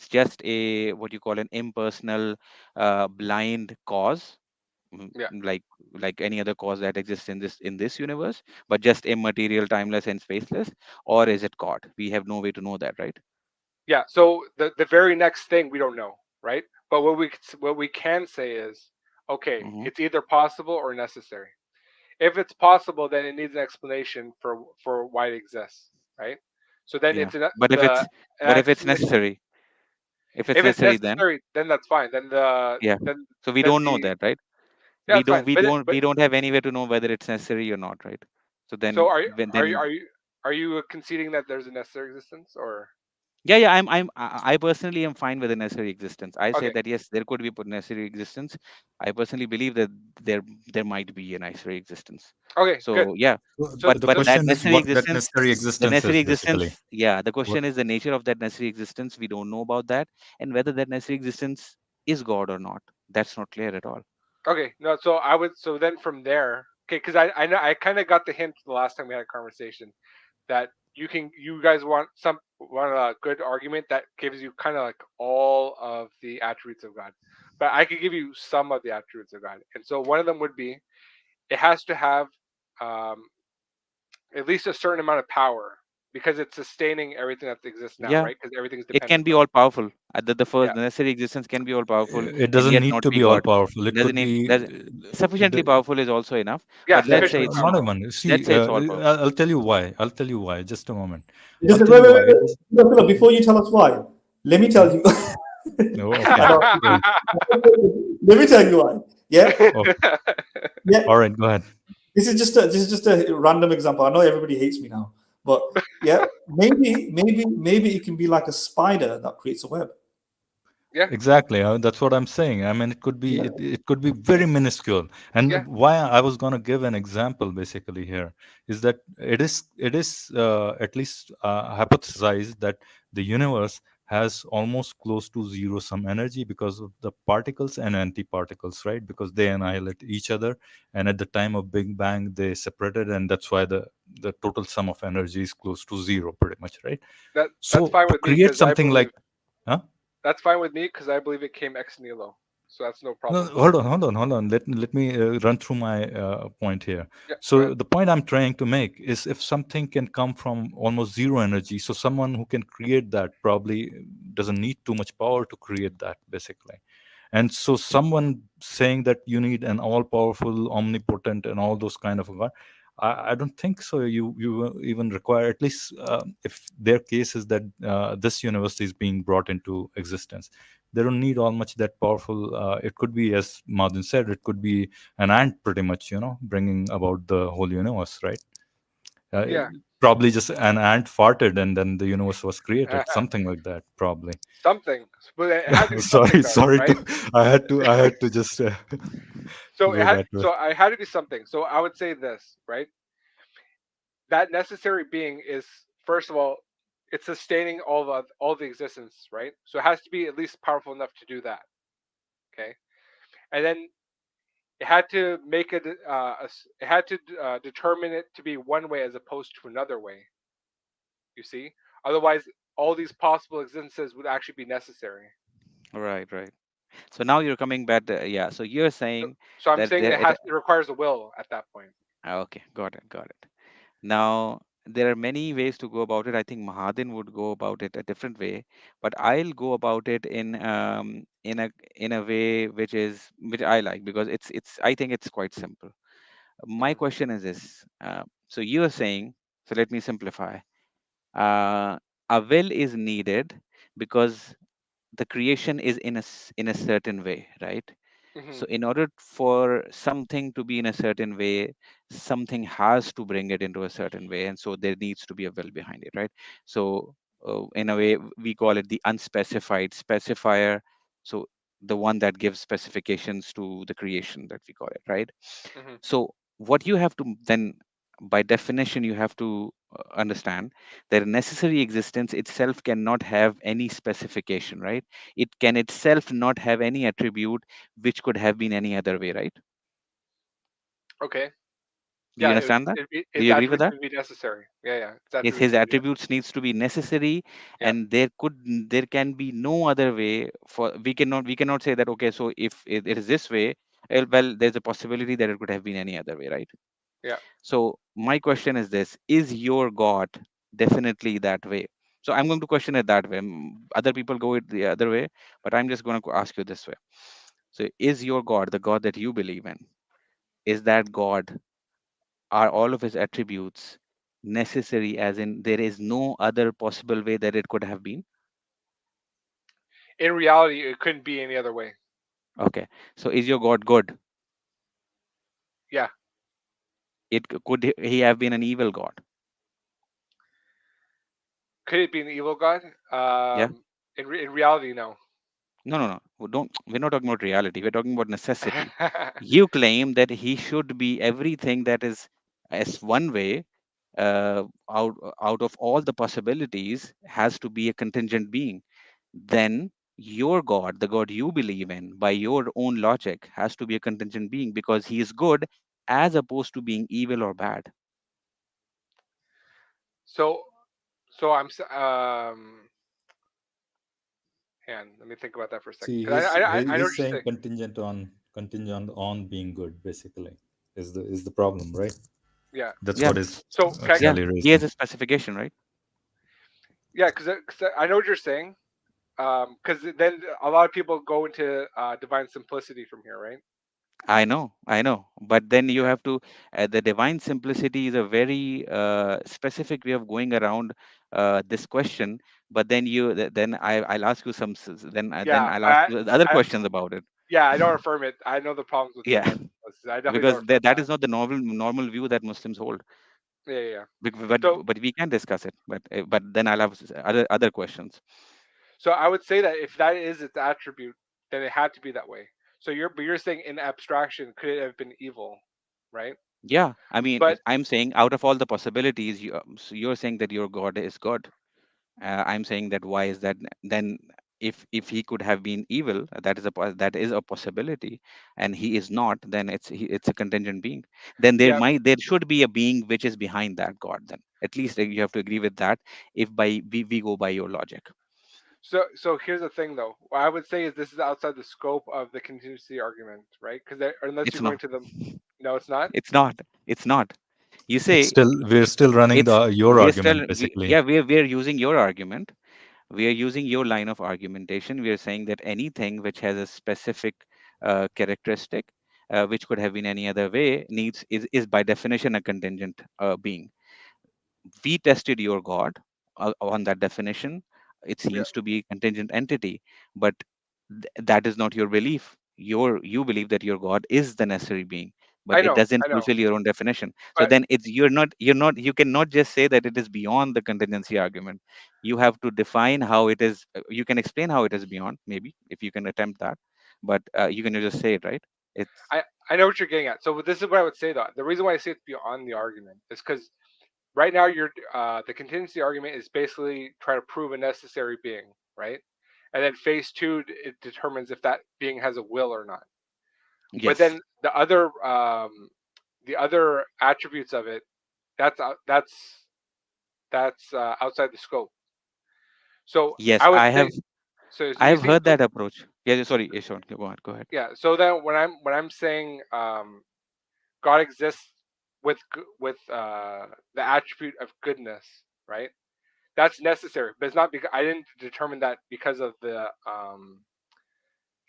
just a what you call an impersonal, blind cause, mm, Yeah. like any other cause that exists in this universe, but just immaterial, timeless, and spaceless. Or is it God? We have no way to know that, right? Yeah. So the very next thing we don't know, right? But what we can say is, okay, Hmm. it's either possible or necessary. If it's possible, then it needs an explanation for why it exists, right? So then Yeah, it's but if the it's an but if it's explanation. necessary, if it's If it's necessary, then necessary, then that's fine. yeah. Then So we then don't know the that, right? yeah, we it's don't fine. we don't But we don't have any way to know whether it's necessary or not, right? So so then when are you then are you conceding that there's a necessary existence or Yeah, yeah, I personally am fine with the necessary existence. I say okay, that yes, there could be a necessary existence. I personally believe that there there might be a necessary existence. okay, good. So yeah, So So the but so that question is necessary what that existence, necessary the existence necessary is basically. existence, yeah, the What? question is the nature of that necessary existence. We don't know about that, and whether that necessary existence is God or not. That's not clear at all. okay, no, so I would so then from there, okay, because I know I kind of got the hint the last time we had a conversation that you guys want a good argument that gives you kind of like all of the attributes of God, but I could give you some of the attributes of God, and so one of them would be it has to have um, at least a certain amount of power because it's sustaining everything that exists now, Yeah, right? Because everything's it can dependent be on all it. powerful. The Yeah, first, the necessary existence can be all powerful, It and doesn't yet need not to be be all God. powerful. It Doesn't could need be. does Sufficiently powerful is also enough. yeah, But let's say sufficiently it's Not powerful. even. let's See, say it's all powerful. I'll tell you why. I'll tell you why. Just a moment. Just I'll tell wait, you wait, why. wait. Philip, before you tell us why, let me tell Hmm? you. Oh, I okay. know. Great. Let me tell you why. Yeah, Oh, yeah. all right. Go ahead. This is just a random example. I know everybody hates me now, but yeah, maybe it can be like a spider that creates a web. Yeah, Exactly. That's what I'm saying. I mean, it could be very minuscule. yeah, And why I was going to give an example basically here is that it is at least hypothesized that the universe has almost close to zero sum energy because of the particles and antiparticles, right? Because they annihilate each other, and at the time of Big Bang they separated, and that's why the total sum of energy is close to zero, pretty much, right? that's So fine to with me create because I something believe like, huh? that's fine with me because I believe it came ex nihilo, so that's no No, problem. hold on. Let me run through my point here. Yeah, go So ahead. the point I'm trying to make is if something can come from almost zero energy, so someone who can create that probably doesn't need too much power to create that, basically. And so someone saying that you need an all-powerful, omnipotent, and all those kind of God, I don't think so. You even require at least if their case is that this universe is being brought into existence, they don't need all much that powerful. It could be, as Martin said, it could be an ant, pretty much, bringing about the whole universe, right? Uh, Yeah, Probably just an ant farted, and then the universe was created, something like that, probably. something, but it had to be something Sorry, though, sorry right? to, I had to just So it go had, that way. so I had to be something. So I would say this, right? That necessary being is, first of all, it's sustaining all the existence, right? So it has to be at least powerful enough to do that. Okay, and then it had to make it. It had to determine it to be one way as opposed to another way. You see, otherwise, all these possible existences would actually be necessary. Right, right. So now you're coming back. Yeah. So you're So, saying so I'm that saying there. it requires a will at that point. Okay, got it, got it. Now, there are many ways to go about it. I think Mahadin would go about it a different way, but I'll go about it in a way which I like, because it's I think it's quite simple. My Hmm. question is this: so you are saying, so let me simplify. Uh, a will is needed because the creation is in a certain way, right? Hmm. So in order for something to be in a certain way, something has to bring it into a certain way, and so there needs to be a will behind it, right? So in a way, we call it the unspecified specifier. So the one that gives specifications to the creation, that we call it, right? Hmm. So what you have to then, by definition, you have to understand that a necessary existence itself cannot have any specification, right? It can itself not have any attribute which could have been any other way, right? Okay. Do you Yeah, understand that? Do its you agree with attributes that? would be necessary. Yeah, yeah. Its His attributes would be attributes needs to be necessary, yeah, and there can be no other way. For we cannot say that, okay, so if it is this way, well, there's a possibility that it could have been any other way, right? yeah. So my question is this: is your God definitely that way? So I'm going to question it that way. Other people go it the other way, but I'm just going to ask you this way. So is your God, the God that you believe in, is that God, are all of his attributes necessary, as in there is no other possible way that it could have been? In reality, it couldn't be any other way. Okay. So is your God good? Yeah. He have been an evil God? Could it be an evil god? Yeah. In reality, no. No, no, no. We're not talking about reality. We're talking about necessity. You claim that he should be everything that is as one way, out of all the possibilities, has to be a contingent being. Then your God, the God you believe in, by your own logic, has to be a contingent being because he is good as opposed to being evil or bad. so, so hang on, let me think about that for a second. See, Because I know what he's you're saying saying. contingent on being good, basically, is the problem, right? Yeah. That's Yeah, what is So, yeah. actually He has raising. a specification, right? yeah, because I know what you're saying. Because then a lot of people go into divine simplicity from here, right? I know. But then you Yeah. have to, the divine simplicity is a very specific way of going around this question. But then I'll ask you then Yeah. I'll ask you other I questions about it. yeah, I don't affirm it. I know the problems with Yeah, divine simplicity. I definitely don't because affirm that that. is not the normal view that Muslims hold. Yeah, yeah, yeah. But So, we can discuss it. But then I'll have other questions. So I would say that if that is its attribute, then it had to be that way. So you're saying in abstraction could it have been evil, right? Yeah, I mean, But I'm saying out of all the possibilities, so you're saying that your God is God. I'm saying that why is that then? If he could have been evil, that is a possibility, and he is not, then it's a contingent being. Then yeah, there should be a being which is behind that God. Then at least you have to agree with that. If we go by your logic, so here's the thing though. What I would say is this is outside the scope of the contingency argument, right? Because unless it's you're going not. to the no, it's not. It's not. It's not. You It's say still, we're still running it's the your we're still argument basically. yeah, we're using your argument. We are using your line of argumentation. We are saying that anything which has a specific characteristic, which could have been any other way, is by definition a contingent being. We tested your God on that definition. It Yeah, seems to be a contingent entity, but that is not your belief. You believe that your God is the necessary being, but it doesn't I know, fulfill your own definition. So but then it's you cannot just say that it is beyond the contingency argument. You have to define how it is. You can explain how it is beyond, maybe if you can attempt that, but you can just say it, right? It's I know what you're getting at. So this is what I would say though. The reason why I say it's beyond the argument is because right now you're the contingency argument is basically trying to prove a necessary being, right? And then phase two it determines if that being has a will or not. But yes, then the other attributes of it that's outside the scope. So yes. I would say so I you have see heard that approach. Yeah, sorry, Yashon, go ahead. yeah. So then when I'm saying God exists with the attribute of goodness, right? That's necessary, but it's not because I didn't determine that because of the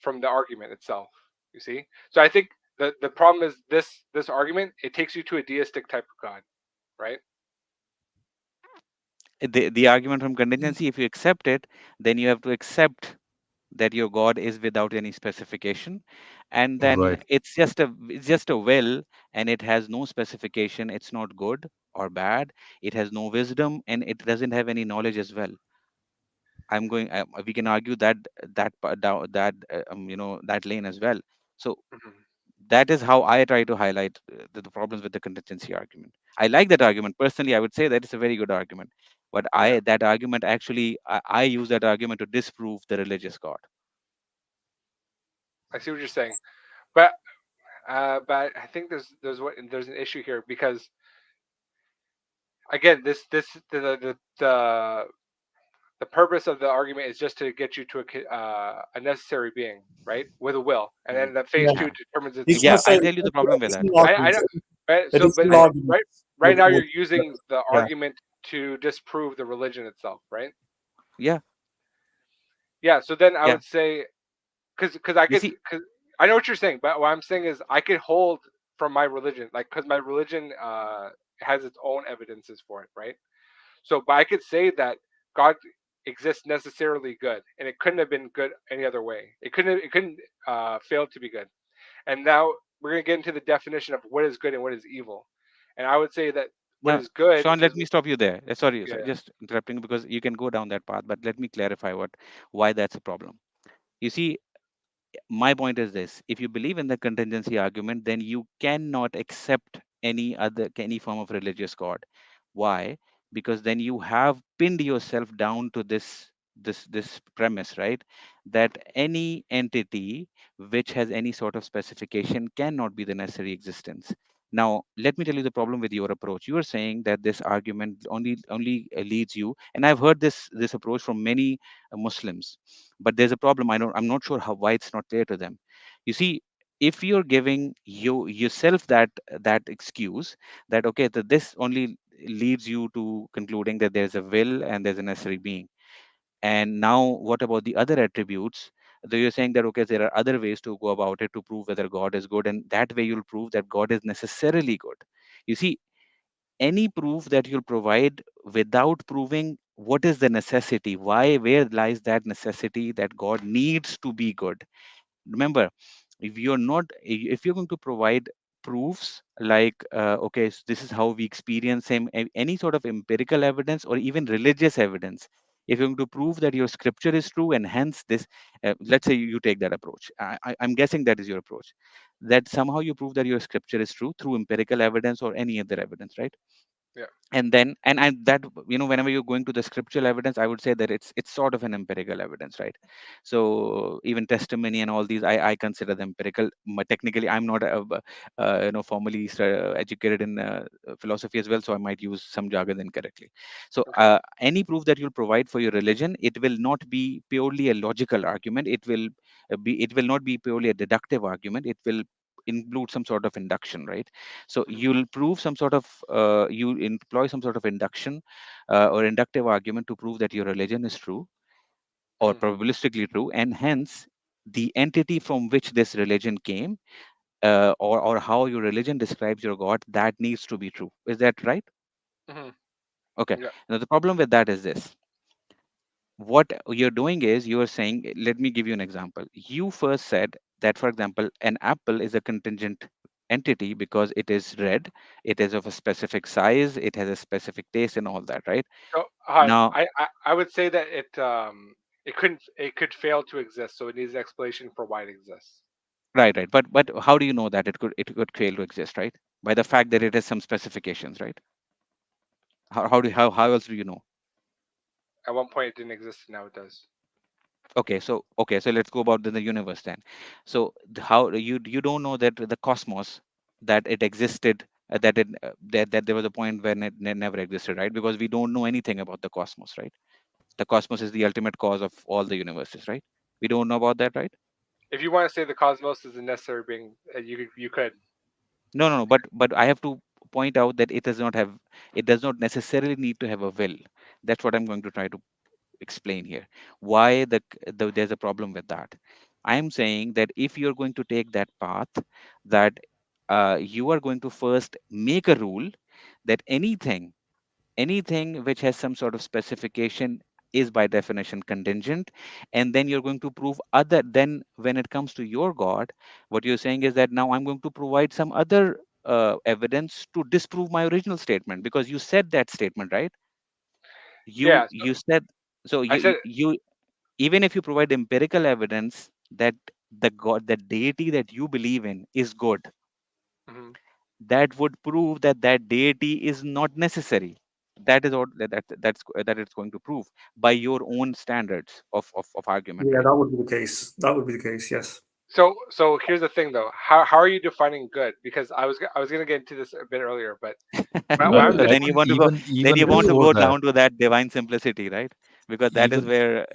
from the argument itself. You see, so I think the problem is this argument it takes you to a deistic type of God, right? The argument from contingency, if you accept it, then you have to accept that your God is without any specification, and then Right. it's just a will, and it has no specification. It's not good or bad. It has no wisdom, and it doesn't have any knowledge as well. We can argue that lane as well. So Mhm. that is how I try to highlight the problems with the contingency argument. I like that argument personally. I would say that it's a very good argument, but Yeah, I use that argument to disprove the religious God. I see what you're saying, but I think there's an issue here because again this the purpose of the argument is just to get you to a necessary being, right, with a will, and Mhm. then that phase Yeah. two determines its He's going Yeah, to will. say I'll tell you the problem with that. additional I arguments, know, right? So, but additional arguments right now you're would using the yeah. argument to disprove the religion itself, right? Yeah, Yeah. So then I yeah. would say because I You could see, because I know what you're saying, but what I'm saying is I could hold from my religion, like because my religion has its own evidences for it, right? So, but I could say that God exists necessarily good, and it couldn't have been good any other way. It couldn't fail to be good. And now we're gonna get into the definition of what is good and what is evil. And I would say that what now, is good Sean, is let me stop you there. yeah, Just interrupting because you can go down that path, but let me clarify why that's a problem. You see, my point is this: if you believe in the contingency argument, then you cannot accept any form of religious god. Why? Because then you have pinned yourself down to this premise, right? That any entity which has any sort of specification cannot be the necessary existence. Now let me tell you the problem with your approach. You are saying that this argument only leads you, and I've heard this approach from many Muslims, but there's a problem. I'm not sure why it's not clear to them. You see, if you're giving yourself that excuse, that okay, that this only leads you to concluding that there's a will and there's a necessary being, and now what about the other attributes? Though you're saying that okay, there are other ways to go about it to prove whether God is good, and that way you'll prove that God is necessarily good. You see, any proof that you'll provide without proving what is the necessity, where lies that necessity that God needs to be good. Remember, if you're going to provide proofs like okay, this is how we experience him, any sort of empirical evidence or even religious evidence, if you're going to prove that your scripture is true, and hence this, let's say you take that approach. I'm guessing that is your approach, that somehow you prove that your scripture is true through empirical evidence or any other evidence, right? Yeah. And then and that, whenever you're going to the scriptural evidence, I would say that it's sort of an empirical evidence, right? So even testimony and all these, I consider them empirical. Technically, I'm not formally educated in philosophy as well, so I might use some jargon incorrectly. So Okay. any proof that you'll provide for your religion, it will not be purely a logical argument. It will not be purely a deductive argument. It will include some sort of induction, right? So Mhm. you'll prove some sort of you employ some sort of induction or inductive argument to prove that your religion is true or Mhm. probabilistically true, and hence the entity from which this religion came, or how your religion describes your god, that needs to be true. Is that right? Mhm. Okay. Yeah. Now the problem with that is this: what you're doing is you're saying, let me give you an example. You first said that, for example, an apple is a contingent entity because it is red, it is of a specific size, it has a specific taste and all that, right? So Now, I would say that it could fail to exist, so it needs an explanation for why it exists. right, but how do you know that it could fail to exist, right? By the fact that it has some specifications, right? How else do you know? At one point it didn't exist, and now it does. Okay, so let's go about the universe then. So how you don't know that the cosmos, that it existed, that there was a point when it never existed, right? Because we don't know anything about the cosmos, right? The cosmos is the ultimate cause of all the universes, right? We don't know about that, right? If you want to say the cosmos is a necessary being, you could. No, but I have to point out that it does not necessarily need to have a will. That's what I'm going to try to explain here, why there's a problem with that. I am saying that if you're going to take that path, that you are going to first make a rule that anything which has some sort of specification is by definition contingent, and then you're going to prove other. Then when it comes to your god, what you're saying is that now I'm going to provide some other evidence to disprove my original statement, because you said that statement, right? you Yeah. So you said, so I said, you even if you provide empirical evidence that the god, the deity that you believe in is good, mhm. that would prove that that deity is not necessary. That is what that it's going to prove by your own standards of argument, Yeah, right? that would be the case. That would be the case. Yes. So here's the thing though. How are you defining good? Because I was gonna get into this a bit earlier, but what Well, I'm So I then think even you want to before go that, down to that divine simplicity, right? Because that is even where,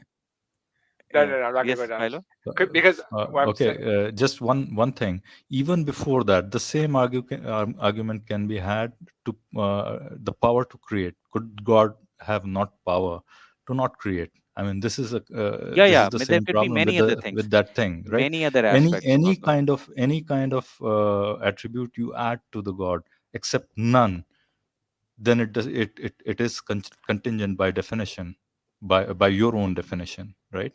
no, I'm not gonna go yes, down. Philo. Because what I'm okay, saying, just one thing. Even before that, the same argument can be had to the power to create. Could God have not power to not create? I mean, Yeah, this is yeah, the there same could be problem many other things, with that thing, right? many other Any aspects any of the. kind of attribute you add to the God, except none, then it is contingent by definition, by your own definition, right?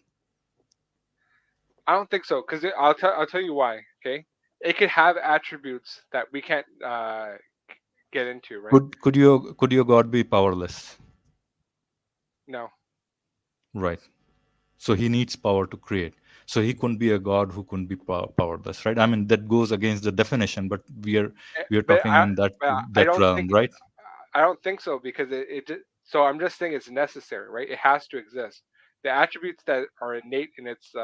I don't think so. Because I'll tell you why. Okay, it could have attributes that we can't get into, right? Could your God be powerless? No. Right. So he needs power to create. So he couldn't be a God who couldn't be powerless, right? I mean, that goes against the definition, but we are But talking in I that don't realm, think right? I don't think so because so I'm just saying it's necessary, right? It has to exist. The attributes that are innate in its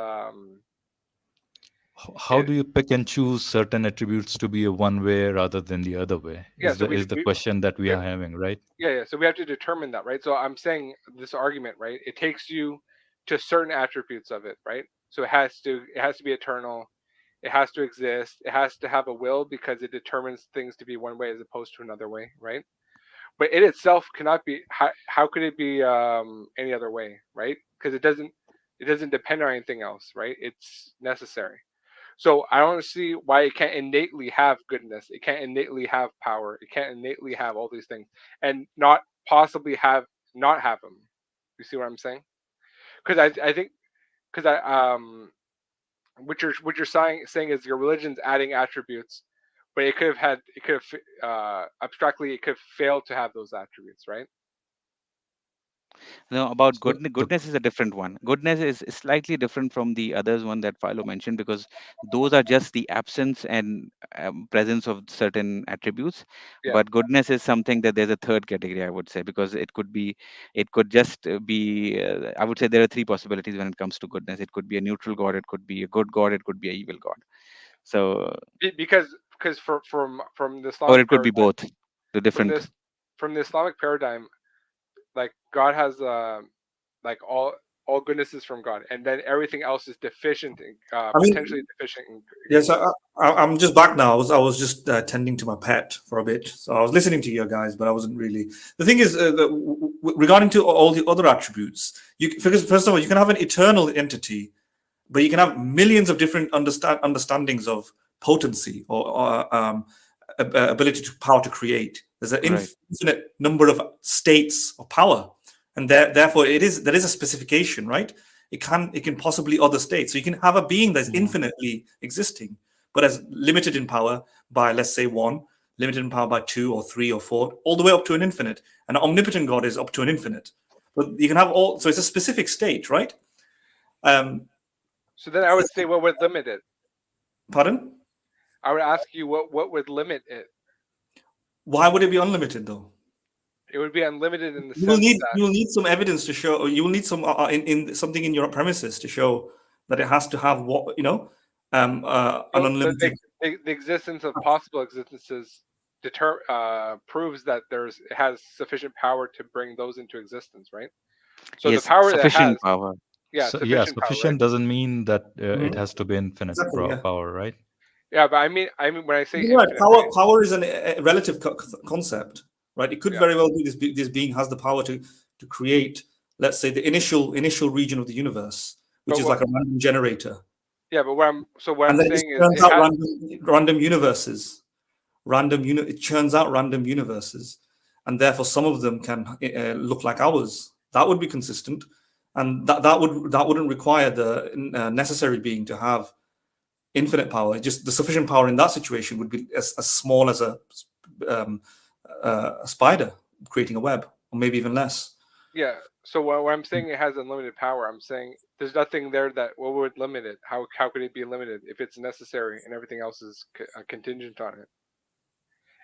How do you pick and choose certain attributes to be a one way rather than the other way? yeah. So Is the question that we we are having, right? yeah. So we have to determine that, right? So I'm saying this argument, right? It takes you to certain attributes of it, right? So it has to be eternal. It has to exist. It has to have a will because it determines things to be one way as opposed to another way, right? But it itself cannot be. How could it be any other way, right? Because it doesn't depend on anything else, right? It's necessary. So I don't see why it can't innately have goodness. It can't innately have power. It can't innately have all these things, and not possibly have not have them. You see what I'm saying? Because I think because I what you're saying is your religion's adding attributes, but it could have abstractly it could fail to have those attributes, right? No, about So the goodness is a different one. Goodness is slightly different from the others one that Philo mentioned, because those are just the absence and presence of certain attributes. Yeah. But goodness is something that there's a third category, I would say, because it could just be. I would say there are three possibilities when it comes to goodness. It could be a neutral God, it could be a good God, it could be a evil God. So, Because from the or Islamic it could be paradigm, both. The from different. this from the Islamic paradigm, like God has like all goodness is from God, and then everything else is deficient, I potentially mean, deficient in yes, goodness. I'm just back now. I was just tending to my pet for a bit, so I was listening to you guys, but I wasn't really. The thing is, regarding to all the other attributes, because first of all, you can have an eternal entity, but you can have millions of different understandings of potency or ability to power to create. There's an Right. infinite number of states of power, and therefore there is a specification, right? It can possibly other states. So you can have a being that's Mhm. infinitely existing, but as limited in power by, let's say, one, limited in power by two or three or four, all the way up to an infinite. And an omnipotent God is up to an infinite. But you can have all. So it's a specific state, right? Um, So then I would say, what would limit it? Pardon? I would ask you, what would limit it? Why would it be unlimited though? It would be unlimited in the You will sense need that you will need some evidence to show, or you will need some in something in your premises to show that it has to have what an so unlimited. the existence of possible existences proves that it has sufficient power to bring those into existence, right? So the Yes, power that it has, sufficient power. yeah, so yeah, sufficient power, right? sufficient doesn't mean that it Mhm. has to be infinite Exactly, yeah. power, right? Yeah, but I mean when I say You're right. infinite, Power is a relative concept, right? It could yeah. very well be this being has the power to create, let's say, the initial region of the universe, which But is what, like a random generator, yeah, but what and I'm then it just saying is turns it out has. random universes. It churns out random universes, and therefore some of them can look like ours. That would be consistent, and that wouldn't require the necessary being to have infinite power. Just the sufficient power in that situation would be as small as um, a spider creating a web, or maybe even less. Yeah. So when I'm saying it has unlimited power, I'm saying there's nothing there that what would limit it. How could it be limited if it's necessary and everything else is contingent on it?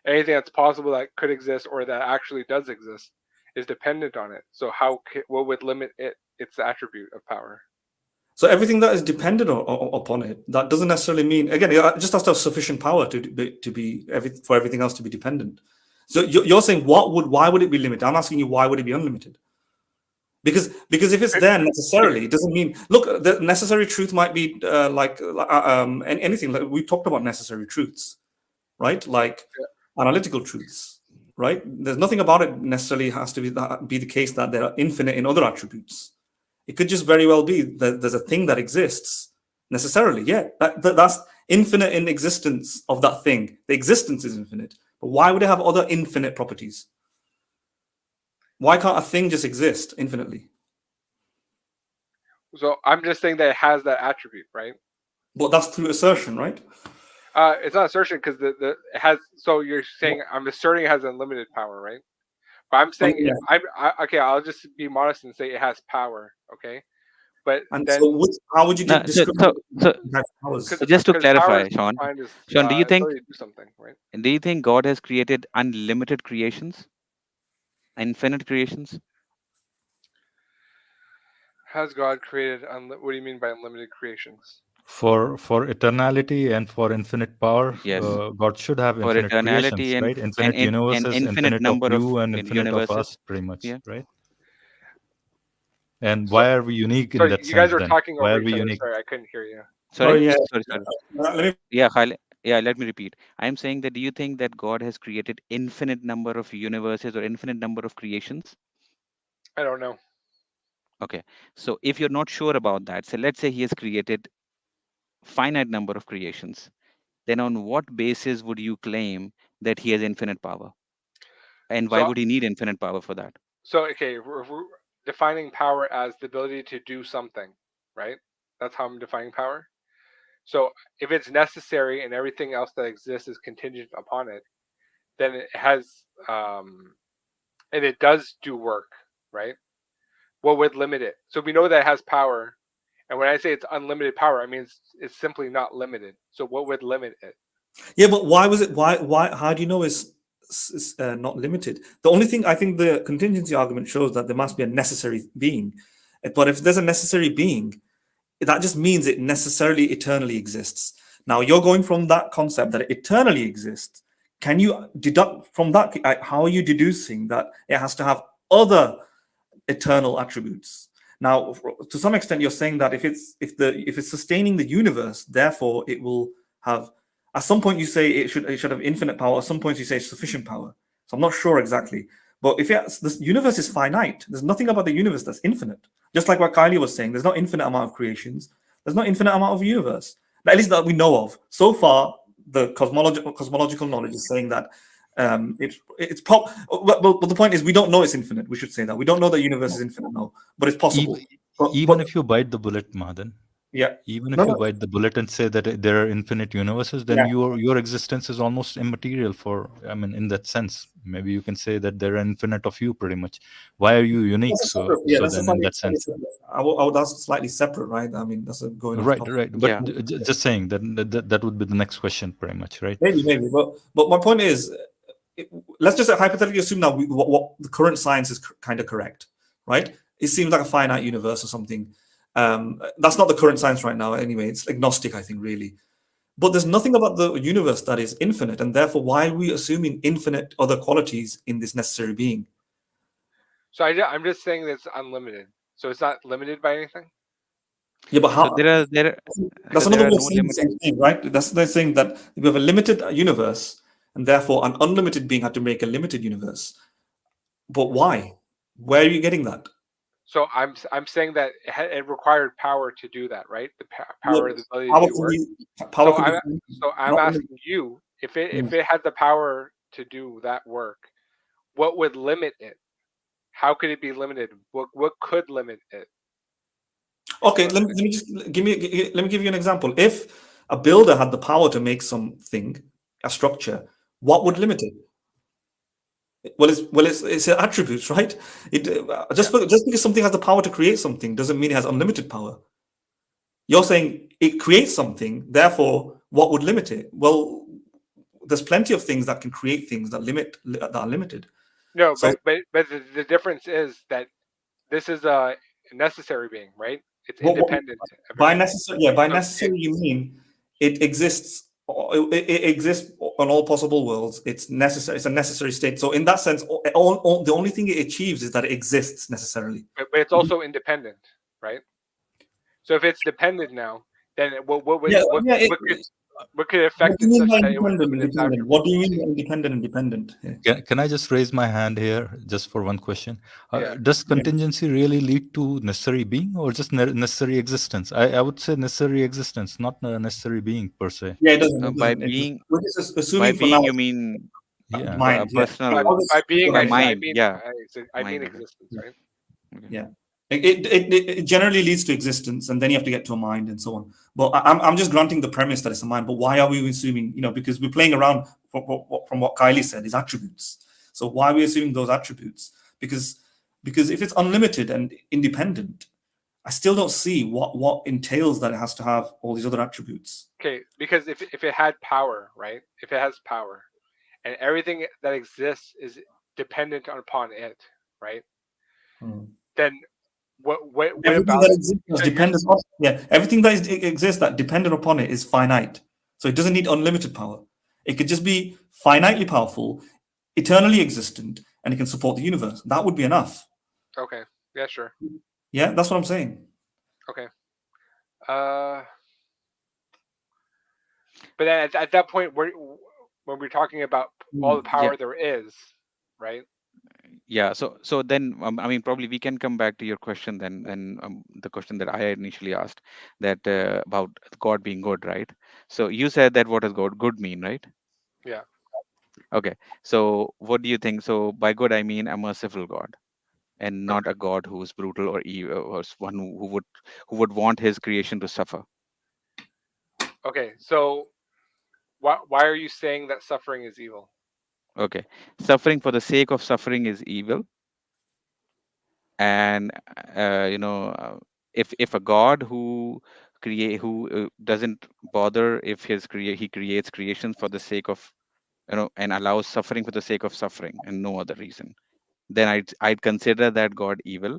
Anything that's possible that could exist or that actually does exist is dependent on it. So what would limit it? Its attribute of power. So everything that is dependent upon it, that doesn't necessarily mean, again, it just has to have sufficient power for everything else to be dependent. So you're saying why would it be limited? I'm asking you, why would it be unlimited? Because if it's there necessarily, it doesn't mean, look, the necessary truth might be anything. Like we talked about necessary truths, right? Like analytical truths, right? There's nothing about it necessarily has to be the case that they are infinite in other attributes. It could just very well be that there's a thing that exists necessarily. Yeah, that's infinite in existence of that thing. The existence is infinite, but why would it have other infinite properties? Why can't a thing just exist infinitely? So I'm just saying that it has that attribute, right? But that's through assertion, right? It's not assertion because it has. So you're saying I'm asserting it has unlimited power, right? But I'm Oh, saying yeah. okay. I'll just be modest and say it has power, okay? But And then so, how would you No, discriminate so type of powers? just to because power clarify, is Sean, defined as Sean, ability to do something, right? do you think God has created unlimited creations, infinite creations? Has God created? What do you mean by unlimited creations? For eternality and for infinite power, Yes, God should have for infinite creations, eternality and right? Infinite an universes, infinite infinite of number of you and infinite of universes. us, pretty much, Yeah. right? And So, why are we unique in sorry, that you guys sense are then? talking Why over are we each other. unique? Sorry, I couldn't hear you. Sorry, Sorry, yeah. sorry. Let me. Yeah, yeah. Let me repeat. I'm saying that do you think that God has created infinite number of universes or infinite number of creations? I don't know. Okay. So if you're not sure about that, so let's say he has created finite number of creations, then on what basis would you claim that he has infinite power? And why So, would he need infinite power for that? okay, we're defining power as the ability to do something, right? That's how I'm defining power. So, if it's necessary and everything else that exists is contingent upon it, then it has, and it does do work, right? what would limit it? So we know that it has power, and when I say it's unlimited power, I mean it's simply not limited. So what would limit it? Yeah, but why was it? Why? How do you know it's not limited? The only thing I think the contingency argument shows that there must be a necessary being. But if there's a necessary being, that just means it necessarily eternally exists. Now you're going from that concept that it eternally exists. Can you deduct from that? How are you deducing that it has to have other eternal attributes? Now, to some extent, you're saying that if it's sustaining the universe, therefore it will have. At some point, you say it should have infinite power. At some point, you say sufficient power. So I'm not sure exactly. But if this universe is finite, there's nothing about the universe that's infinite. Just like what Kylie was saying, there's no infinite amount of creations. There's no infinite amount of universe, at least that we know of. So far, the cosmological knowledge is saying that but the point is we don't know it's infinite. We should say that we don't know the universe is infinite now, but it's possible. Even, But even if you bite the bullet, Madan, yeah, even no, if you no, bite the bullet and say that there are infinite universes, then yeah. your existence is almost immaterial for, I mean, in that sense. Maybe you can say that there are infinite of you pretty much. Why are you unique? That's a So separate. Yeah, that's a then in slightly, that sense. that's slightly separate, right? I mean, that's a going off Right, topic. right. But Yeah. just saying that would be the next question pretty much, right? Maybe, but my point is, it, let's just hypothetically assume that what the current science is kind of correct, right? It seems like a finite universe or something. That's not the current science right now. Anyway, it's agnostic, I think, really. But there's nothing about the universe that is infinite, and therefore, why are we assuming infinite other qualities in this necessary being? So I'm just saying that it's unlimited. So it's not limited by anything. Yeah, but So how? so That's there another are way of no saying the limit. same thing, right? They're saying that we have a limited universe, and therefore an unlimited being had to make a limited universe. But why? Where are you getting that? So I'm saying that it required power to do that, right? The Yeah, power, the ability to power do can work. be power So can be I'm not. asking you if it had the power to do that work, what would limit it? How could it be limited? What could limit it? Is Okay, what I'm let me just let me give you an example. If a builder had the power to make something, a structure, what would limit it? It's attributes, right? saying. Just because something has the power to create something doesn't mean it has unlimited power. You're saying it creates something, therefore, what would limit it? Well, there's plenty of things that can create things that are limited. No, So but the difference is that this is a necessary being, right? It's what independent of by everything. necessary? Yeah, by So necessary you mean it exists. It exists on all possible worlds. It's necessary. It's a necessary state. So in that sense, the only thing it achieves is that it exists necessarily. but it's also independent, right? So if it's dependent now, then Yeah, yeah. what could What affect do you it mean such by that it would independent? limit its Independent. What do you attributes? mean by independent? Independent. Yeah. Can I just raise my hand here just for one question? Yeah. Does Yeah. contingency really lead to necessary being or just necessary existence? I would say necessary existence, not a necessary being per se. Yeah, it doesn't. It By doesn't. It doesn't. being We're just by assuming for now being you mean Yeah. a mind. Yeah. By, personal by being, a Right. I mind. mean, Yeah, I mean mind. Okay. existence, right? Okay. Yeah. It generally leads to existence, and then you have to get to a mind and so on. But I'm just granting the premise that it's a mind. But why are we assuming? Because we're playing around from what Kylie said is attributes. So why are we assuming those attributes? Because if it's unlimited and independent, I still don't see what entails that it has to have all these other attributes. Okay, because if it had power, right? If it has power, and everything that exists is dependent upon it, right? Hmm. Then what Everything about that it? exists is So dependent on, yeah, everything that exists that dependent upon it is finite. So it doesn't need unlimited power. It could just be finitely powerful, eternally existent, and it can support the universe. That would be enough. okay, yeah, sure, Yeah, that's what I'm saying. okay. Uh, but then at that point, when we're talking about all the Yeah. power there is, right? Yeah. So then I mean probably we can come back to your question then the question that I initially asked that about God being good, right? So you said that what does God good mean, right? Yeah. Okay. So what do you think? So by good I mean a merciful God and not Okay. a God who's brutal or evil or one who would want his creation to suffer. Okay. So why are you saying that suffering is evil? Okay. Suffering for the sake of suffering is evil. And if a god who doesn't bother if he creates creations for the sake of and allows suffering for the sake of suffering and no other reason, then I'd consider that god evil.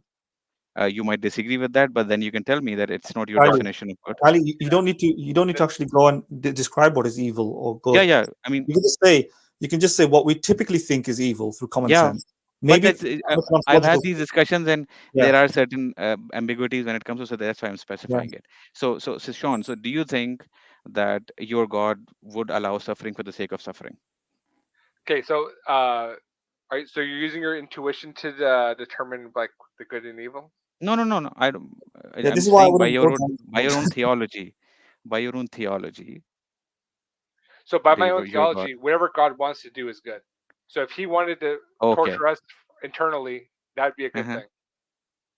You might disagree with that, but then you can tell me that it's not your Ali, definition of good. Ali, you don't need to actually go and describe what is evil or Yeah, good. yeah, I mean, You can just say what we typically think is evil through common yeah, sense. but Maybe that's from an I've had ontological. these discussions, and Yeah, there are certain ambiguities when it comes to, so that's why I'm yeah. specifying it. So Sean, so do you think that your god would allow suffering for the sake of suffering? Okay, so so you're using your intuition to determine like the good and evil. No, no, no, no. I don't. Yeah, I'm this is why I saying by wouldn't your go own, down. by your own theology, by your own theology, So by my own your God. theology, whatever God wants to do is good. So if He wanted to Okay. torture us internally, that'd be a good Uh-huh. thing.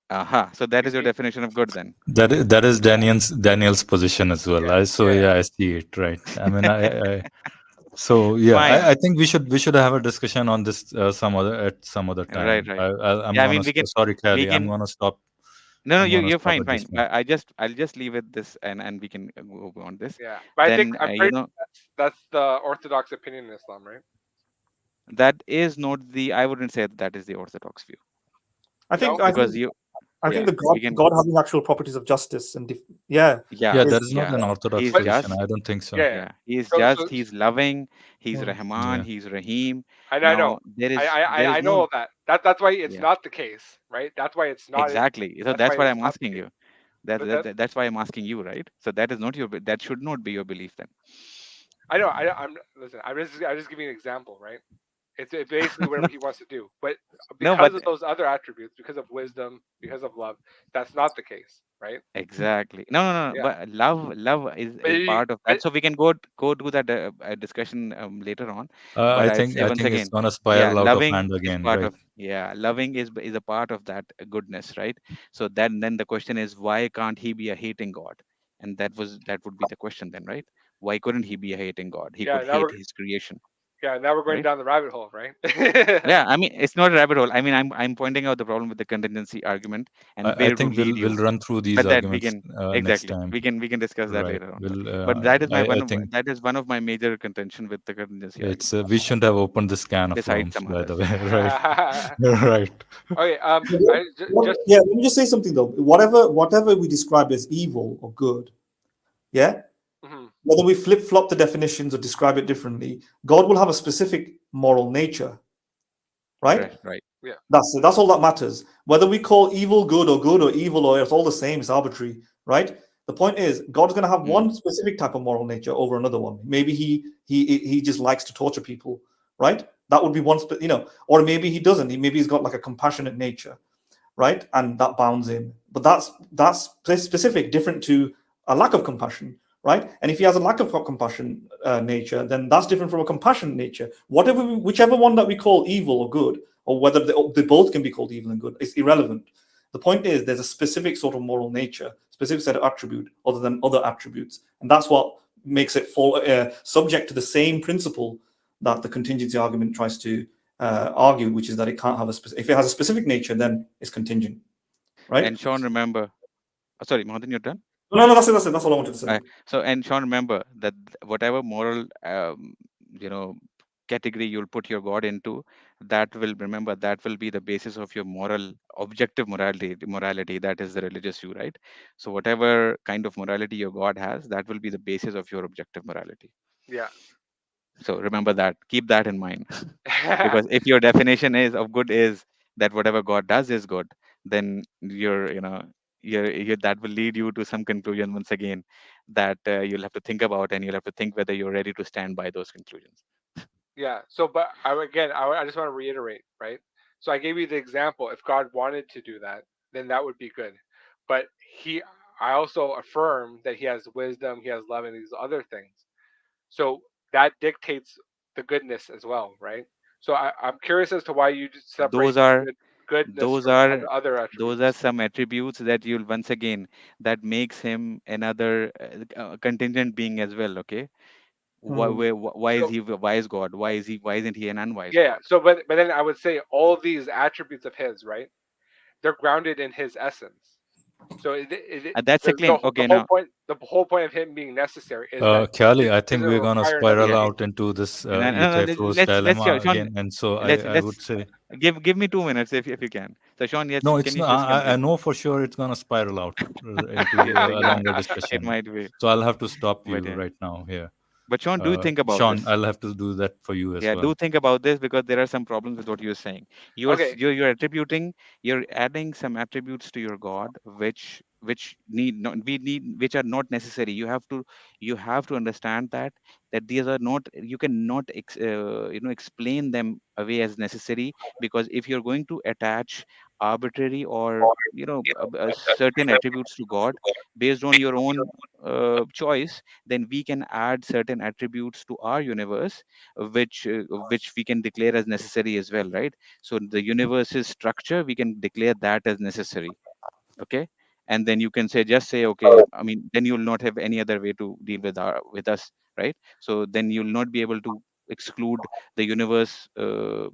Aha. So that You is your see? definition of good then. That is Yeah, Daniel's position as well. yeah, So yeah, yeah, yeah. I see it, right. I mean, so yeah, Fine. I think we should have a discussion on this some other Right, time. right. I'm Yeah, I gonna mean, sorry, we Kelly, I'm can. gonna stop. No, no, I'm gonna you're stop fine, at this fine. point. I'll just leave it this, and we can go on this. Yeah, but I think Then I'm pretty sure that's the orthodox opinion in Islam, right? that is not the. I wouldn't say that is the orthodox view, I think No. I because think you. I think Yeah, the we can. God having actual properties of justice and yeah Yeah, Yeah, that is is not yeah. an orthodox He's But position. just. I don't think so. yeah, yeah. Yeah, he is So just. He's loving. He's mm, Rahman. Yeah. He's Rahim. I know. Now there is I know no. all that. That's why it's Yeah, not the case, right? That's why it's not. exactly. So That's why that's what it's I'm not asking the case. you. That, But that that that's why I'm asking you, right? So that is not that should not be your belief then. I know. I'm listen. I'm just giving an example, right? It's basically whatever he wants to do. But No, because but of those other attributes, because of wisdom, because of love, that's not the case, right? exactly. No, no, no. Yeah. But love But is part of that. but So we can go do that discussion later on. But I I'd think say I once think it's again, gonna yeah, spiral out of loving hand is again, part right? of, yeah, loving is a part of that goodness, right? So then the question is, why can't he be a hating God? And that would be the question then, right? Why couldn't he be a hating God? He yeah, could hate his creation, now we're going right? down the rabbit hole, right? Yeah, I mean, it's not a rabbit hole. I mean, I'm pointing out the problem with the contingency argument and I where it would think lead we'll you. run through these But that we arguments can, next exactly, time, we can discuss that right? later on. We'll But that is I think that is one of my major contention with the contingency it's argument. we shouldn't have opened this can of Besides worms, some by the others. way, right? Right. Okay. Just yeah. Let me just say something though. Whatever we describe as evil or good, yeah. mhm, Whether we flip flop the definitions or describe it differently, God will have a specific moral nature, right? Right, right. yeah, That's all that matters. Whether we call evil good or evil or it's all the same, it's arbitrary, right? The point is, God's going to have Mm, one specific type of moral nature over another one. Maybe he just likes to torture people, right? That would be one, or maybe he doesn't. Maybe he's got like a compassionate nature, right? And that bounds him. But that's specific, different to a lack of compassion, right? And if he has a lack of compassion nature, then that's different from a compassionate nature. Whichever one that we call evil or good, or whether they both can be called evil and good, is irrelevant. The point is, there's a specific sort of moral nature, specific set of attribute, other than other attributes, and that's what makes it fall subject to the same principle that the contingency argument tries to argue, which is that it can't have if it has a specific nature, then it's contingent, right? and Sean, remember, oh, sorry, Mohammed, you're done. No, no, that's it. That's it. That's all I wanted to say. And Sean, remember that whatever moral, you know, category you'll put your God into, that will be the basis of your moral, objective morality. That is the religious view, right? So whatever kind of morality your God has, that will be the basis of your objective morality. yeah. So remember that. Keep that in mind. Because if your definition is of good is that whatever God does is good, then that will lead you to some conclusion once again that you'll have to think about, and you'll have to think whether you're ready to stand by those conclusions. Yeah. So, but I just want to reiterate, right? So I gave you the example. If God wanted to do that, then that would be good. But I also affirm that He has wisdom, He has love, and these other things. So that dictates the goodness as well, right? So I'm curious as to why you just separate Those are goodness those from are other those are attributes. some attributes that you'll once again, that makes him another contingent being as well. Okay, Hmm. why is So he a wise God? Why isn't he an unwise yeah. God? So but then I would say all these attributes of His, right? they're grounded in his essence. So That's a claim. Okay, now the whole point of him being necessary is that Kelly, it I think doesn't we're gonna require another spiral yeah. out being. into this No, no, Euthyphro's let's dilemma Sean, again, and so I let's would say give me 2 minutes if you can. So Sean, yes, no. can It's you not. just I complete? know for sure it's gonna spiral out You into think a it, longer it discussion. might be, So I'll have to stop but you yeah. right now here, But Sean, do think about Sean. this. I'll have to do that for you as Yeah, well. do think about this because there are some problems with what you're saying. Okay, You're attributing, you're adding some attributes to your God, which need not we need which are not necessary. You have to understand that these are not, you cannot explain them away as necessary, because if you're going to attach arbitrary or certain attributes to God based on your own choice, then we can add certain attributes to our universe, which we can declare as necessary as well, right? So the universe's structure, we can declare that as necessary. Okay, and then you can say okay, I mean, then you'll not have any other way to deal with us, right? So then you'll not be able to exclude the universe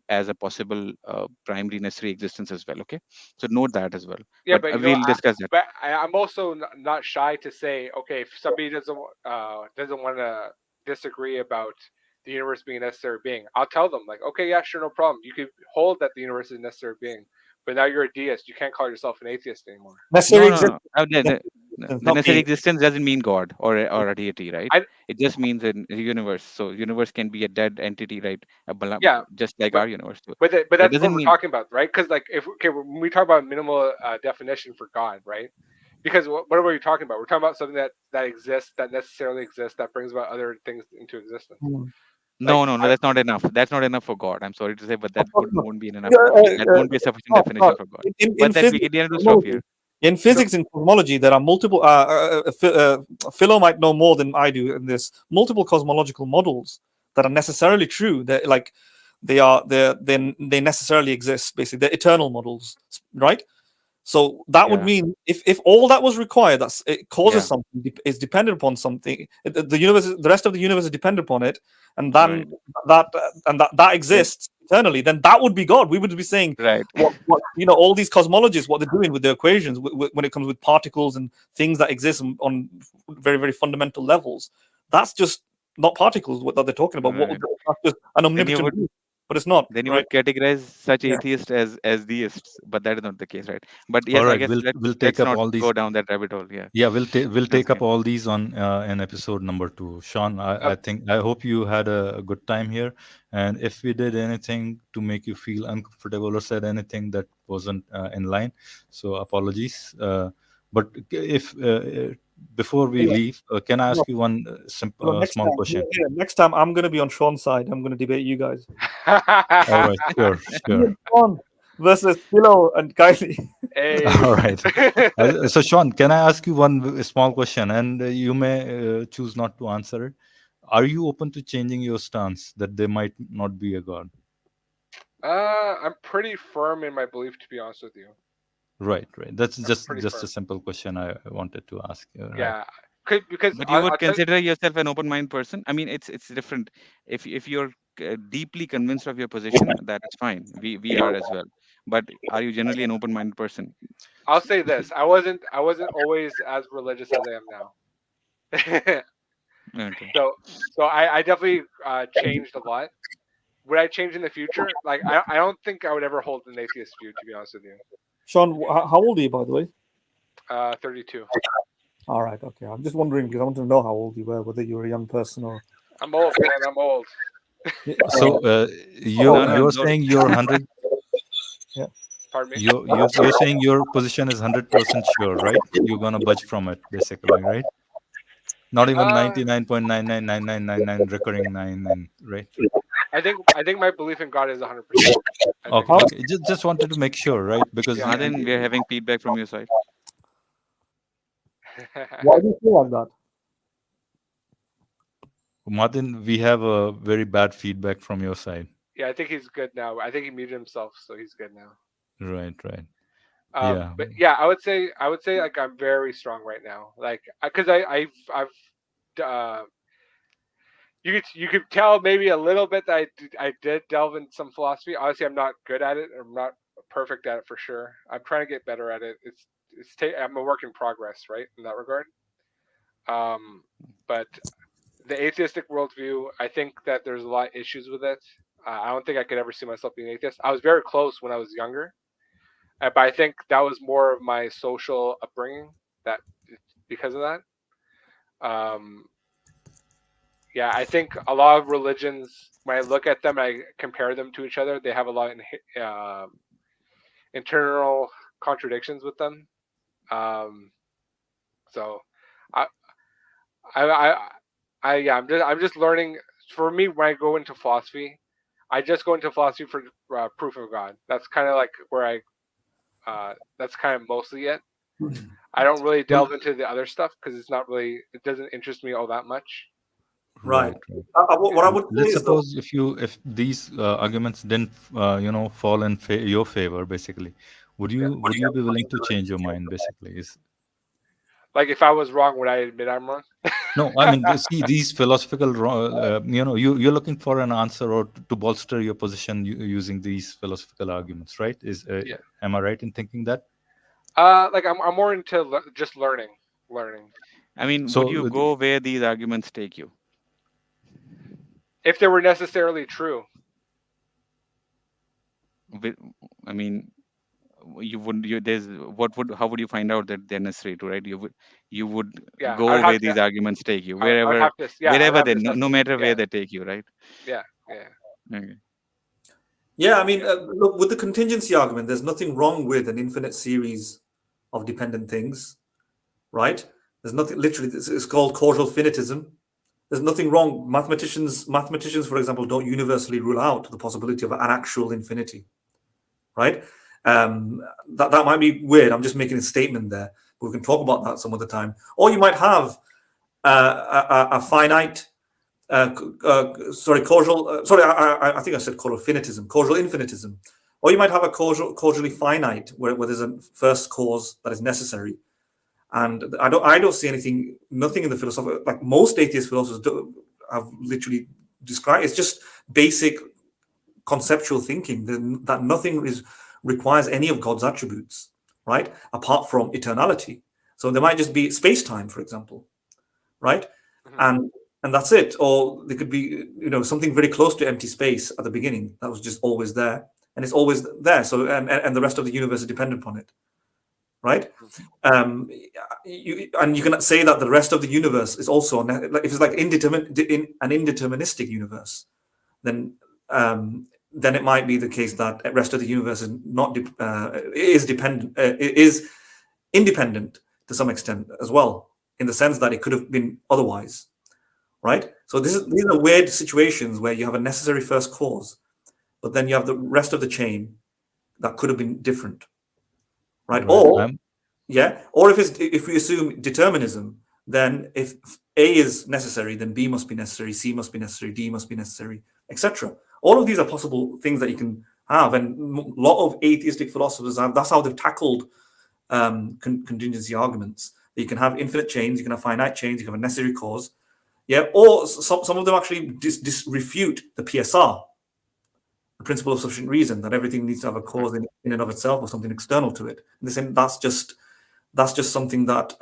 as a possible primary necessary existence as well. Okay, so note that as well, yeah, but but we'll discuss that. I'm also not shy to say, okay, if somebody doesn't want to disagree about the universe being a necessary being, I'll tell them like, okay, yeah, sure, no problem. You could hold that the universe is a necessary being, but now you're a deist. You can't call yourself an atheist anymore. Necessary No, no, existence, no. The not necessary being. existence doesn't mean God or a deity, right? I It just means a universe. So universe can be a dead entity, right? Yeah, Just like but our universe. So but that that's what doesn't we're mean talking about, right? Because like if okay, when we talk about minimal definition for God, right? Because what are we talking about? We're talking about something that exists, that necessarily exists, that brings about other things into existence. Hmm. Like no. That's not enough. That's not enough for God. I'm sorry to say, but that Of course not. won't be enough. Yeah, That won't be a sufficient not, definition not. for God. In But that we physics, need to stop cosmology, here. in no, physics and cosmology, there are multiple. Philo might know more than I do in this. Multiple cosmological models that are necessarily true. They're like they necessarily exist. Basically, they're eternal models, right? So that would Yeah, mean if all that was required, that's it causes yeah, something, is dependent upon something. The universe, the rest of the universe is dependent upon it, and then right, that then exists eternally. Then that would be God. We would be saying right. what all these cosmologists, what they're doing with the equations when it comes with particles and things that exist on very very fundamental levels. That's just not particles. What that they're talking about. Right. That's just an Then you omnipotent would being, but it's not then you right. would categorize such Yeah. atheists as deists, but that is not the case, right? But All yes, I right, guess we'll take let's up not all these. go down that rabbit hole. Yeah, Yeah, we'll that's take up fine. all these on in episode number 2. Sean, um, I hope you had a good time here, and if we did anything to make you feel uncomfortable or said anything that wasn't in line, so apologies. But if before we leave, can I Yeah. ask you one So next small time, question? next time I'm going to be on Sean's side. I'm going to debate you guys. All right, sure, Me sure. and Sean versus Philo and Kylie. All hey, right. So, Sean, can I ask you one small question, and you may choose not to answer it? Are you open to changing your stance that there might not be a God? I'm pretty firm in my belief, to be honest with you. Right, right. That's I'm just pretty just a firm. simple question I wanted to ask you. Right. Yeah, because But you would I'll tell you. consider yourself an open mind person. I mean, it's different. If you're deeply convinced of your position, that is fine. We are as well. But are you generally an open minded person? I'll say this: I wasn't always as religious as I am now. Okay. so I definitely changed a lot. Would I change in the future? Like I don't think I would ever hold an atheist view, to be honest with you. Sean, how old are you, by the way? 32. All right, okay. I'm just wondering because I wanted to know how old you were, whether you were a young person or. I'm old, man. I'm old. Yeah, So No, oh, no, you're no. saying you're 100. yeah. Pardon me. You're saying your position is 100% sure, right? You're gonna budge from it, basically, right? Not even Uh, 99.999999 recurring 99, right? I think my belief in God is 100%. I think. Okay, How, okay. Just wanted to make sure, right? Because Yeah, Then we are having feedback from your side. yeah. why do you feel like that? Martin, we have a very bad feedback from your side. Yeah, I think he's good now. I think he muted himself, so he's good now. Right, right. Yeah. But yeah, I would say like I'm very strong right now. Like because I've you could tell maybe a little bit that I did delve in some philosophy. Obviously, I'm not good at it. I'm not perfect at it for sure. I'm trying to get better at it. I'm a work in progress, right, in that regard. But the atheistic worldview, I think that there's a lot of issues with it. I don't think I could ever see myself being atheist. I was very close when I was younger, but I think that was more of my social upbringing that because of that. Um, yeah, I think a lot of religions, when I look at them, I compare them to each other. They have a lot of internal contradictions with them. Um, so, I, I, I, yeah, I'm just learning. For me, when I go into philosophy, I just go into philosophy for proof of God. That's kind of like where that's kind of mostly it. I don't really delve into the other stuff because it doesn't interest me all that much. Right. Right, right. What I would say Let's is that suppose if these arguments didn't fall in your favor, basically, would you be willing to change your mind? Basically, is Like if I was wrong, would I admit I'm wrong? no. I mean, see these philosophical, you're looking for an answer or to bolster your position using these philosophical arguments, right? Yeah. Am I right in thinking that? Like I'm more into just learning. I mean, would you So go where these arguments take you? If they were necessarily true. I mean, you would you there's what would how would you find out that they're necessary to, right? You would Yeah, go where these arguments take you, I would wherever have to. Yeah, I would have they to assess no them. matter where Yeah, they take you, right? yeah, yeah. Okay. Yeah, I mean, look, with the contingency argument, there's nothing wrong with an infinite series of dependent things, right? There's nothing. Literally, it's called causal finitism. There's nothing wrong. Mathematicians, for example, don't universally rule out the possibility of an actual infinity, right? That might be weird. I'm just making a statement there. But we can talk about that some other time. Or you might have a finite causal. I think I said causal finitism, causal infinitism. Or you might have a causally finite, where there's a first cause that is necessary. And I don't see nothing in the philosophy, like most atheist philosophers have literally described. It's just basic conceptual thinking that nothing requires any of God's attributes, right? Apart from eternality. So there might just be space time, for example, right? Mhm. And that's it. Or there could be, something very close to empty space at the beginning that was just always there, and it's always there. So and the rest of the universe is dependent upon it, right? You can say that the rest of the universe is also if it's like an indeterministic universe, then it might be the case that the rest of the universe is not is dependent is independent to some extent as well, in the sense that it could have been otherwise, right? So these are weird situations where you have a necessary first cause, but then you have the rest of the chain that could have been different, right? right, Or if we assume determinism, then if A is necessary, then B must be necessary, C must be necessary, D must be necessary, etc. All of these are possible things that you can have, and a lot of atheistic philosophers that's how they've tackled contingency arguments. That you can have infinite chains, you can have finite chains, you can have a necessary cause, or some of them actually refute the PSR, the principle of sufficient reason, that everything needs to have a cause in and of itself or something external to it. And they're saying that's just something that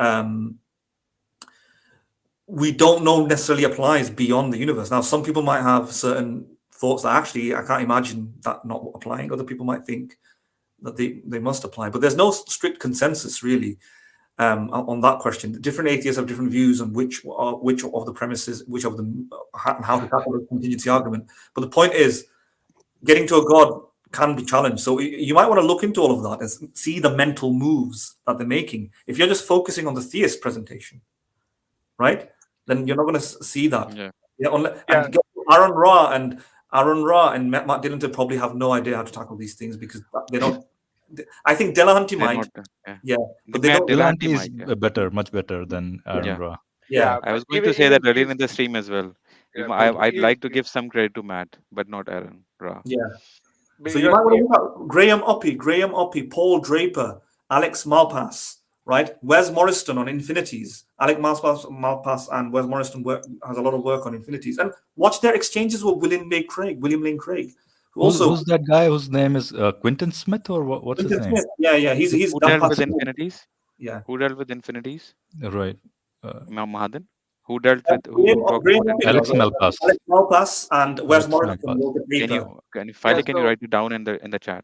we don't know necessarily applies beyond the universe. Now, some people might have certain thoughts that actually I can't imagine that not applying. Other people might think that they must apply, but there's no strict consensus really on that question. Different atheists have different views on which of the premises, which of them, how to tackle the contingency argument. But the point is, getting to a God can be challenged. So you might want to look into all of that and see the mental moves that they're making. If you're just focusing on the theist presentation, right, then you're not going to see that. And Aaron Ra and Matt Dillon probably have no idea how to tackle these things because they don't. I think Delahanty They're might, not, yeah. yeah, but they Matt don't. Dillahunty Delanty is might, yeah. better, much better than Aaron Yeah. Ra. Yeah, I but was going to even say that earlier he's in the stream as well. yeah, I'd like to give some credit to Matt, but not Aaron Ra. yeah. but So you might want to look at Graham Oppy, Paul Draper, Alex Malpass, right? Wes Morriston on infinities. Alex Malpass and Wes Morriston has a lot of work on infinities. And watch their exchanges with William Lane Craig, Also, Who's that guy whose name is Quinton Smith, or what's his Clinton name? Smith. Yeah, he's Who done dealt with parts. infinities? Yeah. Who dealt with infinities? Right. Uh, Imam Mahadan? Who dealt with who talked Graham about Alex infinities? Malpass. Alex Malpass and Wes Alex Morrison Malpass. wrote a paper. Can you Yeah. finally can you write it down in the chat?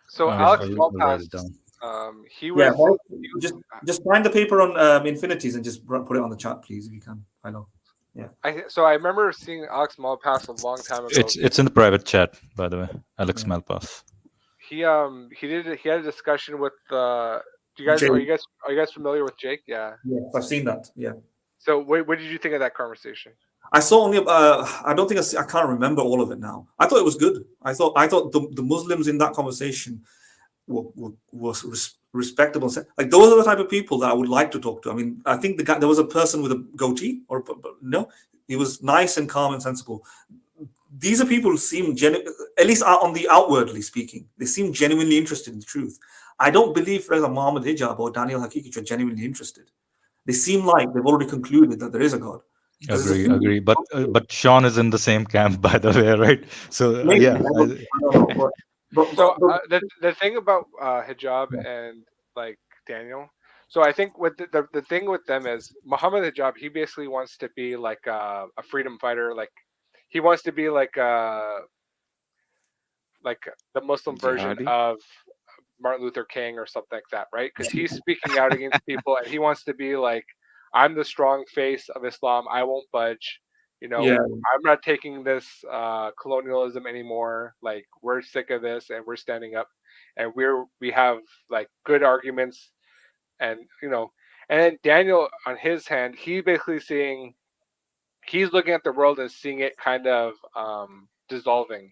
So Alex I'll write Malpass, it down. he Yeah, was. Morrison, just find the paper on infinities and just put it on the chat, please, if you can. I know. Yeah. I remember seeing Alex Malpass a long time ago. It's in the private chat, by the way. Alex Yeah. Malpass. He had a discussion with do you guys Jake. are you guys familiar with Jake? Yeah. Yeah, I've seen that. Yeah. So what did you think of that conversation? I saw only. I don't think I can't remember all of it now. I thought it was good. I thought the Muslims in that conversation was respectable. Like those are the type of people that I would like to talk to. I mean, I think the guy there was a person with a goatee, or no, he was nice and calm and sensible. These are people who seem at least on the outwardly speaking, they seem genuinely interested in the truth. I don't believe, for example, Muhammad Hijab or Daniel Hakiki are genuinely interested. They seem like they've already concluded that there is a God. Because there's a few, Agree. But Sean is in the same camp, by the way, right? So maybe yeah, I don't know, So but the thing about hijab and like Daniel, so I think with the thing with them is Muhammad Hijab. He basically wants to be like a freedom fighter. Like he wants to be like the Muslim version Jihadi? of Martin Luther King or something like that, right? Because he's speaking out against people and he wants to be like, I'm the strong face of Islam. I won't budge. You know, yeah, I'm not taking this colonialism anymore. Like, we're sick of this and we're standing up and we have like good arguments. And, and then Daniel on his hand, he basically seeing, he's looking at the world and seeing it kind of dissolving,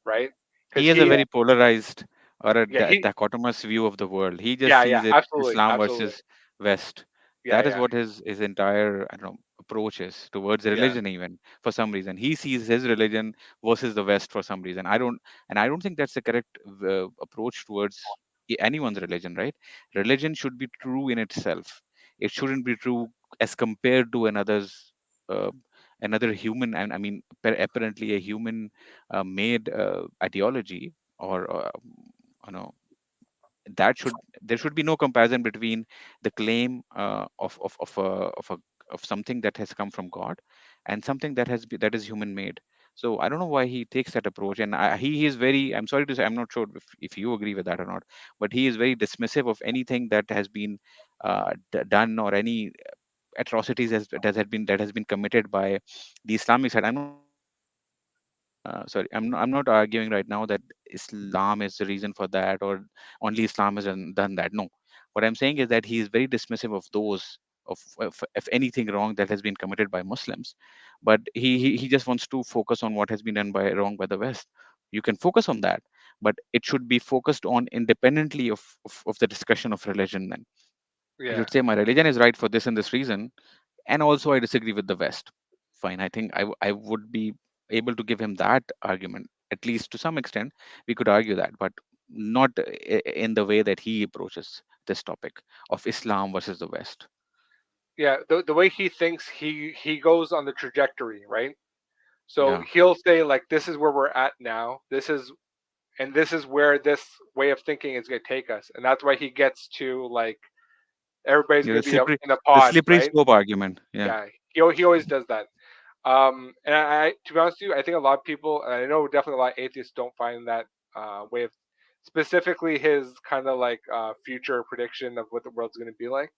right? He Because has a he, very polarized or a yeah, dichotomous view of the world. He just yeah, sees it absolutely, Islam absolutely. versus West. Yeah, That is yeah, what his entire, I don't know, approach is towards yeah. religion. Even for some reason, he sees his religion versus the West for some reason. I don't think that's the correct approach towards anyone's religion. Right? Religion should be true in itself. It shouldn't be true as compared to uh, another human, and I mean apparently a human made ideology, or you know that should there should be no comparison between the claim of something that has come from God and something that is human made. So I don't know why he takes that approach, and he is very, I'm sorry to say, I'm not sure if you agree with that or not, but he is very dismissive of anything that has been done, or any atrocities that has been committed by the Islamic side. I'm not sorry, I'm not arguing right now that Islam is the reason for that, or only Islam has done that. No, what I'm saying is that he is very dismissive of those, of anything wrong that has been committed by Muslims, but he just wants to focus on what has been done by wrong by the West. You can focus on that, but it should be focused on independently of the discussion of religion. Then you Yeah, should say my religion is right for this and this reason, and also I disagree with the West. Fine, I think I would be able to give him that argument, at least to some extent. We could argue that, but not in the way that he approaches this topic of Islam versus the West. yeah. The way he thinks, he goes on the trajectory, right? So Yeah, he'll say like, "This is where we're at now. This is where this way of thinking is going to take us," and that's why he gets to like everybody's yeah, going to be in a the pod, slippery right? slope argument. Yeah, Yeah, he always does that. And to be honest with you, I think a lot of people, and I know definitely a lot of atheists don't find that way of specifically his kind of like future prediction of what the world's going to be like.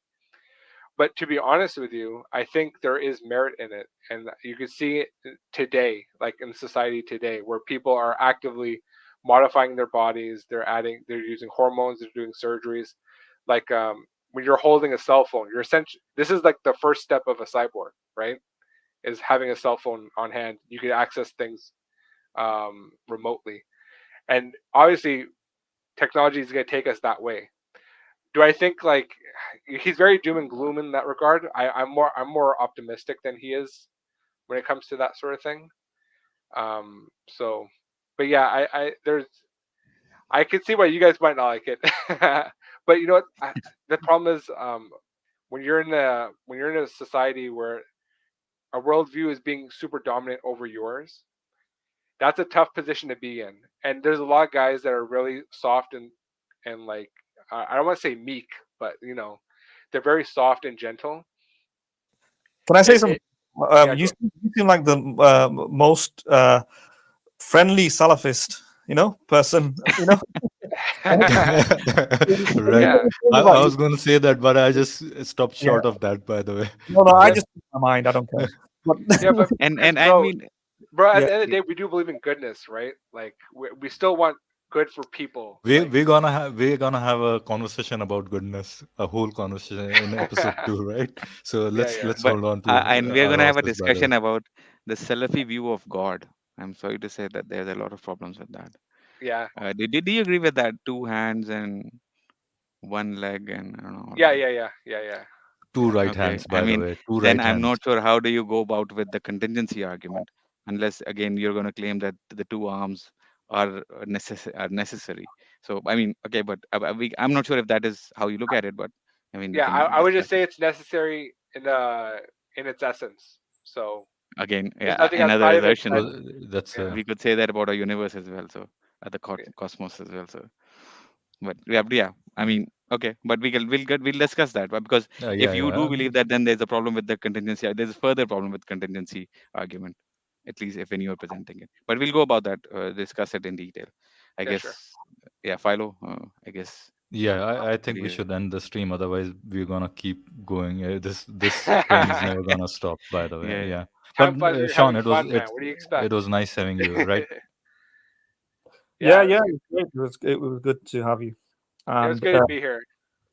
But to be honest with you, I think there is merit in it, and you can see it today, like in society today, where people are actively modifying their bodies. They're using hormones, they're doing surgeries. Like when you're holding a cell phone, you're essentially this is like the first step of a cyborg, right? Is having a cell phone on hand. You can access things remotely, and obviously, technology is going to take us that way. Do I think like he's very doom and gloom in that regard? I'm more optimistic than he is when it comes to that sort of thing. So, but yeah, I can see why you guys might not like it, but you know what? The problem is when you're in a society where a worldview is being super dominant over yours, that's a tough position to be in. And there's a lot of guys that are really soft and like I don't want to say meek, but they're very soft and gentle. Can I say It, something? it yeah, You seem like the most friendly Salafist, person. Right. yeah, I was going to say that, but I just stopped Yeah. short of that, by the way. No, I yeah, just speak my mind. I don't care. But yeah, but And I bro, mean, at yeah, the end of the day, we do believe in goodness, right? Like we still want good for people. We Like we're gonna have a conversation about goodness, a whole conversation in episode 2, right? So yeah, let's yeah, let's but hold on to and we're our gonna have a horses, by the way. discussion about the Salafi view of God. I'm sorry to say that there's a lot of problems with that. yeah, Did you agree with that? Two hands and one leg and I don't know all yeah, that. yeah, yeah, yeah, yeah, Two yeah. right Okay, hands, I by the mean, way. Two then right I'm hands. not sure how do you go about with the contingency argument, unless again you're going to claim that the two arms are necessary. So I mean, okay, but I'm not sure if that is how you look at it, but I mean, we Yeah, can I would just discuss say it it's necessary in its essence. So again. there's Yeah, nothing another outside of it that assertion. So that's yeah, We could say that about our universe as well. So at the yeah, cosmos as well. So but yeah, I mean, okay, but we'll discuss that, but because if yeah, you yeah. do believe that, then there's a problem with the contingency. There's a further problem with contingency argument, at least if when you're presenting it. But we'll go about that, discuss it in detail. I yeah, sure. guess, yeah, Philo. I guess. Yeah, I What think do we you? should end the stream. Otherwise, we're gonna keep going. This train is never gonna stop. By the way, Yeah, yeah. But Time flies when you're Sean, having fun, man. What do you it expect? was nice having you. Right? yeah, Yeah, yeah. It was great. It was good to have you. it was And good to be here.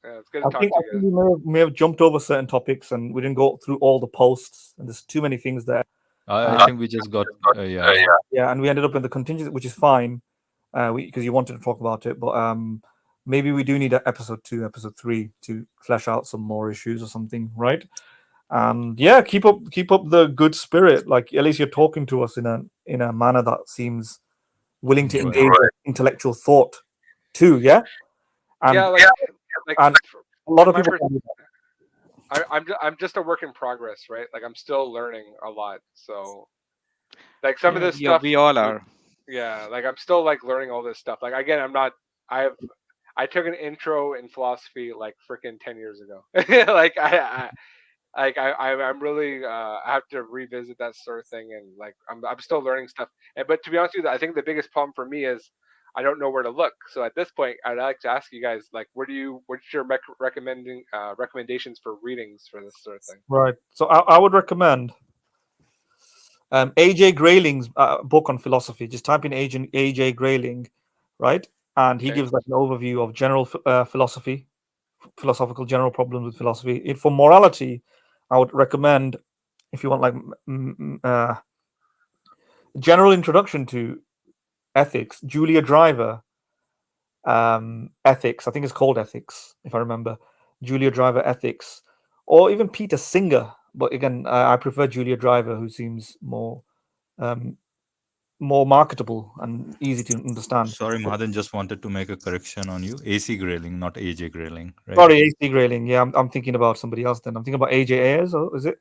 It's good to I talk think to I you think guys. we may have jumped over certain topics, and we didn't go through all the posts, and there's too many things there. I think we just got yeah. Yeah, and we ended up in the contingency, which is fine, because you wanted to talk about it. But maybe we do need a episode 2, episode 3 to flesh out some more issues or something, right? And yeah, keep up the good spirit. Like at least you're talking to us in a manner that seems willing to Right. engage with intellectual thought too. Yeah, Yeah, and like and a lot from of my people. perspective, I'm just a work in progress, right? Like I'm still learning a lot. So like some of yeah, this stuff, we all are. yeah, like I'm still like learning all this stuff. Like again, I'm not. I took an intro in philosophy like freaking 10 years ago. like I'm really I have to revisit that sort of thing, and like I'm still learning stuff. And but to be honest with you, I think the biggest problem for me is I don't know where to look. So at this point, I'd like to ask you guys like, what's your recommendations for readings for this sort of thing? Right. So I would recommend AJ Grayling's book on philosophy. Just type in AJ Grayling, right? And he Okay. gives like an overview of general philosophy, philosophical general problems with philosophy. For morality, I would recommend, if you want like general introduction to ethics, Julia Driver, ethics. I think it's called Ethics, if I remember. Julia Driver Ethics, or even Peter Singer. But again, I prefer Julia Driver, who seems um, more marketable and easy to understand. Sorry, Mahadan just wanted to make a correction on you. AC Grayling, not AJ Grayling, right? Sorry, AC Grayling. Yeah, I'm thinking about somebody else then. I'm thinking about AJ Ayers, or is it?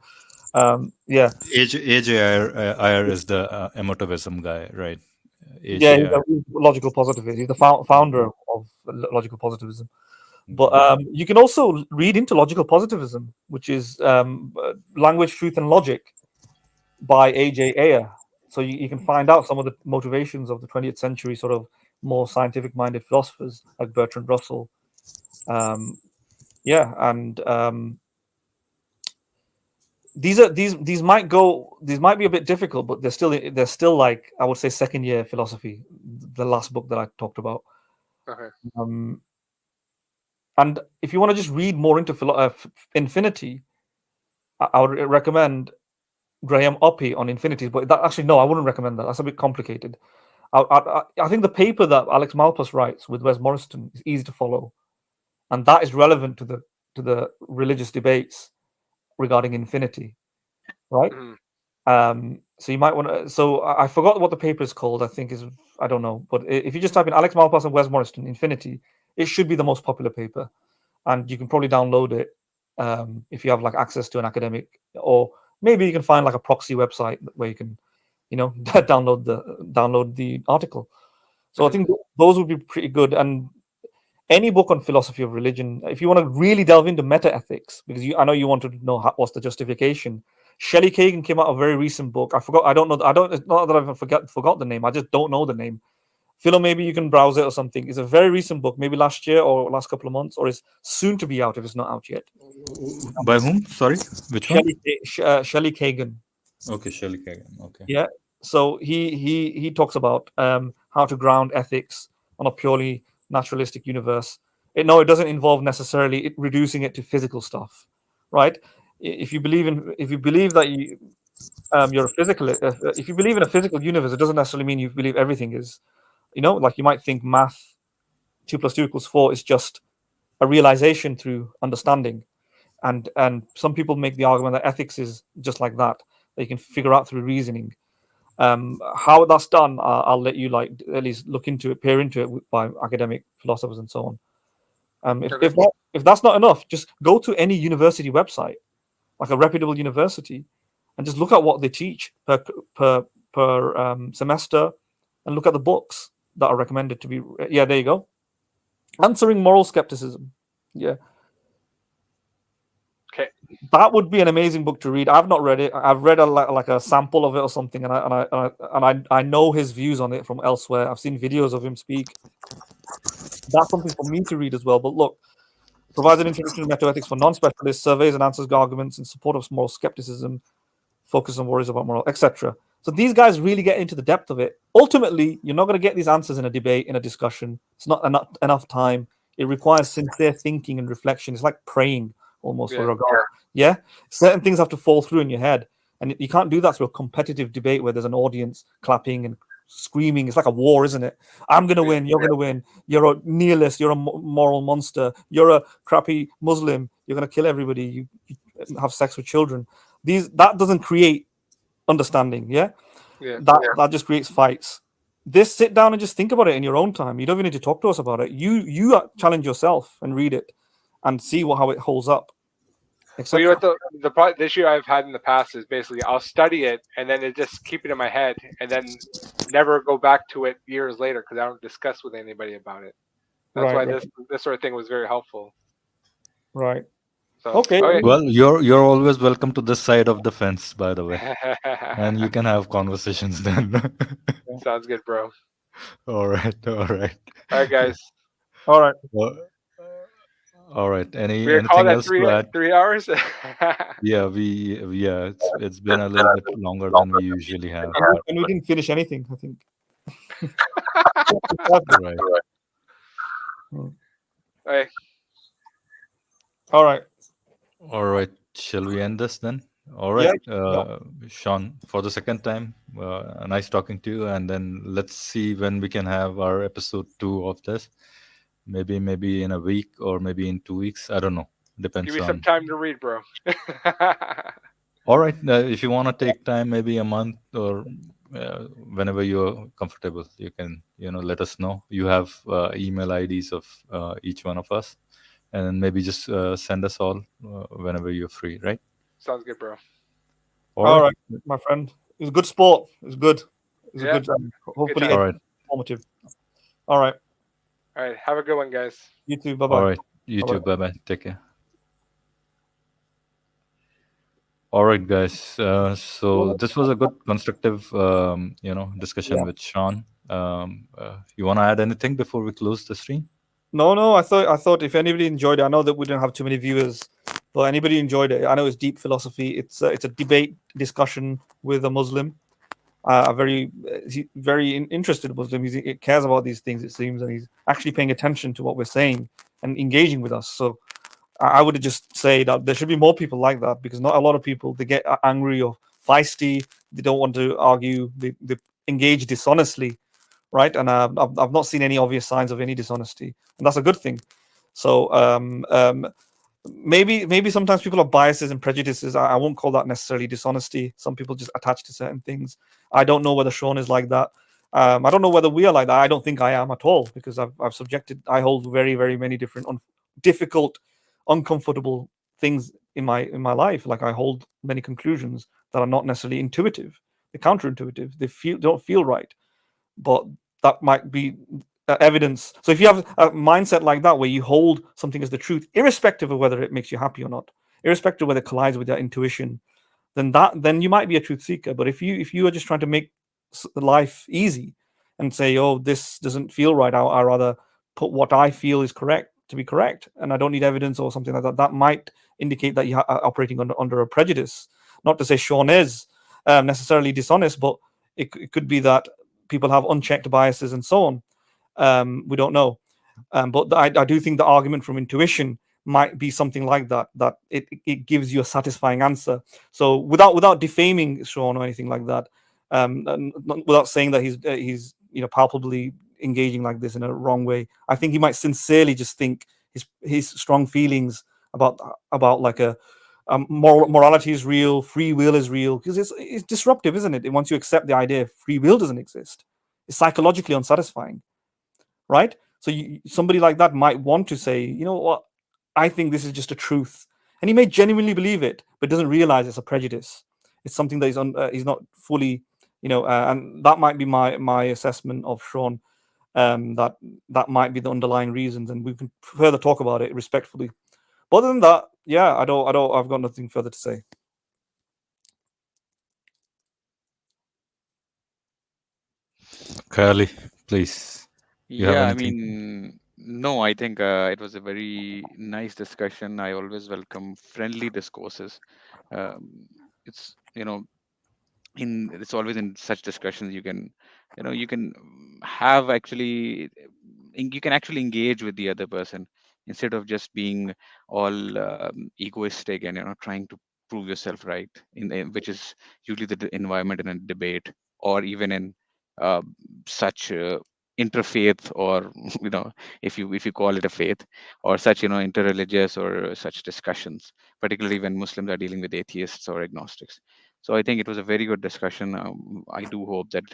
Yeah, AJ Iyer is the emotivism guy, right? yeah, AJ he's a logical positivist. He's the founder of logical positivism. But you can also read into logical positivism, which is Language, Truth, and Logic by A.J. Ayer. So you can find out some of the motivations of the 20th century sort of more scientific-minded philosophers like Bertrand Russell. Yeah, and these might be a bit difficult, but they're still like I would say second year philosophy. The last book that I talked about. Okay. And if you want to just read more into infinity, I would recommend Graham Oppy on infinities. But actually, no, I wouldn't recommend that. That's a bit complicated. I think the paper that Alex Malpass writes with Wes Morriston is easy to follow, and that is relevant to the religious debates regarding infinity, right? So you might want to. So I forgot what the paper is called. I think is I don't know, but if you just type in Alex Malpass and Wes Morriston infinity, it should be the most popular paper, and you can probably download it if you have like access to an academic, or maybe you can find like a proxy website where you can download the article. So I Mhm. think those would be pretty good. And any book on philosophy of religion, if you want to really delve into meta ethics, because I know you want to know what's the justification. Shelley Kagan came out a very recent book. I forgot. I don't know. I don't. It's not that I've forgot the name. I just don't know the name. Philo, maybe you can browse it or something. It's a very recent book, maybe last year or last couple of months, or it's soon to be out if it's not out yet. By whom? Sorry, which one? Shelley Kagan. Okay, Shelley Kagan. Okay. Yeah. So he talks about how to ground ethics on a purely naturalistic universe. It doesn't involve necessarily reducing it to physical stuff, right? If you believe that you're a physical, if you believe in a physical universe, it doesn't necessarily mean you believe everything is. Like you might think math 2 + 2 = 4 is just a realization through understanding, and some people make the argument that ethics is just like that you can figure out through reasoning. How that's done, I'll let you at least look into it, peer into it by academic philosophers and so on. Okay. If that's not enough, just go to any university website, like a reputable university, and just look at what they teach per semester, and look at the books that are recommended to be. Yeah, there you go. Answering moral skepticism. Yeah, Okay. that would be an amazing book to read. I've not read it. I've read like a sample of it or something, and I know his views on it from elsewhere. I've seen videos of him speak. That's something for me to read as well. But look, provides an introduction to metaethics for non-specialists, surveys and answers arguments in support of moral skepticism, focus on worries about moral, etc. So these guys really get into the depth of it. Ultimately, you're not going to get these answers in a debate, in a discussion. It's not enough time. It requires sincere thinking and reflection. It's like praying almost for Yeah. a god. Yeah, certain things have to fall through in your head, and you can't do that through a competitive debate where there's an audience clapping and screaming. It's like a war, isn't it? I'm going to win. You're going to win. You're a nihilist. You're a moral monster. You're a crappy Muslim. You're going to kill everybody. You have sex with children. That doesn't create understanding. Yeah, Yeah. that just creates fights. This, sit down and just think about it in your own time. You don't even need to talk to us about it. You challenge yourself and read it and see how it holds up, Well, you know etc. what the issue I've had in the past is basically I'll study it and then it just keep it in my head and then never go back to it years later because I don't discuss with anybody about it. That's why Right, this sort of thing was very helpful. right. So Okay. okay. Well, you're always welcome to this side of the fence, by the way, and you can have conversations then. Sounds good, bro. All right, all right. All right, guys. All right. Well, all right. We are called Anything at else to add? 3 hours. Yeah, it's been a little bit longer than we usually have, but And we didn't finish anything, I think. right. Hey, All right. All right. Shall we end this then? All Yeah. right, Sean, for the second time, nice talking to you. And then let's see when we can have our episode 2 of this. Maybe in a week or maybe in 2 weeks. I don't know. give Depends me some on. time to read, bro. All right. If you want to take time, maybe a month or whenever you're comfortable, you can, let us know. You have email IDs of each one of us, and maybe just send us all whenever you're free, right? Sounds good, bro. All All right. right, my friend. It was good sport. It was good. It was a Yeah. good. Hopefully, All right. informative. All right. All right. Have a good one, guys. You too. Bye All bye. right. You Bye-bye. too. Bye bye. Take care. All right, guys. So this was a good, constructive, discussion Yeah. with Sean. You want to add anything before we close the stream? No. I thought if anybody enjoyed it, I know that we didn't have too many viewers, but anybody enjoyed it. I know it's deep philosophy. It's a debate discussion with a Muslim, a very interested Muslim. He cares about these things, it seems, and he's actually paying attention to what we're saying and engaging with us. So I would just say that there should be more people like that, because not a lot of people, they get angry or feisty. They don't want to argue. They engage dishonestly, right? And I've not seen any obvious signs of any dishonesty, and that's a good thing. So maybe sometimes people have biases and prejudices. I won't call that necessarily dishonesty. Some people just attach to certain things. I don't know whether Sean is like that. I don't know whether we are like that. I don't think I am at all, because I hold very, very many different difficult, uncomfortable things in my life. Like I hold many conclusions that are not necessarily intuitive. They're counterintuitive. They don't feel right, but that might be evidence. So if you have a mindset like that, where you hold something as the truth, irrespective of whether it makes you happy or not, irrespective of whether it collides with your intuition, then you might be a truth seeker. But if you are just trying to make life easy and say, oh, this doesn't feel right, I rather put what I feel is correct to be correct, and I don't need evidence or something like that, that might indicate that you are operating under a prejudice. Not to say Sean is necessarily dishonest, but it could be that people have unchecked biases and so on. We don't know. But I do think the argument from intuition might be something like that, that it gives you a satisfying answer. So without defaming Sean or anything like that, without saying that he's palpably engaging like this in a wrong way, I think he might sincerely just think his strong feelings about like a morality is real, free will is real, because it's disruptive, isn't it? Once you accept the idea free will doesn't exist, it's psychologically unsatisfying, right? So somebody like that might want to say, you know what, I think this is just a truth, and he may genuinely believe it, but doesn't realize it's a prejudice. It's something that he's not fully, and that might be my assessment of Sean. That might be the underlying reasons, and we can further talk about it respectfully. But other than that, yeah, I've got nothing further to say. Kylie, please. You have Yeah, I anything? mean, no, I think it was a very nice discussion. I always welcome friendly discourses. It's, it's always in such discussions you can have actually you can actually engage with the other person instead of just being all egoistic and trying to prove yourself right which is usually the environment in a debate, or even in uh, such interfaith, or if you call it a faith, or such interreligious or such discussions, particularly when Muslims are dealing with atheists or agnostics. So I think it was a very good discussion. I do hope that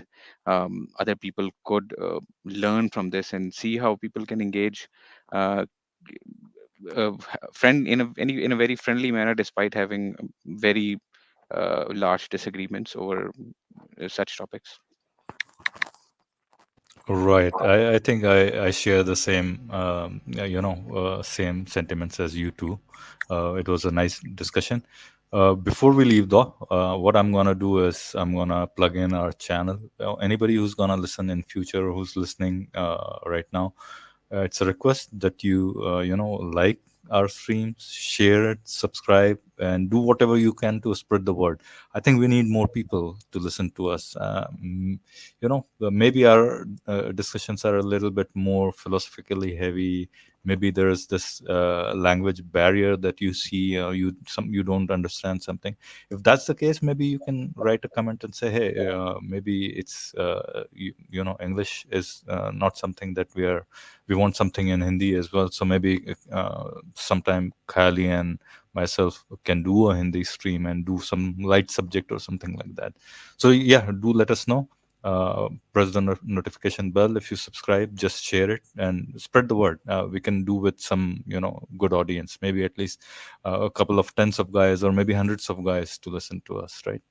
other people could learn from this and see how people can engage uh, friend in a very friendly manner, despite having very large disagreements over such topics. Right. I think I share the same, same sentiments as you two. It was a nice discussion. Before we leave, though, what I'm gonna do is I'm gonna plug in our channel. Anybody who's gonna listen in future or who's listening right now, it's a request that you like our streams, share it, subscribe, and do whatever you can to spread the word. I think we need more people to listen to us. Maybe our discussions are a little bit more philosophically heavy. Maybe there is this language barrier that you see, you don't understand something. If that's the case, maybe you can write a comment and say, hey, maybe it's English is not something that we want something in Hindi as well. So maybe sometime Khali and myself can do a Hindi stream and do some light subject or something like that. So yeah, do let us know. Press the notification bell if you subscribe. Just share it and spread the word. We can do with some good audience, maybe at least a couple of tens of guys or maybe hundreds of guys to listen to us, right?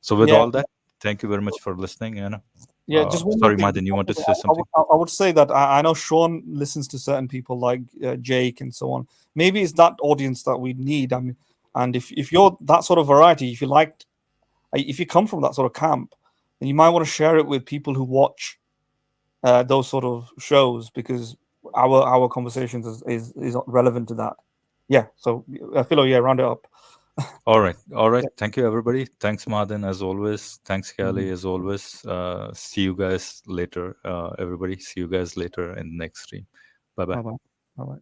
So with Yeah, all that, thank you very much for listening. And yeah. Just one more sorry, thing. Martin, you want to say something? I would say that I know Sean listens to certain people like Jake and so on. Maybe it's that audience that we need. I mean, and if you're that sort of variety, if you come from that sort of camp, then you might want to share it with people who watch those sort of shows, because our conversations is relevant to that. Yeah. So Philo, yeah, round it up. All right. All right. Yeah. Thank you, everybody. Thanks, Martin, as always. Thanks, Mhm. Kelly, as always. See you guys later. Everybody, see you guys later in the next stream. Bye bye. Bye bye. Bye bye.